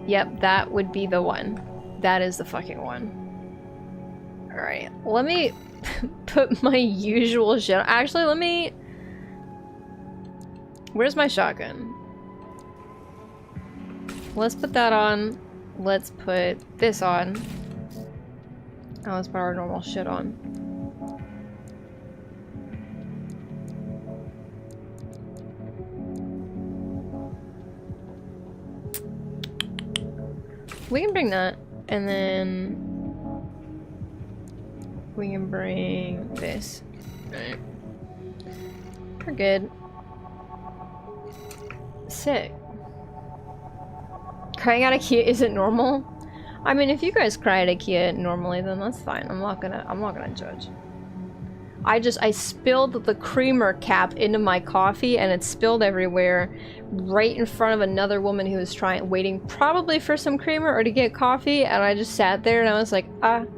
Yep, that would be the one. That is the fucking one. Alright, let me put my usual shit. Actually, let me... Where's my shotgun? Let's put that on. Let's put this on. Oh, let's put our normal shit on. We can bring that, and then we can bring this. Right. We're good. Sick. Crying at IKEA isn't normal. I mean, if you guys cry at IKEA normally, then that's fine. I'm not gonna judge. I spilled the creamer cap into my coffee and it spilled everywhere right in front of another woman who was waiting probably for some creamer or to get coffee, and I just sat there and I was like, IKEA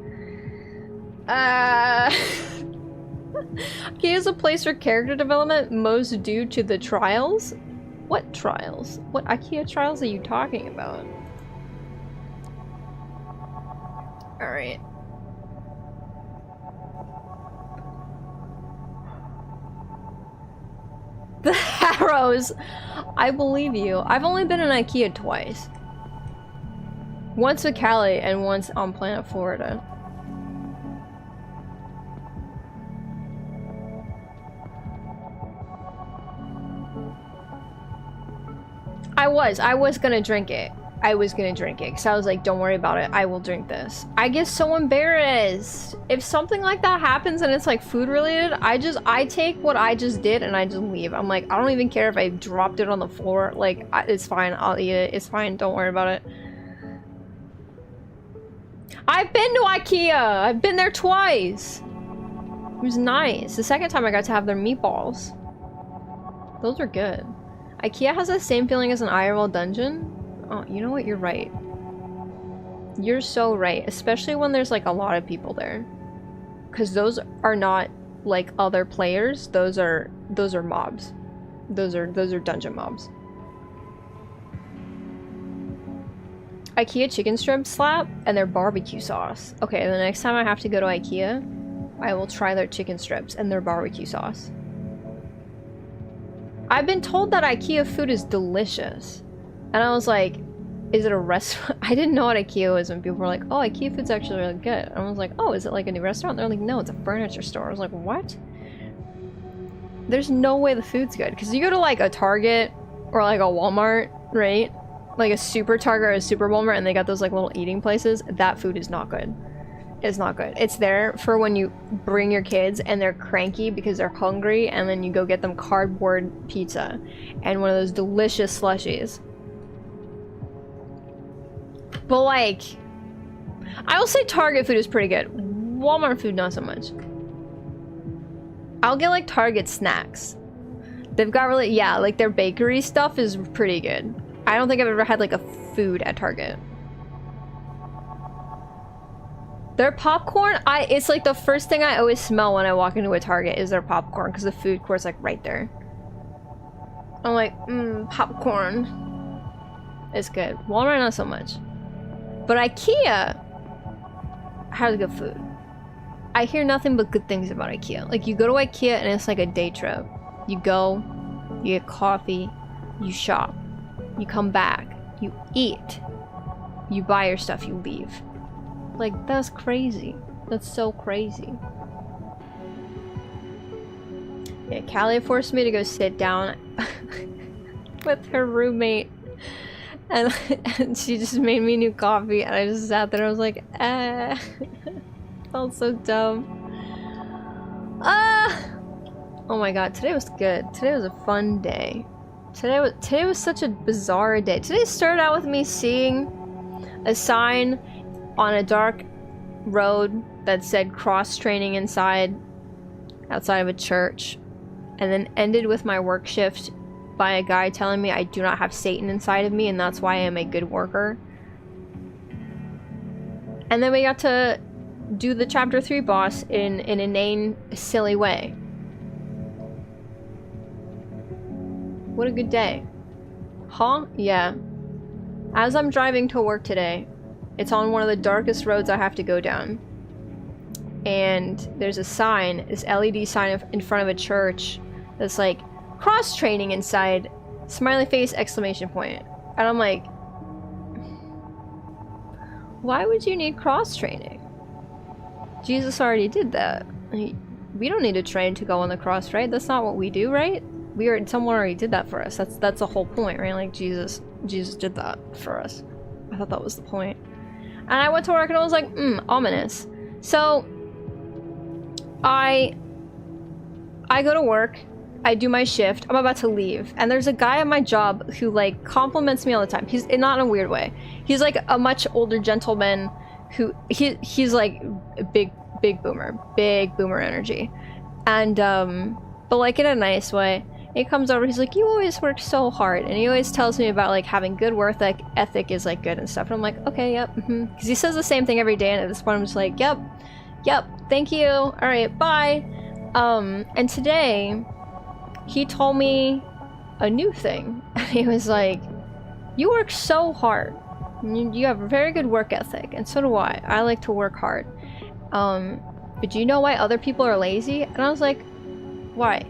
is a place for character development most due to the trials? What trials? What IKEA trials are you talking about? Alright. The Harrows! I believe you. I've only been in IKEA twice. Once with Cali and once on Planet Florida. I was gonna drink it. I was gonna drink it because I was like, don't worry about it, I will drink this. I get so embarrassed. If something like that happens and it's like food related, I take what I just did and I just leave. I'm like, I don't even care if I dropped it on the floor. Like, it's fine, I'll eat it. It's fine, don't worry about it. I've been to IKEA! I've been there twice! It was nice. The second time I got to have their meatballs. Those are good. IKEA has the same feeling as an IRL dungeon. Oh, you know what? You're right. You're so right. Especially when there's like a lot of people there. Because those are not like other players. Those are mobs. Those are dungeon mobs. IKEA chicken strips slap and their barbecue sauce. Okay, the next time I have to go to IKEA, I will try their chicken strips and their barbecue sauce. I've been told that IKEA food is delicious. And I was like, is it a restaurant? I didn't know what IKEA was when people were like, oh, IKEA food's actually really good. And I was like, oh, is it like a new restaurant? They're like, no, it's a furniture store. I was like, what? There's no way the food's good. Because you go to like a Target or like a Walmart, right? Like a super Target or a super Walmart, and they got those like little eating places. That food is not good. It's not good. It's there for when you bring your kids and they're cranky because they're hungry, and then you go get them cardboard pizza and one of those delicious slushies. But like, I will say Target food is pretty good. Walmart food, not so much. I'll get like Target snacks. They've got really, yeah, like their bakery stuff is pretty good. I don't think I've ever had like a food at Target. Their popcorn, it's like the first thing I always smell when I walk into a Target is their popcorn, because the food court's like right there. I'm like, popcorn. It's good. Walmart, not so much. But IKEA has good food. I hear nothing but good things about IKEA. Like, you go to IKEA and it's like a day trip. You go, you get coffee, you shop, you come back, you eat, you buy your stuff, you leave. Like, that's crazy. That's so crazy. Yeah, Callie forced me to go sit down with her roommate. And she just made me new coffee, and I just sat there. I was like, felt so dumb. Oh my god, today was good. Today was a fun day. Today was such a bizarre day. Today started out with me seeing a sign on a dark road that said cross training outside of a church, and then ended with my work shift by a guy telling me I do not have Satan inside of me and that's why I am a good worker. And then we got to do the chapter 3 boss in an inane, silly way. What a good day. Huh? Yeah. As I'm driving to work today, it's on one of the darkest roads I have to go down. And there's a sign, this LED sign in front of a church that's like, cross training inside, smiley face, exclamation point. And I'm like, why would you need cross training? Jesus already did that. We don't need to train to go on the cross, right? That's not what we do, right? Someone already did that for us. That's the whole point, right? Like Jesus did that for us. I thought that was the point. And I went to work and I was like, ominous. So I go to work, I do my shift, I'm about to leave, and there's a guy at my job who like compliments me all the time. He's not in a weird way. He's like a much older gentleman who he's like a big boomer energy, and but like in a nice way. He comes over, he's like, you always work so hard, and he always tells me about like having good work ethic is like good and stuff, and I'm like, okay, yep, because he says the same thing every day, and at this point I'm just like, yep, thank you, all right, bye. And today he told me a new thing. He was like, you work so hard, you have a very good work ethic, and so do I like to work hard, but do you know why other people are lazy? And I was like, why?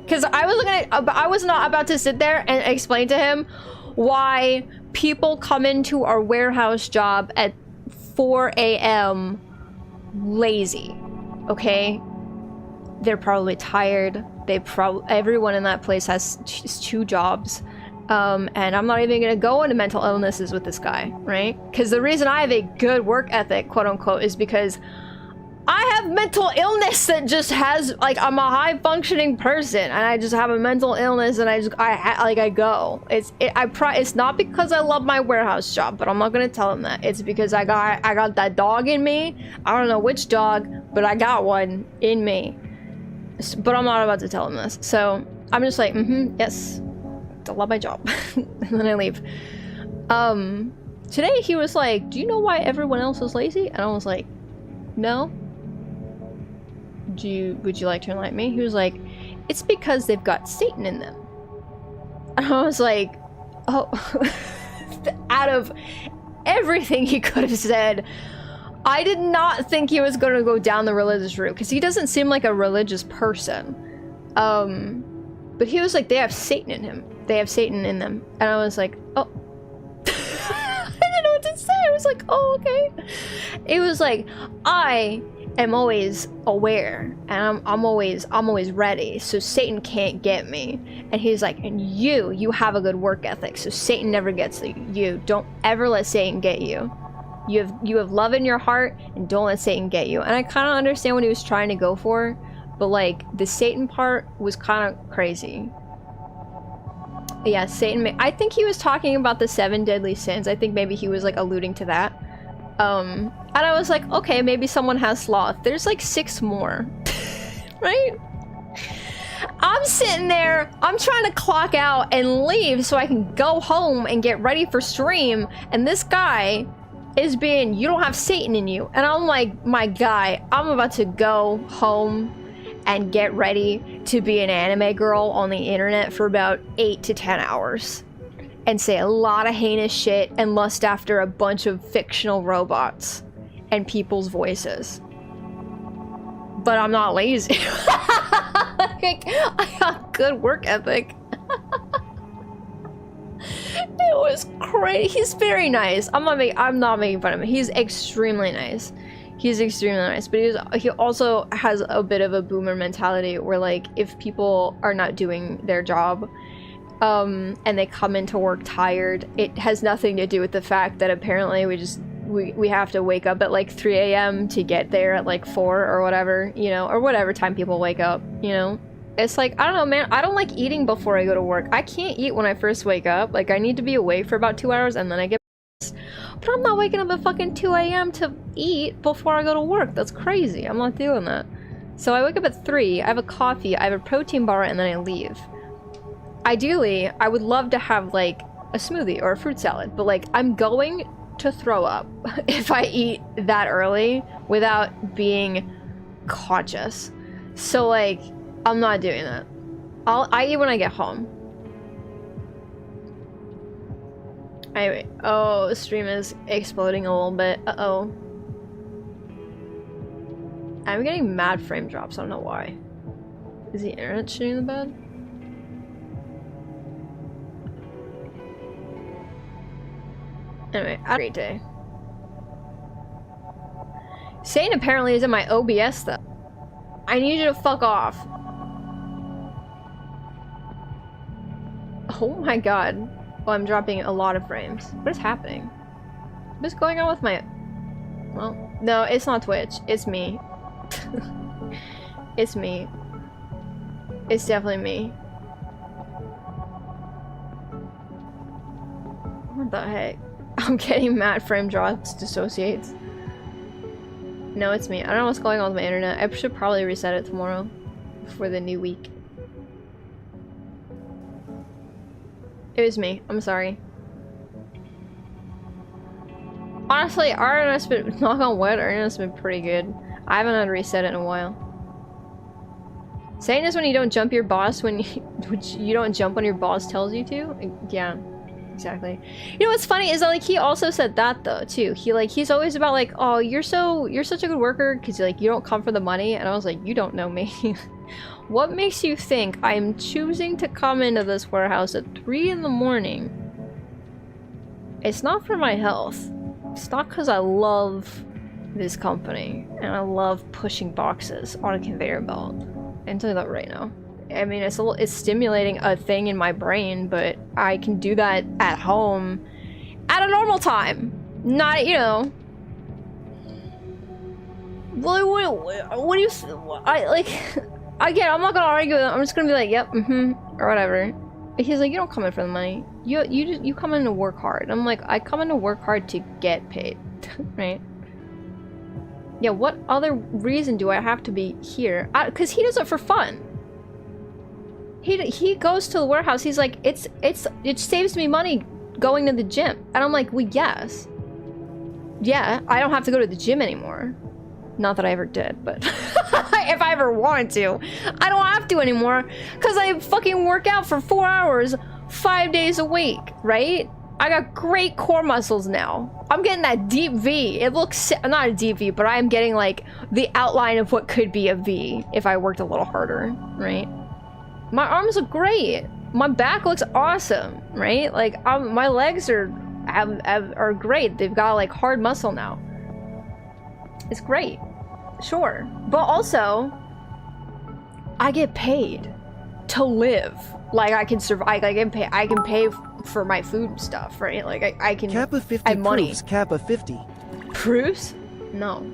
Because I was not about to sit there and explain to him why people come into our warehouse job at 4 a.m. lazy, okay? They're probably tired. Everyone in that place has 2 jobs. And I'm not even gonna go into mental illnesses with this guy, right? Because the reason I have a good work ethic, quote unquote, is because I have mental illness that just has, like, I'm a high functioning person and I just have a mental illness and I go. It's not because I love my warehouse job, but I'm not gonna tell him that. It's because I got that dog in me. I don't know which dog, but I got one in me. But I'm not about to tell him this. So I'm just like, yes, I love my job. And then I leave. Today he was like, do you know why everyone else is lazy? And I was like, no. Would you like to enlighten me? He was like, it's because they've got Satan in them. And I was like, oh. Out of everything he could have said, I did not think he was going to go down the religious route, because he doesn't seem like a religious person. But he was like, they have Satan in him. They have Satan in them. And I was like, oh. I didn't know what to say. I was like, oh, okay. It was like, I am always aware, and I'm always ready, so Satan can't get me. And he's like, and you have a good work ethic, so Satan never gets you. Don't ever let Satan get you. You have love in your heart, and don't let Satan get you. And I kind of understand what he was trying to go for, but like the Satan part was kind of crazy. Yeah, Satan. I think he was talking about the 7 deadly sins. I think maybe he was like alluding to that. And I was like, okay, maybe someone has sloth. There's like 6 more, right? I'm sitting there, I'm trying to clock out and leave so I can go home and get ready for stream, and this guy is being, you don't have Satan in you. And I'm like, my guy, I'm about to go home and get ready to be an anime girl on the internet for about 8 to 10 hours. And say a lot of heinous shit and lust after a bunch of fictional robots and people's voices. But I'm not lazy. I got good work ethic. It was crazy. He's very nice. I'm not making fun of him. He's extremely nice. He's extremely nice, but he also has a bit of a boomer mentality where, like, if people are not doing their job, and they come into work tired, it has nothing to do with the fact that apparently we have to wake up at like 3 a.m. to get there at like 4 or whatever, you know, or whatever time people wake up, you know? It's like, I don't know, man, I don't like eating before I go to work. I can't eat when I first wake up. Like, I need to be awake for about 2 hours and then I get but I'm not waking up at fucking 2 a.m. to eat before I go to work. That's crazy. I'm not doing that. So I wake up at 3, I have a coffee, I have a protein bar, and then I leave. Ideally, I would love to have, like, a smoothie or a fruit salad, but, like, I'm going to throw up if I eat that early without being conscious. So, like, I'm not doing that. I eat when I get home. Anyway, oh, the stream is exploding a little bit. Uh-oh. I'm getting mad frame drops, I don't know why. Is the internet shitting the bed? Anyway, have a great day. Sane apparently is in my OBS stuff. I need you to fuck off. Oh my god. Well, I'm dropping a lot of frames. What is happening? What's going on with my... Well, no, it's not Twitch. It's me. It's me. It's definitely me. What the heck? I'm getting mad frame drops, dissociates. No, it's me. I don't know what's going on with my internet. I should probably reset it tomorrow for the new week. It was me. I'm sorry. Honestly, our internet's been, knock on wood, our internet's been pretty good. I haven't had to reset it in a while. Saying is when you don't jump your boss when you don't jump when your boss tells you to? Yeah, exactly. You know what's funny is that, like, he also said that though too. He's always about like, oh, you're such a good worker because like you don't come for the money, and I was like, you don't know me. What makes you think I'm choosing to come into this warehouse at 3 in the morning? It's not for my health. It's not because I love this company and I love pushing boxes on a conveyor belt. I'm telling you that right now. I mean, it's stimulating a thing in my brain, but I can do that at home at a normal time. Not, you know. What do you... Again, I'm not gonna argue with him. I'm just gonna be like, yep, or whatever. He's like, you don't come in for the money. You come in to work hard. I'm like, I come in to work hard to get paid, right? Yeah, what other reason do I have to be here? Because he does it for fun. He goes to the warehouse. He's like, it saves me money going to the gym. And I'm like, well, yes. Yeah, I don't have to go to the gym anymore. Not that I ever did, but if I ever wanted to, I don't have to anymore because I fucking work out for 4 hours, 5 days a week, right? I got great core muscles now. I'm getting that deep V. It looks not a deep V, but I'm getting like the outline of what could be a V if I worked a little harder, right? My arms look great. My back looks awesome, right? Like my legs are great. They've got like hard muscle now. It's great, sure, but also I get paid to live. Like I can survive. I can pay for my food and stuff, right? Like I can. Kappa 50 I have money. proofs. Kappa 50. Proofs? No,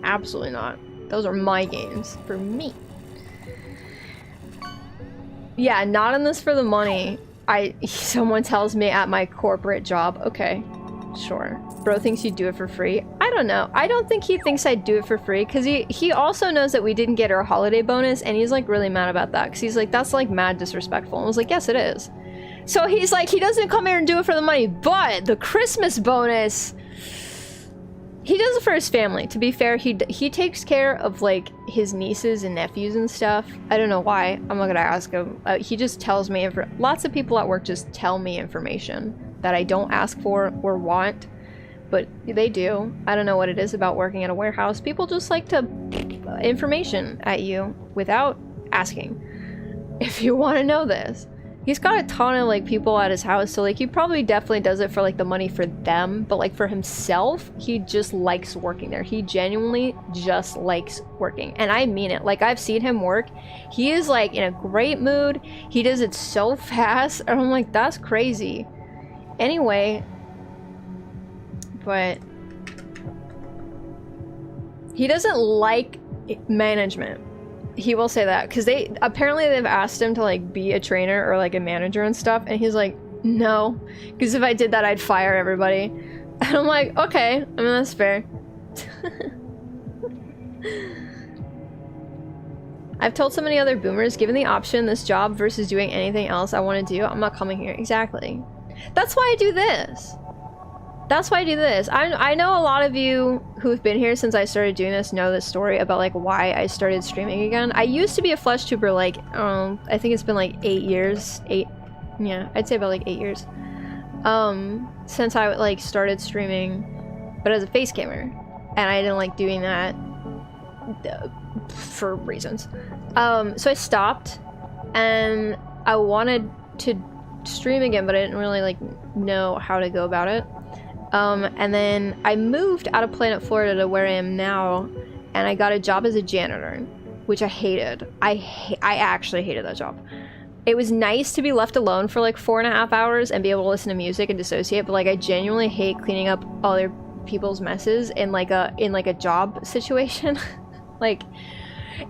absolutely not. Those are my games for me. Yeah, not in this for the money. Someone tells me at my corporate job. Okay. Sure. Bro thinks you do it for free. I don't know. I don't think he thinks I'd do it for free because he also knows that we didn't get our holiday bonus and he's like really mad about that because he's like, that's like mad disrespectful. And I was like, yes, it is. So he's like, he doesn't come here and do it for the money, but the Christmas bonus, he does it for his family. To be fair, he takes care of like his nieces and nephews and stuff. I don't know why. I'm not gonna ask him. He just tells me. Lots of people at work just tell me information that I don't ask for or want, but they do. I don't know what it is about working at a warehouse. People just like to information at you without asking. If you want to know this, He's got a ton of like people at his house, so like he probably definitely does it for like the money for them, but like for himself, he just likes working there. He genuinely just likes working, and I mean it. Like, I've seen him work. He is like in a great mood. He does it so fast, and I'm like, that's crazy. Anyway, but he doesn't like management. He will say that because they've asked him to like be a trainer or like a manager and stuff, and he's like, no, because if I did that I'd fire everybody. And I'm like, okay, I mean, that's fair. I've told so many other boomers, given the option, this job versus doing anything else I want to do, I'm not coming here. Exactly. That's why I do this. That's why I do this. I know a lot of you who've been here since I started doing this know this story about like why I started streaming again. I used to be a flesh tuber like, I think it's been like 8 years. Yeah, I'd say about like 8 years. Since I like started streaming, but as a face gamer. And I didn't like doing that for reasons. So I stopped and I wanted to stream again, but I didn't really like know how to go about it. And then I moved out of Planet Florida to where I am now, and I got a job as a janitor, which I hated. I actually hated that job. It was nice to be left alone for like 4.5 hours and be able to listen to music and dissociate, but like I genuinely hate cleaning up other people's messes in like a job situation. Like,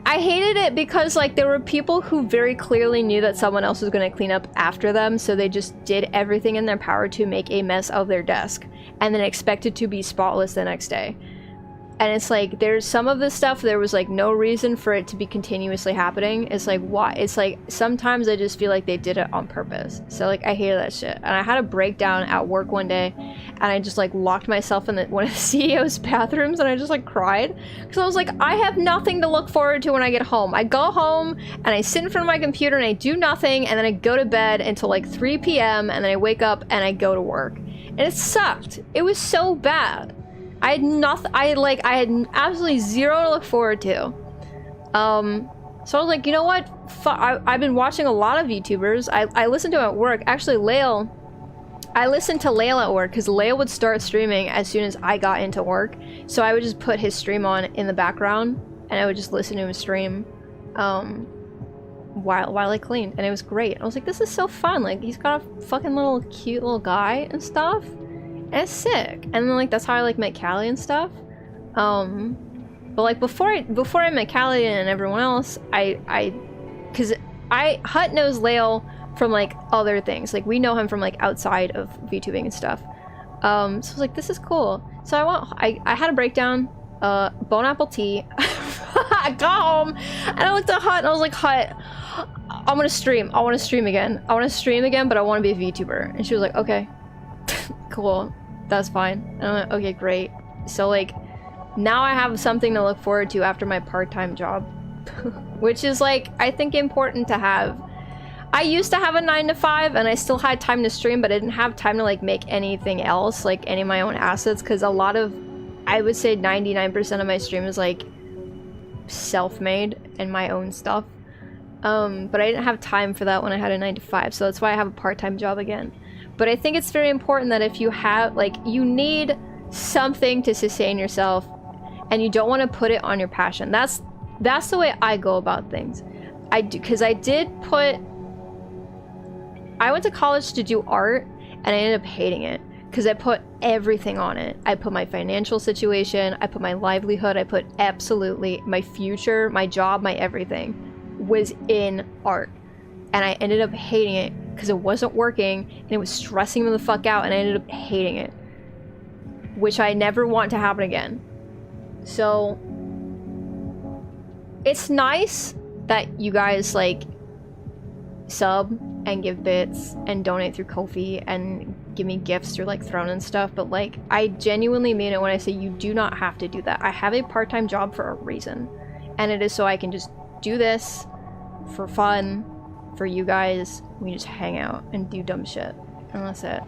I hated it because like there were people who very clearly knew that someone else was going to clean up after them, so they just did everything in their power to make a mess of their desk and then expected to be spotless the next day. And it's like, there's some of this stuff, there was like no reason for it to be continuously happening. It's like, why? It's like, sometimes I just feel like they did it on purpose. So like, I hated that shit. And I had a breakdown at work one day, and I just like locked myself in one of the CEO's bathrooms, and I just like cried. Because I was like, I have nothing to look forward to when I get home. I go home, and I sit in front of my computer, and I do nothing, and then I go to bed until like 3 p.m., and then I wake up, and I go to work. And it sucked. It was so bad. I had nothing. I had absolutely zero to look forward to. So I was like, you know what? I've been watching a lot of YouTubers. I listened to them at work. Actually, I listened to Lael at work because Lael would start streaming as soon as I got into work. So I would just put his stream on in the background, and I would just listen to him stream while I cleaned, and it was great. I was like, this is so fun. Like, he's got a fucking little cute little guy and stuff. And it's sick. And then like that's how I like met Callie and stuff. But like before I met Callie and everyone else, cause Hut knows Lael from like other things. Like we know him from like outside of VTubing and stuff. So I was like, this is cool. So I had a breakdown, bone apple tea. I got home and I looked at Hut and I was like, Hut, I'm gonna stream. I want to stream again. I want to stream again, but I want to be a VTuber. And she was like, okay. Cool, that's fine. And I'm like, okay, great. So like, now I have something to look forward to after my part-time job, which is like, I think important to have. I used to have a 9 to 5 and I still had time to stream, but I didn't have time to like make anything else, like any of my own assets, because a lot of, I would say 99% of my stream is like self-made and my own stuff. But I didn't have time for that when I had a 9 to 5, so that's why I have a part-time job again. But I think it's very important that if you have, like, you need something to sustain yourself and you don't want to put it on your passion. That's the way I go about things. I do, because I went to college to do art and I ended up hating it because I put everything on it. I put my financial situation, I put my livelihood, I put absolutely my future, my job, my everything was in art. And I ended up hating it because it wasn't working and it was stressing me the fuck out, and I ended up hating it, which I never want to happen again. So it's nice that you guys like sub and give bits and donate through Ko-fi and give me gifts through like Throne and stuff, but like I genuinely mean it when I say you do not have to do that. I have a part-time job for a reason, and it is so I can just do this for fun for you guys. We just hang out and do dumb shit, and that's it.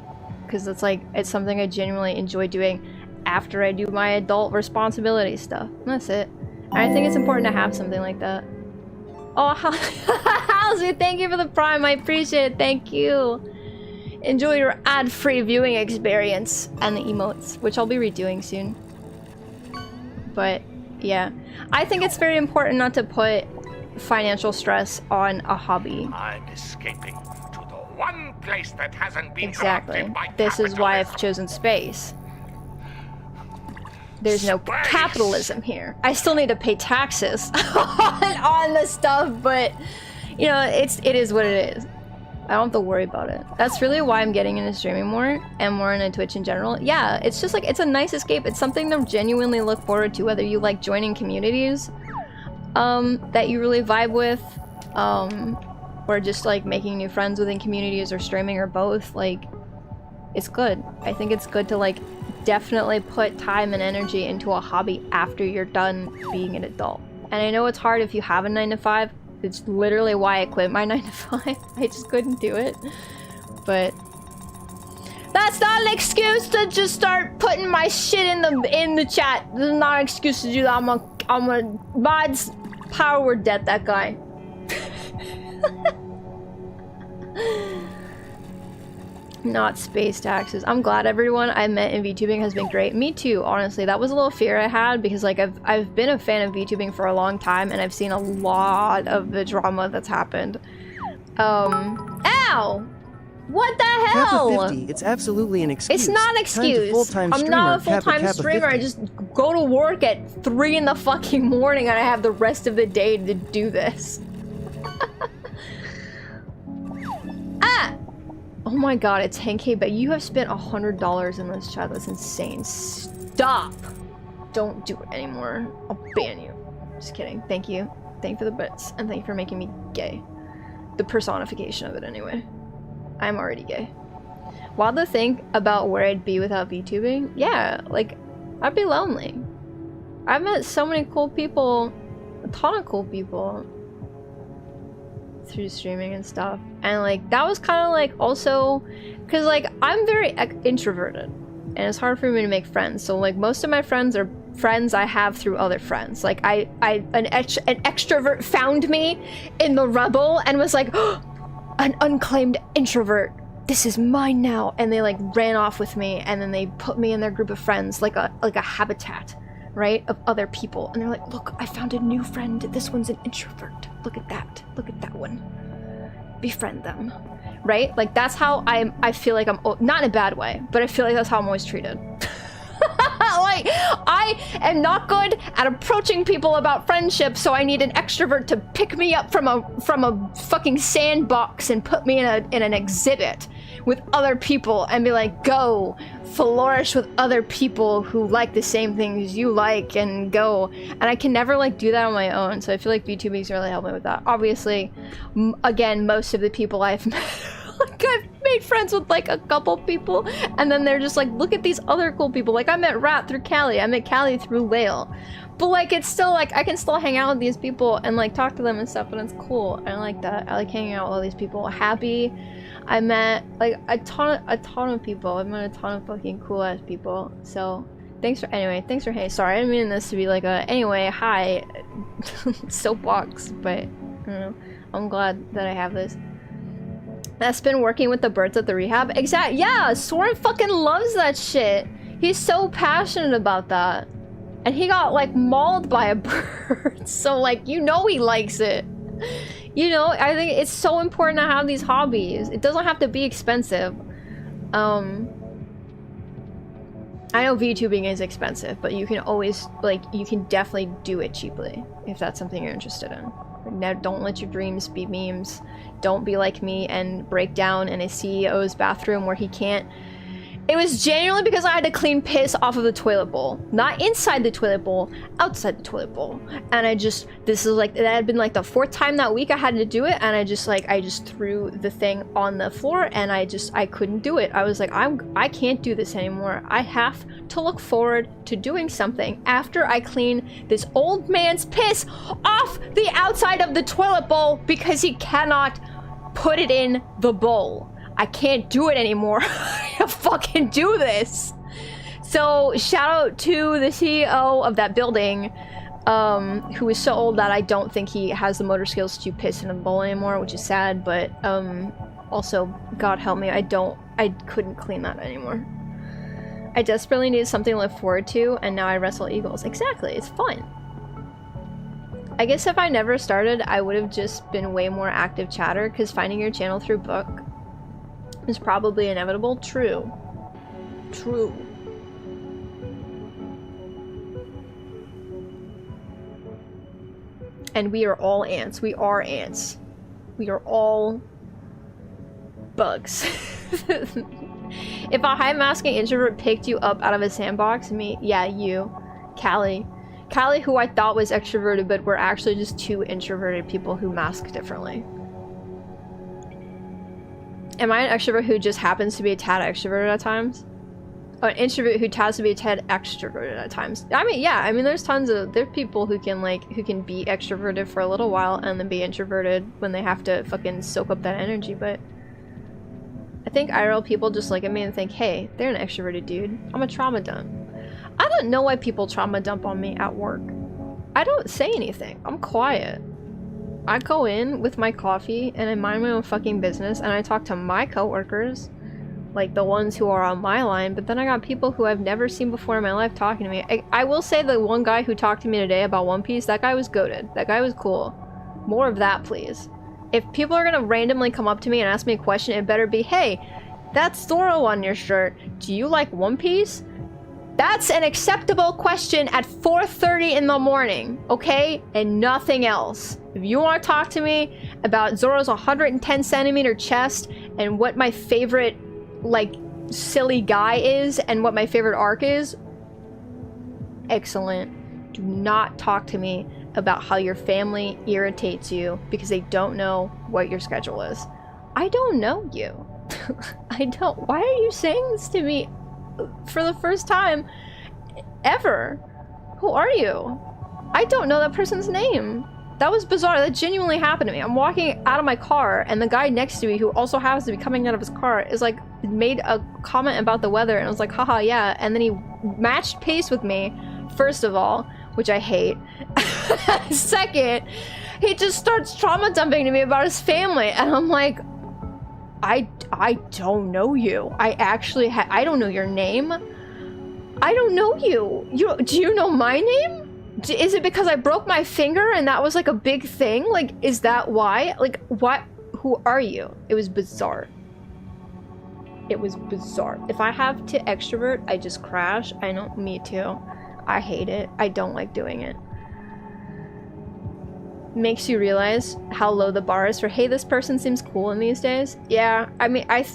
Because it's like, it's something I genuinely enjoy doing after I do my adult responsibility stuff, and that's it. And I think it's important to have something like that. Oh, Halsey, thank you for the Prime. I appreciate it. Thank you. Enjoy your ad-free viewing experience and the emotes, which I'll be redoing soon. But yeah, I think it's very important not to put financial stress on a hobby. I'm escaping to the one place that hasn't been Exactly. corrupted by This is why I've capitalism. chosen space. There's no Space. capitalism here. I still need to pay taxes on the stuff, but you know, it is what it is. I don't have to worry about it. That's really why I'm getting into streaming more and more into Twitch in general. Yeah, it's just like, it's a nice escape. It's something to genuinely look forward to, whether you like joining communities that you really vibe with, or just like making new friends within communities or streaming or both. Like, it's good. I think it's good to like definitely put time and energy into a hobby after you're done being an adult. And I know it's hard if you have a 9-to-5. It's literally why I quit my 9-to-5. I just couldn't do it. But that's not an excuse to just start putting my shit in the chat. This is not an excuse to do that. I'm a mods power word dead that guy. Not space taxes. I'm glad everyone I met in VTubing has been great. Me too, honestly. That was a little fear I had because like I've been a fan of VTubing for a long time and I've seen a lot of the drama that's happened. Ow! What the hell? Kappa 50, it's absolutely an excuse. It's not an excuse. I'm not a full-time streamer. I just go to work at 3 in the fucking morning and I have the rest of the day to do this. Ah! Oh my god, it's 10K, but you have spent $100 in this chat. That's insane. Stop! Don't do it anymore. I'll ban you. Just kidding. Thank you. Thank you for the bits, and thank you for making me gay. The personification of it, anyway. I'm already gay. Wild to think about where I'd be without VTubing? Yeah, like, I'd be lonely. I've met so many cool people, a ton of cool people, through streaming and stuff, and like that was kind of like also because like I'm very introverted and it's hard for me to make friends, so like most of my friends are friends I have through other friends. Like an extrovert found me in the rubble and was like, oh, an unclaimed introvert, this is mine now, and they like ran off with me and then they put me in their group of friends like a habitat, right, of other people, and they're like, look, I found a new friend, this one's an introvert, look at that one, befriend them, right? Like that's how I feel like I'm, not in a bad way, but I feel like that's how I'm always treated. Like I am not good at approaching people about friendship, so I need an extrovert to pick me up from a fucking sandbox and put me in an exhibit with other people and be like, go flourish with other people who like the same things you like, and go. And I can never like do that on my own, so I feel like VTubing's really helped me with that. Obviously, again, most of the people I've met, like I've made friends with like a couple people, and then they're just like, look at these other cool people. Like I met Rat through Callie, I met Callie through Lael, but like it's still like I can still hang out with these people and like talk to them and stuff, and it's cool. I like that. I like hanging out with all these people. Happy, I met like a ton of people. I met a ton of fucking cool ass people. So thanks for hey, sorry, I didn't mean this to be like a anyway hi soapbox, but I don't know, I'm glad that I have this. That's been working with the birds at the rehab. Exactly. Yeah, Soren fucking loves that shit. He's so passionate about that. And he got like mauled by a bird. So like, you know he likes it. You know, I think it's so important to have these hobbies. It doesn't have to be expensive. I know VTubing is expensive, but you can always, like, you can definitely do it cheaply if that's something you're interested in. Now, don't let your dreams be memes. Don't be like me and break down in a CEO's bathroom where he can't. It was genuinely because I had to clean piss off of the toilet bowl. Not inside the toilet bowl, outside the toilet bowl. And this is like, that had been like the 4th time that week I had to do it, and I just threw the thing on the floor, and I couldn't do it. I was like, I can't do this anymore. I have to look forward to doing something after I clean this old man's piss off the outside of the toilet bowl because he cannot put it in the bowl. I can't do it anymore. I have to fucking do this. So shout out to the CEO of that building who is so old that I don't think he has the motor skills to piss in a bowl anymore, which is sad, but also, God help me, I couldn't clean that anymore. I desperately needed something to look forward to, and now I wrestle eagles. Exactly, it's fun. I guess if I never started, I would have just been way more active chatter, because finding your channel through book is probably inevitable. True. True. And we are all ants. We are ants. We are all bugs. If a high-masking introvert picked you up out of a sandbox, yeah, you. Callie. Callie, who I thought was extroverted, but we're actually just two introverted people who mask differently. Am I an extrovert who just happens to be a tad extroverted at times? Or an introvert who tries to be a tad extroverted at times? I mean, yeah, I mean, there's people who can, like, who can be extroverted for a little while and then be introverted when they have to fucking soak up that energy, but I think IRL people just look at me and think, hey, they're an extroverted dude. I'm a trauma dump. I don't know why people trauma dump on me at work. I don't say anything. I'm quiet. I go in with my coffee and I mind my own fucking business and I talk to my coworkers, like the ones who are on my line, but then I got people who I've never seen before in my life talking to me. I will say the one guy who talked to me today about One Piece, that guy was goated. That guy was cool. More of that, please. If people are gonna randomly come up to me and ask me a question, it better be, hey, that's Zoro on your shirt. Do you like One Piece? That's an acceptable question at 4:30 in the morning, okay? And nothing else. If you want to talk to me about Zoro's 110 centimeter chest and what my favorite, like, silly guy is and what my favorite arc is, excellent. Do not talk to me about how your family irritates you because they don't know what your schedule is. I don't know you. I don't. Why are you saying this to me for the first time ever? Who are you? I don't know that person's name. That was bizarre. That genuinely happened to me. I'm walking out of my car and the guy next to me, who also happens to be coming out of his car, is like, made a comment about the weather and I was like, haha, yeah. And then he matched pace with me, first of all, which I hate. Second, he just starts trauma dumping to me about his family and I'm like, I don't know you. I actually I don't know your name. I don't know you. Do you know my name? Is it because I broke my finger and that was like a big thing? Like, is that why? Like, what? Who are you? It was bizarre. It was bizarre. If I have to extrovert, I just crash. I know, me too. I hate it. I don't like doing it. Makes you realize how low the bar is for, hey, this person seems cool in these days. Yeah, I mean, I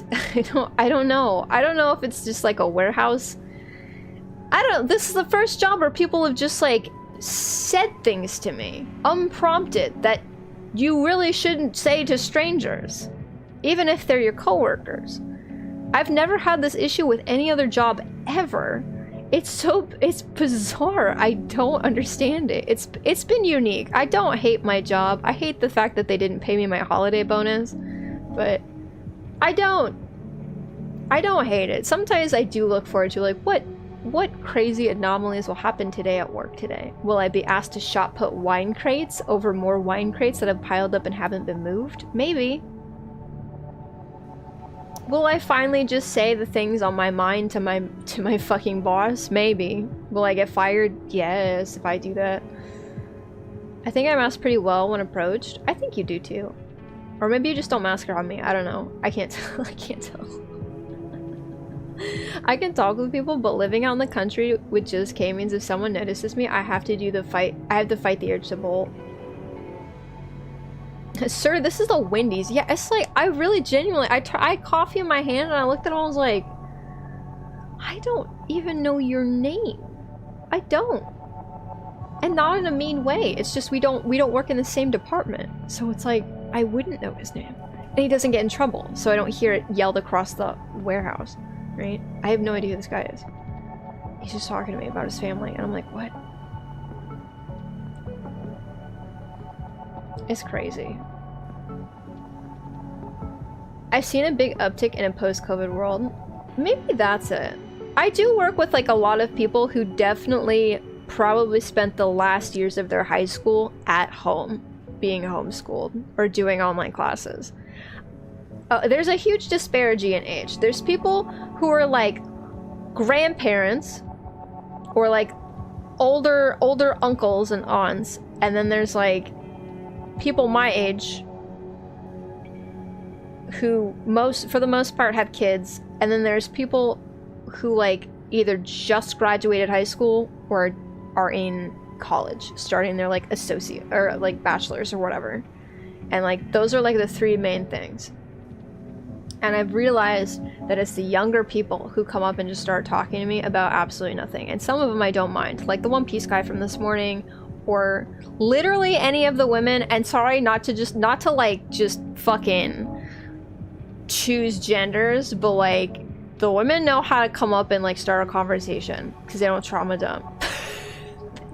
don't know. I don't know if it's just like a warehouse. This is the first job where people have just like said things to me, unprompted, that you really shouldn't say to strangers, even if they're your coworkers. I've never had this issue with any other job ever. It's bizarre. I don't understand it. It's been unique. I don't hate my job. I hate the fact that they didn't pay me my holiday bonus, but I don't hate it. Sometimes I do look forward to, like, what crazy anomalies will happen today at work today? Will I be asked to shot put wine crates over more wine crates that have piled up and haven't been moved? Maybe. Will I finally just say the things on my mind to my fucking boss? Maybe. Will I get fired? Yes, if I do that. I think I mask pretty well when approached. I think you do too. Or maybe you just don't mask around me. I don't know. I can't tell. I can't tell. I can talk with people, but living out in the country with just K means if someone notices me, I have to do the fight. I have to fight the urge to bolt. Sir, this is the Wendy's. Yeah, it's like, I really genuinely, I had coffee in my hand and I looked at it and I was like, I don't even know your name. I don't. And not in a mean way. It's just we don't work in the same department. So it's like, I wouldn't know his name. And he doesn't get in trouble, so I don't hear it yelled across the warehouse, right? I have no idea who this guy is. He's just talking to me about his family and I'm like, what? It's crazy. I've seen a big uptick in a post-COVID world. Maybe that's it. I do work with like a lot of people who definitely probably spent the last years of their high school at home, being homeschooled or doing online classes. There's a huge disparity in age. There's people who are like grandparents or like older uncles and aunts, and then there's like people my age who for the most part have kids, and then there's people who like either just graduated high school or are in college, starting their like associate or like bachelor's or whatever. And like those are like the three main things. And I've realized that it's the younger people who come up and just start talking to me about absolutely nothing. And some of them I don't mind, like the One Piece guy from this morning, or literally any of the women. And sorry, not to like just fucking choose genders, but like the women know how to come up and like start a conversation because they don't trauma dump.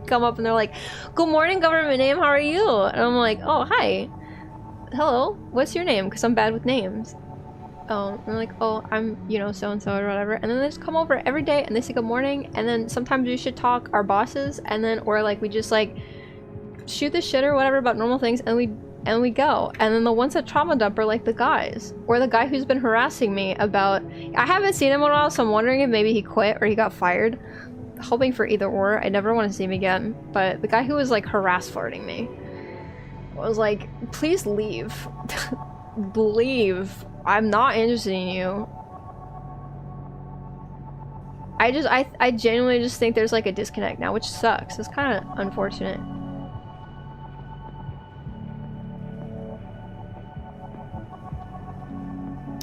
Come up and they're like, "Good morning, government name, how are you?" And I'm like, "Oh, hi. Hello, what's your name?" Because I'm bad with names. And they're like, "Oh, I'm, you know, so-and-so or whatever." And then they just come over every day and they say good morning, and then sometimes we should talk our bosses, and then, or like we just like shoot the shit or whatever about normal things, and we go. And then the ones that trauma dump are like the guys, or the guy who's been harassing me about, I haven't seen him in a while, so I'm wondering if maybe he quit or he got fired. Hoping for either or. I never want to see him again. But the guy who was like harass flirting me was like, "Please leave." Leave. I'm not interested in you. I genuinely just think there's like a disconnect now, which sucks. It's kind of unfortunate.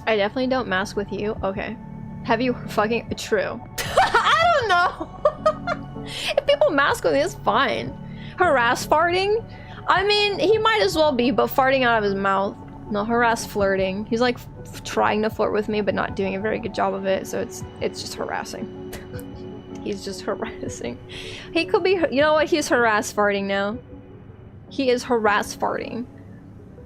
I definitely don't mask with you. Okay. Have you fucking... True. I don't know. If people mask with me, it's fine. Harass farting? I mean, he might as well be, but farting out of his mouth. No, harass flirting. He's like trying to flirt with me, but not doing a very good job of it, so it's just harassing. He's just harassing. He could be... You know what? He's harass farting now. He is harass farting.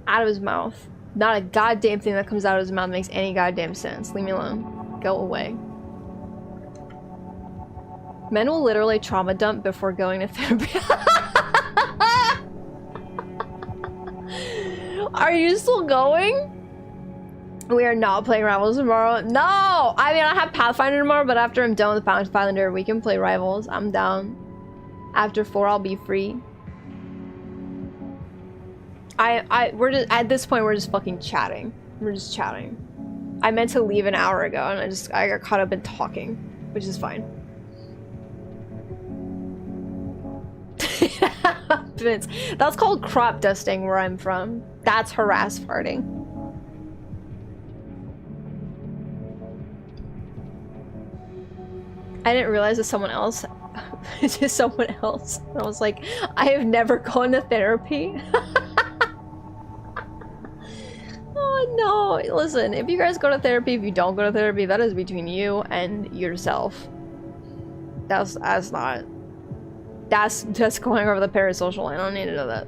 Out of his mouth. Not a goddamn thing that comes out of his mouth makes any goddamn sense. Leave me alone. Go away. Men will literally trauma dump before going to therapy. Are you still going? We are not playing Rivals tomorrow. No! I mean, I have Pathfinder tomorrow, but after I'm done with Pathfinder, we can play Rivals. I'm down. After 4, I'll be free. We're just, at this point, we're just fucking chatting. We're just chatting. I meant to leave an hour ago, and I got caught up in talking, which is fine. That's called crop dusting where I'm from. That's harass farting. I didn't realize it's someone else. It's just someone else. And I was like, I have never gone to therapy. Oh no, listen, if you guys go to therapy, if you don't go to therapy, that is between you and yourself. That's going over the parasocial line. I don't need to know that.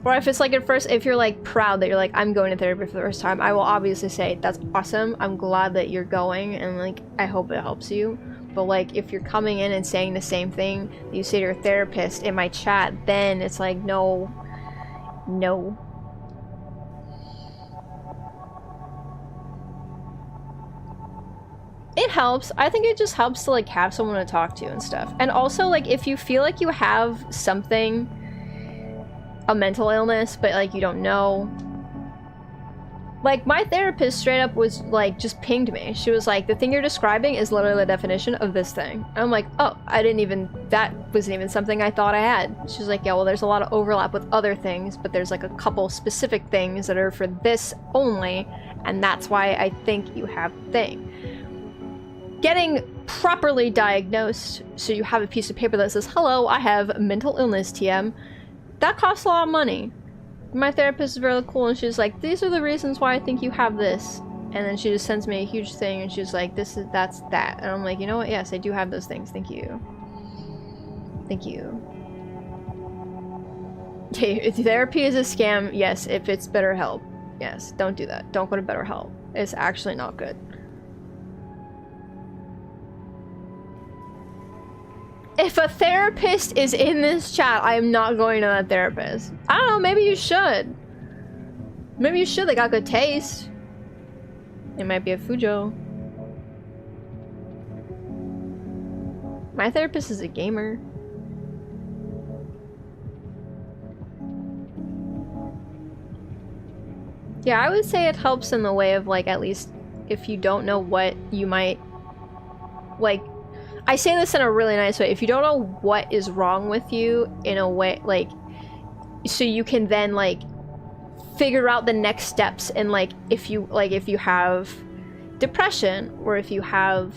Or if it's like at first, if you're like proud that you're like, I'm going to therapy for the first time, I will obviously say, that's awesome. I'm glad that you're going, and like, I hope it helps you. But like, if you're coming in and saying the same thing that you say to your therapist in my chat, then it's like, no. No. It helps. I think it just helps to like have someone to talk to and stuff. And also like if you feel like you have something, a mental illness, but like you don't know. Like my therapist straight up was like just pinged me. She was like, the thing you're describing is literally the definition of this thing. And I'm like, oh, that wasn't even something I thought I had. She's like, yeah, well there's a lot of overlap with other things, but there's like a couple specific things that are for this only, and that's why I think you have the thing. Getting properly diagnosed, so you have a piece of paper that says, hello, I have mental illness, TM, that costs a lot of money. My therapist is really cool, and she's like, these are the reasons why I think you have this. And then she just sends me a huge thing, and she's like, that's that. And I'm like, you know what? Yes, I do have those things. Thank you. Thank you. Okay, if therapy is a scam, yes. If it's BetterHelp, yes. Don't do that. Don't go to BetterHelp. It's actually not good. if a therapist is in this chat, I am not going to that therapist. I don't know, maybe you should. Maybe you should, they got good taste. It might be a Fujo. My therapist is a gamer. Yeah, I would say it helps in the way of, like, at least if you don't know what you might, like, I say this in a really nice way. If you don't know what is wrong with you, in a way, like, so you can then, like, figure out the next steps, and, like, if you have depression, or if you have,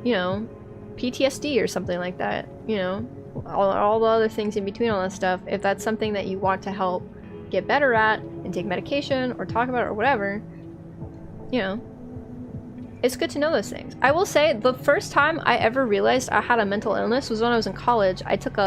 you know, PTSD or something like that, you know, all the other things in between all that stuff, if that's something that you want to help get better at and take medication or talk about it or whatever, you know, it's good to know those things. I will say the first time I ever realized I had a mental illness was when I was in college. I took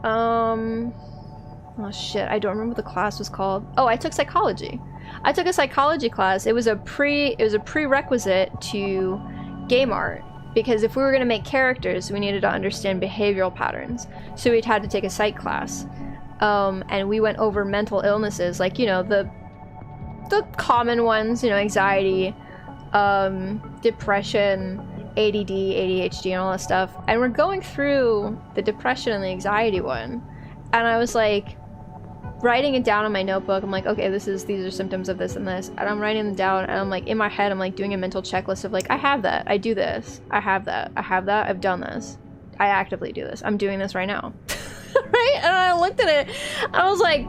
oh shit, I don't remember what the class was called. Oh, I took psychology. I took a psychology class. It was a prerequisite to game art, because if we were going to make characters, we needed to understand behavioral patterns. So we'd had to take a psych class. And we went over mental illnesses, like, you know, the common ones, you know, anxiety, depression, ADD, ADHD, and all that stuff. And we're going through the depression and the anxiety one, and I was like writing it down in my notebook. I'm like, okay, these are symptoms of this and this, and I'm writing them down, and I'm like, in my head, I'm like doing a mental checklist of, like, I have that, I do this, I have that, I've done this, I actively do this, I'm doing this right now. Right? And I looked at it, and I was like,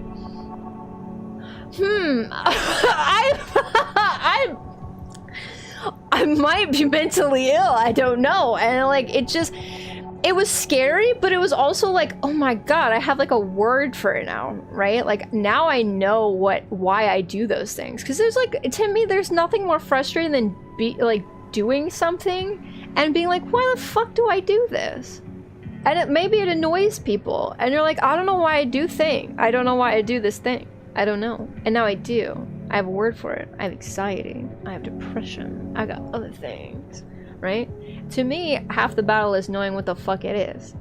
I might be mentally ill, I don't know. And, like, it was scary, but it was also like, oh my god, I have, like, a word for it now, right? Like, now I know why I do those things. Because there's, like, to me, there's nothing more frustrating than doing something and being like, why the fuck do I do this? And maybe it annoys people, and you're like, I don't know why I do this thing. I don't know. And now I do. I have a word for it. I have anxiety. I have depression. I got other things, right? To me, half the battle is knowing what the fuck it is.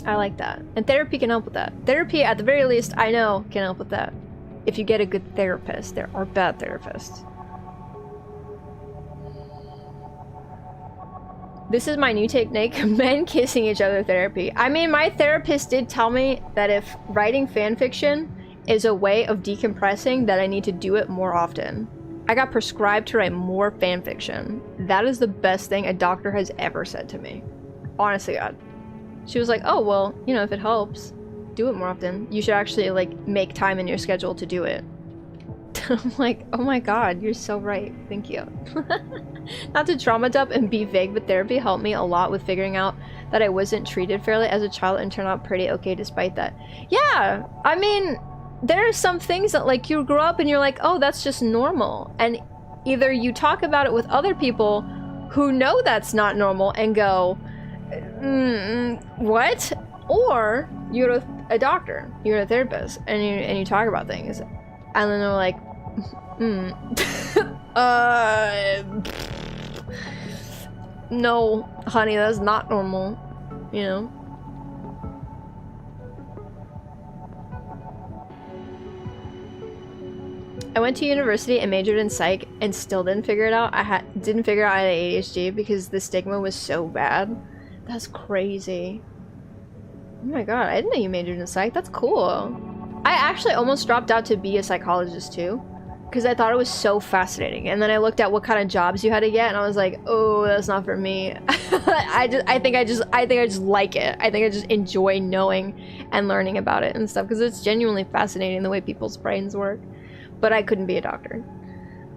I like that. And therapy can help with that. Therapy, at the very least, I know, can help with that. If you get a good therapist. There are bad therapists. This is my new technique, men kissing each other therapy. I mean, my therapist did tell me that if writing fanfiction is a way of decompressing, that I need to do it more often. I got prescribed to write more fanfiction. That is the best thing a doctor has ever said to me. Honestly, God. She was like, oh, well, you know, if it helps, do it more often. You should actually, like, make time in your schedule to do it. I'm like, oh my god, you're so right. Thank you. Not to trauma dump and be vague, but therapy helped me a lot with figuring out that I wasn't treated fairly as a child and turned out pretty okay despite that. Yeah, I mean, there are some things that, like, you grow up and you're like, oh, that's just normal. And either you talk about it with other people who know that's not normal and go, what? Or you go to a doctor, you go to a therapist, and you talk about things. And then they're like, no, honey, that's not normal, you know? I went to university and majored in psych and still didn't figure it out. Didn't figure out I had ADHD because the stigma was so bad. That's crazy. Oh my god, I didn't know you majored in psych. That's cool. I actually almost dropped out to be a psychologist too, because I thought it was so fascinating. And then I looked at what kind of jobs you had to get, and I was like, oh, that's not for me. I think I just like it. I think I just enjoy knowing and learning about it and stuff, because it's genuinely fascinating the way people's brains work. But I couldn't be a doctor.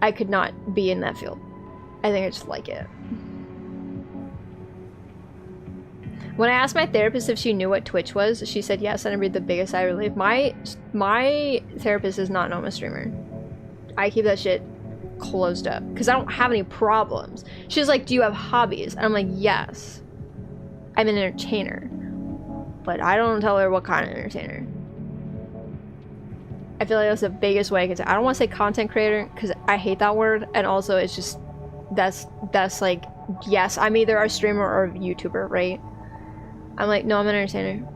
I could not be in that field. I think I just like it. When I asked my therapist if she knew what Twitch was, she said yes, and I breathed the biggest sigh of relief. My therapist is not a streamer. I keep that shit closed up because I don't have any problems. She's like, do you have hobbies? And I'm like, yes. I'm an entertainer. But I don't tell her what kind of entertainer. I feel like that's the biggest way I can say. I don't want to say content creator because I hate that word, and also it's just that's like yes, I'm either a streamer or a YouTuber, right? I'm like, no, I'm an entertainer.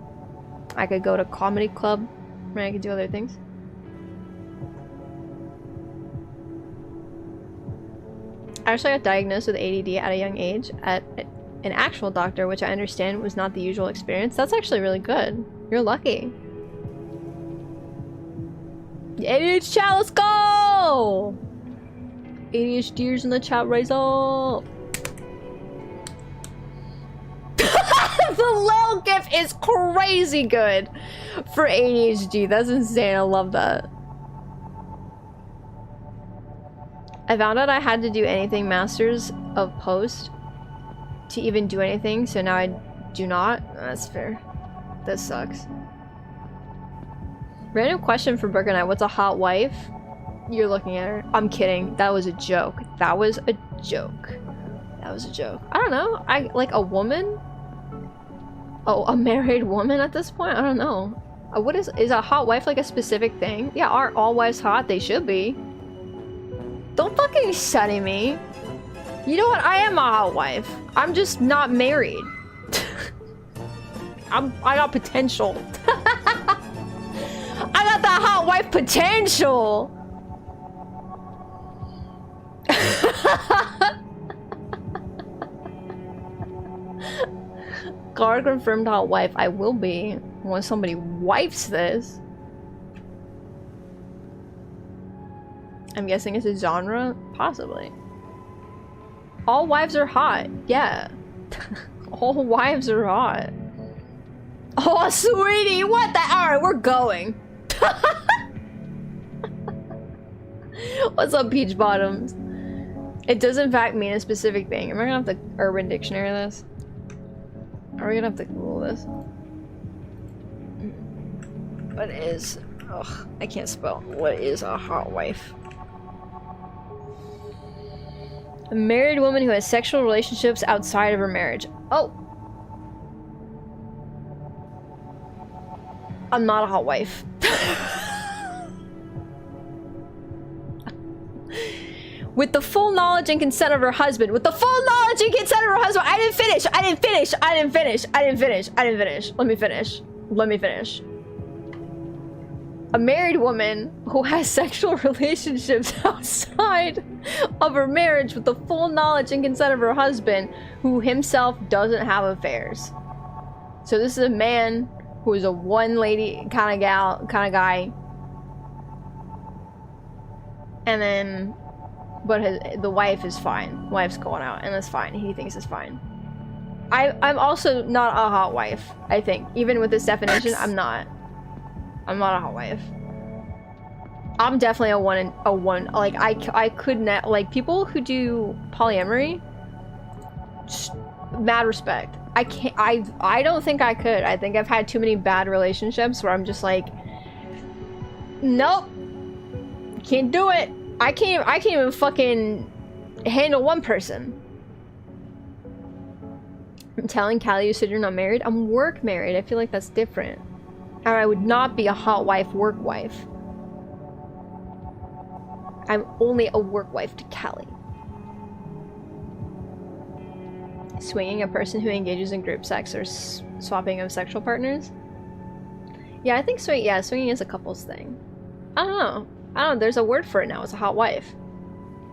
I could go to comedy club, right? I could do other things. I actually got diagnosed with ADD at a young age at an actual doctor, which I understand was not the usual experience. That's actually really good. You're lucky. ADHD chat, let's go! ADHDers in the chat, rise up! The little gif is crazy good for ADHD. That's insane. I love that. I found out I had to do anything Masters of Post to even do anything, so now I do not. That's fair. That sucks. Random question for Brooke and I. What's a hot wife? You're looking at her. I'm kidding. That was a joke. That was a joke. That was a joke. I don't know. I like a woman? Oh, a married woman at this point? I don't know. What is a hot wife like a specific thing? Yeah, aren't all wives hot? They should be. Don't fucking study me. You know what? I am a hot wife. I'm just not married. I got potential. I got that hot wife potential. Gar confirmed hot wife. I will be when somebody wipes this. I'm guessing it's a genre? Possibly. All wives are hot. Yeah. All wives are hot. Oh, sweetie, what the? Alright, we're going. What's up, Peach Bottoms? It does in fact mean a specific thing. Am I gonna have to Urban Dictionary this? Are we gonna have to Google this? What is... Ugh, I can't spell. What is a hot wife? A married woman who has sexual relationships outside of her marriage. Oh! I'm not a hot wife. With the full knowledge and consent of her husband. With the full knowledge and consent of her husband. I didn't finish. I didn't finish. I didn't finish. I didn't finish. I didn't finish. Let me finish. Let me finish. A married woman who has sexual relationships outside of her marriage with the full knowledge and consent of her husband, who himself doesn't have affairs. So this is a man who is a one lady kind of gal, kind of guy. And then, but the wife is fine. Wife's going out and that's fine. He thinks it's fine. I'm also not a hot wife, I think. Even with this definition, I'm not a hot wife. I'm definitely a one. Like I could not, like people who do polyamory, just mad respect. I can't, I don't think I could. I think I've had too many bad relationships where I'm just like, nope, can't do it. I can't even fucking handle one person. I'm telling Callie, you said you're not married. I'm work married. I feel like that's different. And I would not be a hot wife, work wife. I'm only a work wife to Callie. Swinging, a person who engages in group sex or swapping of sexual partners. Yeah, I think swinging is a couple's thing. I don't know. There's a word for it now. It's a hot wife.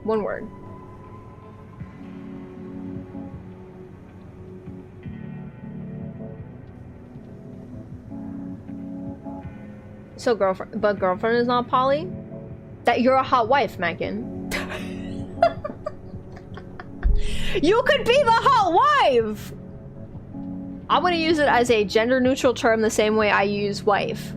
One word. So girlfriend is not poly? That you're a hot wife, Mackin. You could be the hot wife! I'm gonna use it as a gender neutral term the same way I use wife.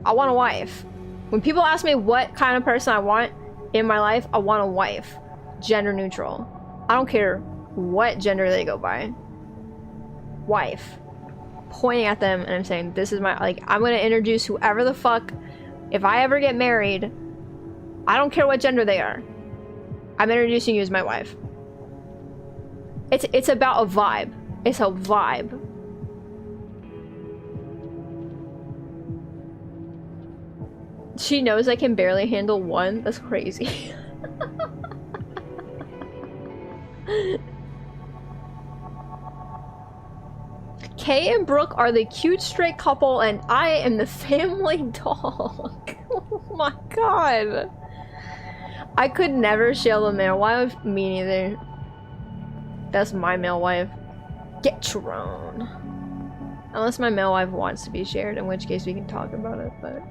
I want a wife. When people ask me what kind of person I want in my life, I want a wife. Gender neutral. I don't care what gender they go by. Wife. Pointing at them and I'm saying, this is my, like, I'm gonna introduce whoever the fuck, if I ever get married, I don't care what gender they are. I'm introducing you as my wife. It's about a vibe. It's a vibe. She knows I can barely handle one. That's crazy. Kay and Brooke are the cute straight couple and I am the family dog. Oh my god. I could never share the male wife. Me neither. That's my male wife. Get your own. Unless my male wife wants to be shared, in which case we can talk about it, but...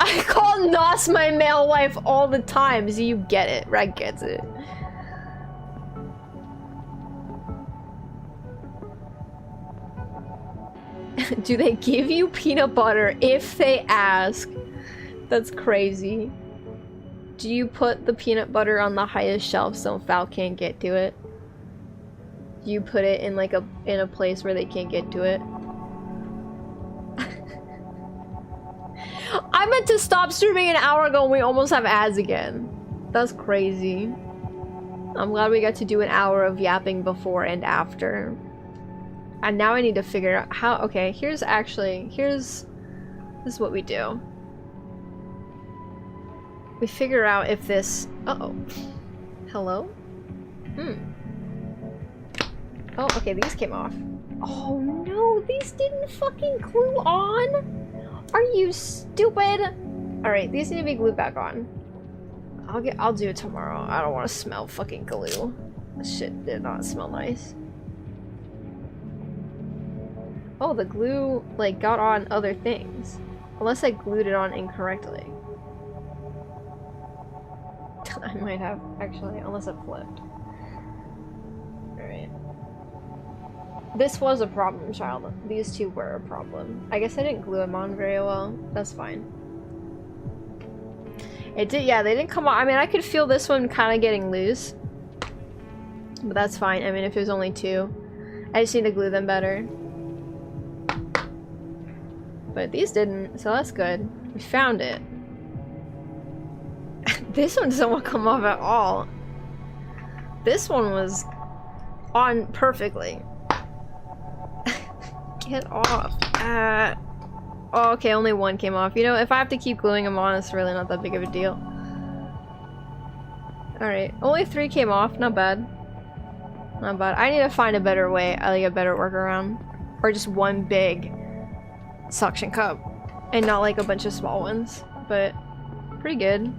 I call Nos my male wife all the time, so you get it. Rag gets it. Do they give you peanut butter if they ask? That's crazy. Do you put the peanut butter on the highest shelf so Val can't get to it? Do you put it in like in a place where they can't get to it? I meant to stop streaming an hour ago and we almost have ads again. That's crazy. I'm glad we got to do an hour of yapping before and after. And now I need to figure out how. Okay, this is what we do. We figure out if this. Uh-oh. Hello? Oh, okay, these came off. Oh no, these didn't fucking glue on? Are you stupid? Alright, these need to be glued back on. I'll do it tomorrow. I don't want to smell fucking glue. This shit did not smell nice. Oh, the glue, like, got on other things. Unless I glued it on incorrectly. I might have, actually, unless it flipped. Alright. This was a problem, child. These two were a problem. I guess I didn't glue them on very well. That's fine. It did, yeah, they didn't come on. I mean, I could feel this one kind of getting loose. But that's fine. I mean, if there's only two. I just need to glue them better. But these didn't, so that's good. We found it. This one doesn't want to come off at all. This one was on perfectly. Get off. Oh, okay, only one came off. You know, if I have to keep gluing them on, it's really not that big of a deal. Alright, only 3 came off. Not bad. Not bad. I need to find a better way, like a better workaround. Or just one big suction cup. And not like a bunch of small ones. But pretty good.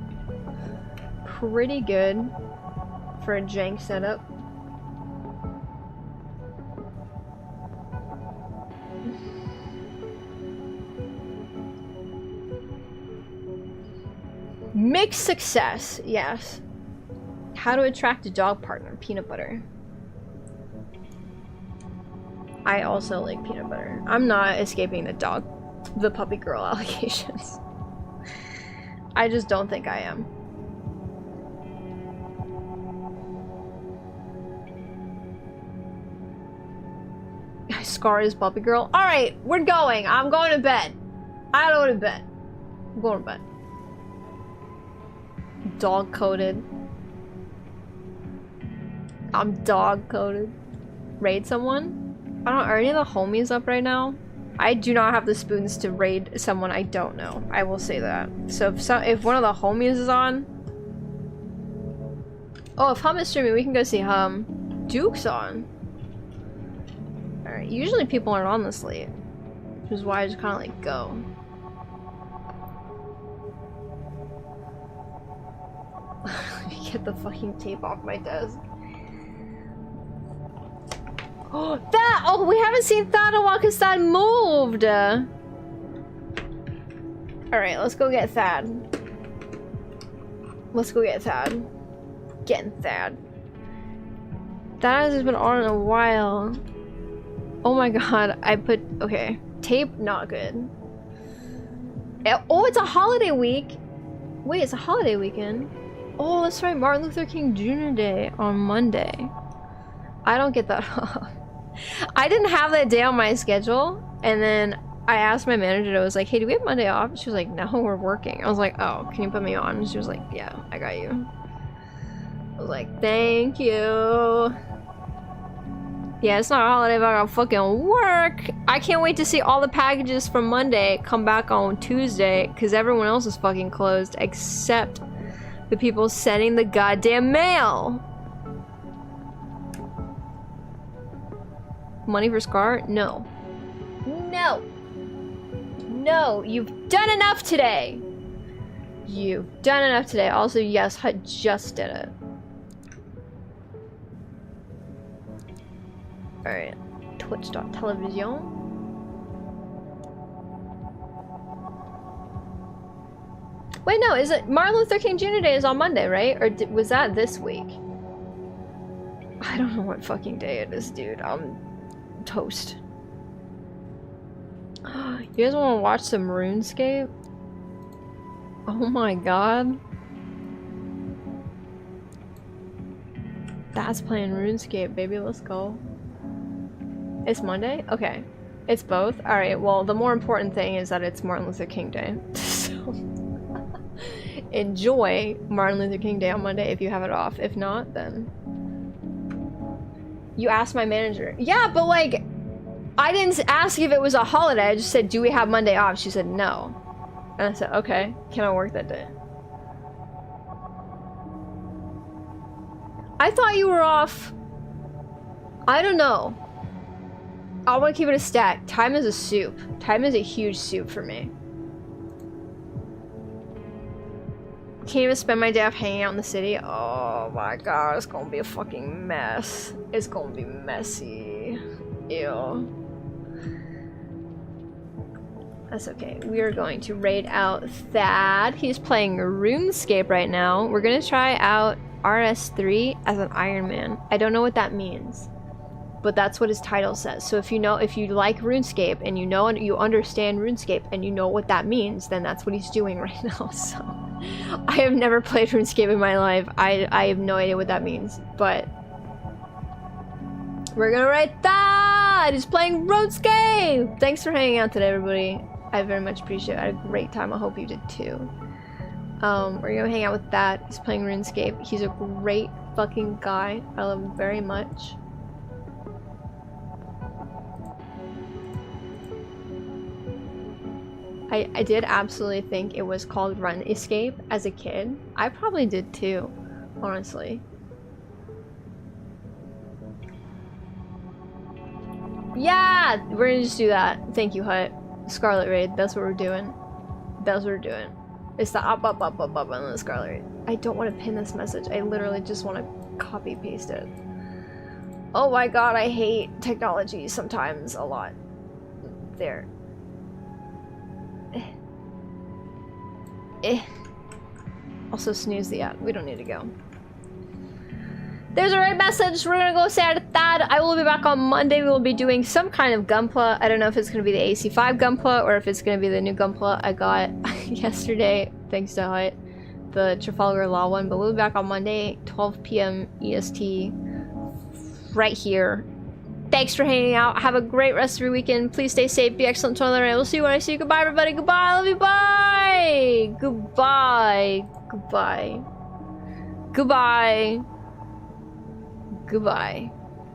Pretty good for a jank setup. Mixed success, yes. How to attract a dog partner, peanut butter. I also like peanut butter. I'm not escaping the puppy girl allegations. I just don't think I am. Scar is puppy girl. Alright, we're going. I'm going to bed. I don't go to bed. I'm going to bed. Dog coated. I'm dog coated. Raid someone? I don't. Are any of the homies up right now? I do not have the spoons to raid someone I don't know. I will say that. So if one of the homies is on. Oh, if Hum is streaming, we can go see Hum. Duke's on. Alright, usually people aren't on this late. Which is why I just kind of like go. Let me get the fucking tape off my desk. Oh, that! Oh, we haven't seen Thad in a while because Thad moved! Alright, let's go get Thad. Let's go get Thad. Getting Thad. Thad has been on in a while. Oh my god, I put... Okay. Tape, not good. Oh, it's a holiday week! Wait, it's a holiday weekend. Oh, that's right, Martin Luther King Jr. Day on Monday. I don't get that off. I didn't have that day on my schedule, and then I asked my manager, I was like, hey, do we have Monday off? She was like, no, we're working. I was like, oh, can you put me on? And she was like, yeah, I got you. I was like, thank you. Yeah, it's not a holiday, but I gotta fucking work. I can't wait to see all the packages from Monday come back on Tuesday, because everyone else is fucking closed, except The people sending the goddamn mail. Money for Scar? No. No. No, you've done enough today. You've done enough today. Also, yes, I just did it. Alright. Twitch.television. Wait, no, is it Martin Luther King Jr. Day is on Monday, right? Or was that this week? I don't know what fucking day it is, dude. I'm toast. You guys want to watch some RuneScape? Oh my god. That's playing RuneScape, baby. Let's go. It's Monday? Okay. It's both? Alright, well, the more important thing is that it's Martin Luther King Day. So... enjoy Martin Luther King Day on Monday if you have it off. If not, then... You asked my manager. Yeah, but like... I didn't ask if it was a holiday. I just said, do we have Monday off? She said, no. And I said, okay. Can I work that day? I thought you were off... I don't know. I want to keep it a stack. Time is a soup. Time is a huge soup for me. Can't even spend my day off hanging out in the city. Oh my god, it's gonna be a fucking mess. It's gonna be messy. Ew. That's okay. We are going to raid out Thad. He's playing RuneScape right now. We're gonna try out RS3 as an Iron Man. I don't know what that means, but that's what his title says. So if you like RuneScape and you know and you understand RuneScape and you know what that means, then that's what he's doing right now. So I have never played RuneScape in my life. I have no idea what that means, but we're gonna write that. He's playing RuneScape. Thanks for hanging out today, everybody. I very much appreciate it. I had a great time. I hope you did too. We're gonna hang out with that. He's playing RuneScape. He's a great fucking guy. I love him very much. I did absolutely think it was called Run Escape as a kid. I probably did too, honestly. Yeah! We're gonna just do that. Thank you, Hut. Scarlet Raid, that's what we're doing. That's what we're doing. It's the up, and then the Scarlet Raid. I don't want to pin this message. I literally just want to copy paste it. Oh my god, I hate technology sometimes a lot. There. Also snooze the app. We don't need to go. There's a raid message. We're gonna go say hi to Thad. I will be back on Monday. We will be doing some kind of Gunpla. I don't know if it's gonna be the AC5 Gunpla or if it's gonna be the new Gunpla I got yesterday, thanks to Hut, the Trafalgar Law one. But we'll be back on Monday, 12 p.m. EST, right here. Thanks for hanging out. Have a great rest of your weekend. Please stay safe. Be excellent to one another. I will see you when I see you. Goodbye, everybody. Goodbye. I love you. Bye. Goodbye. Goodbye. Goodbye. Goodbye.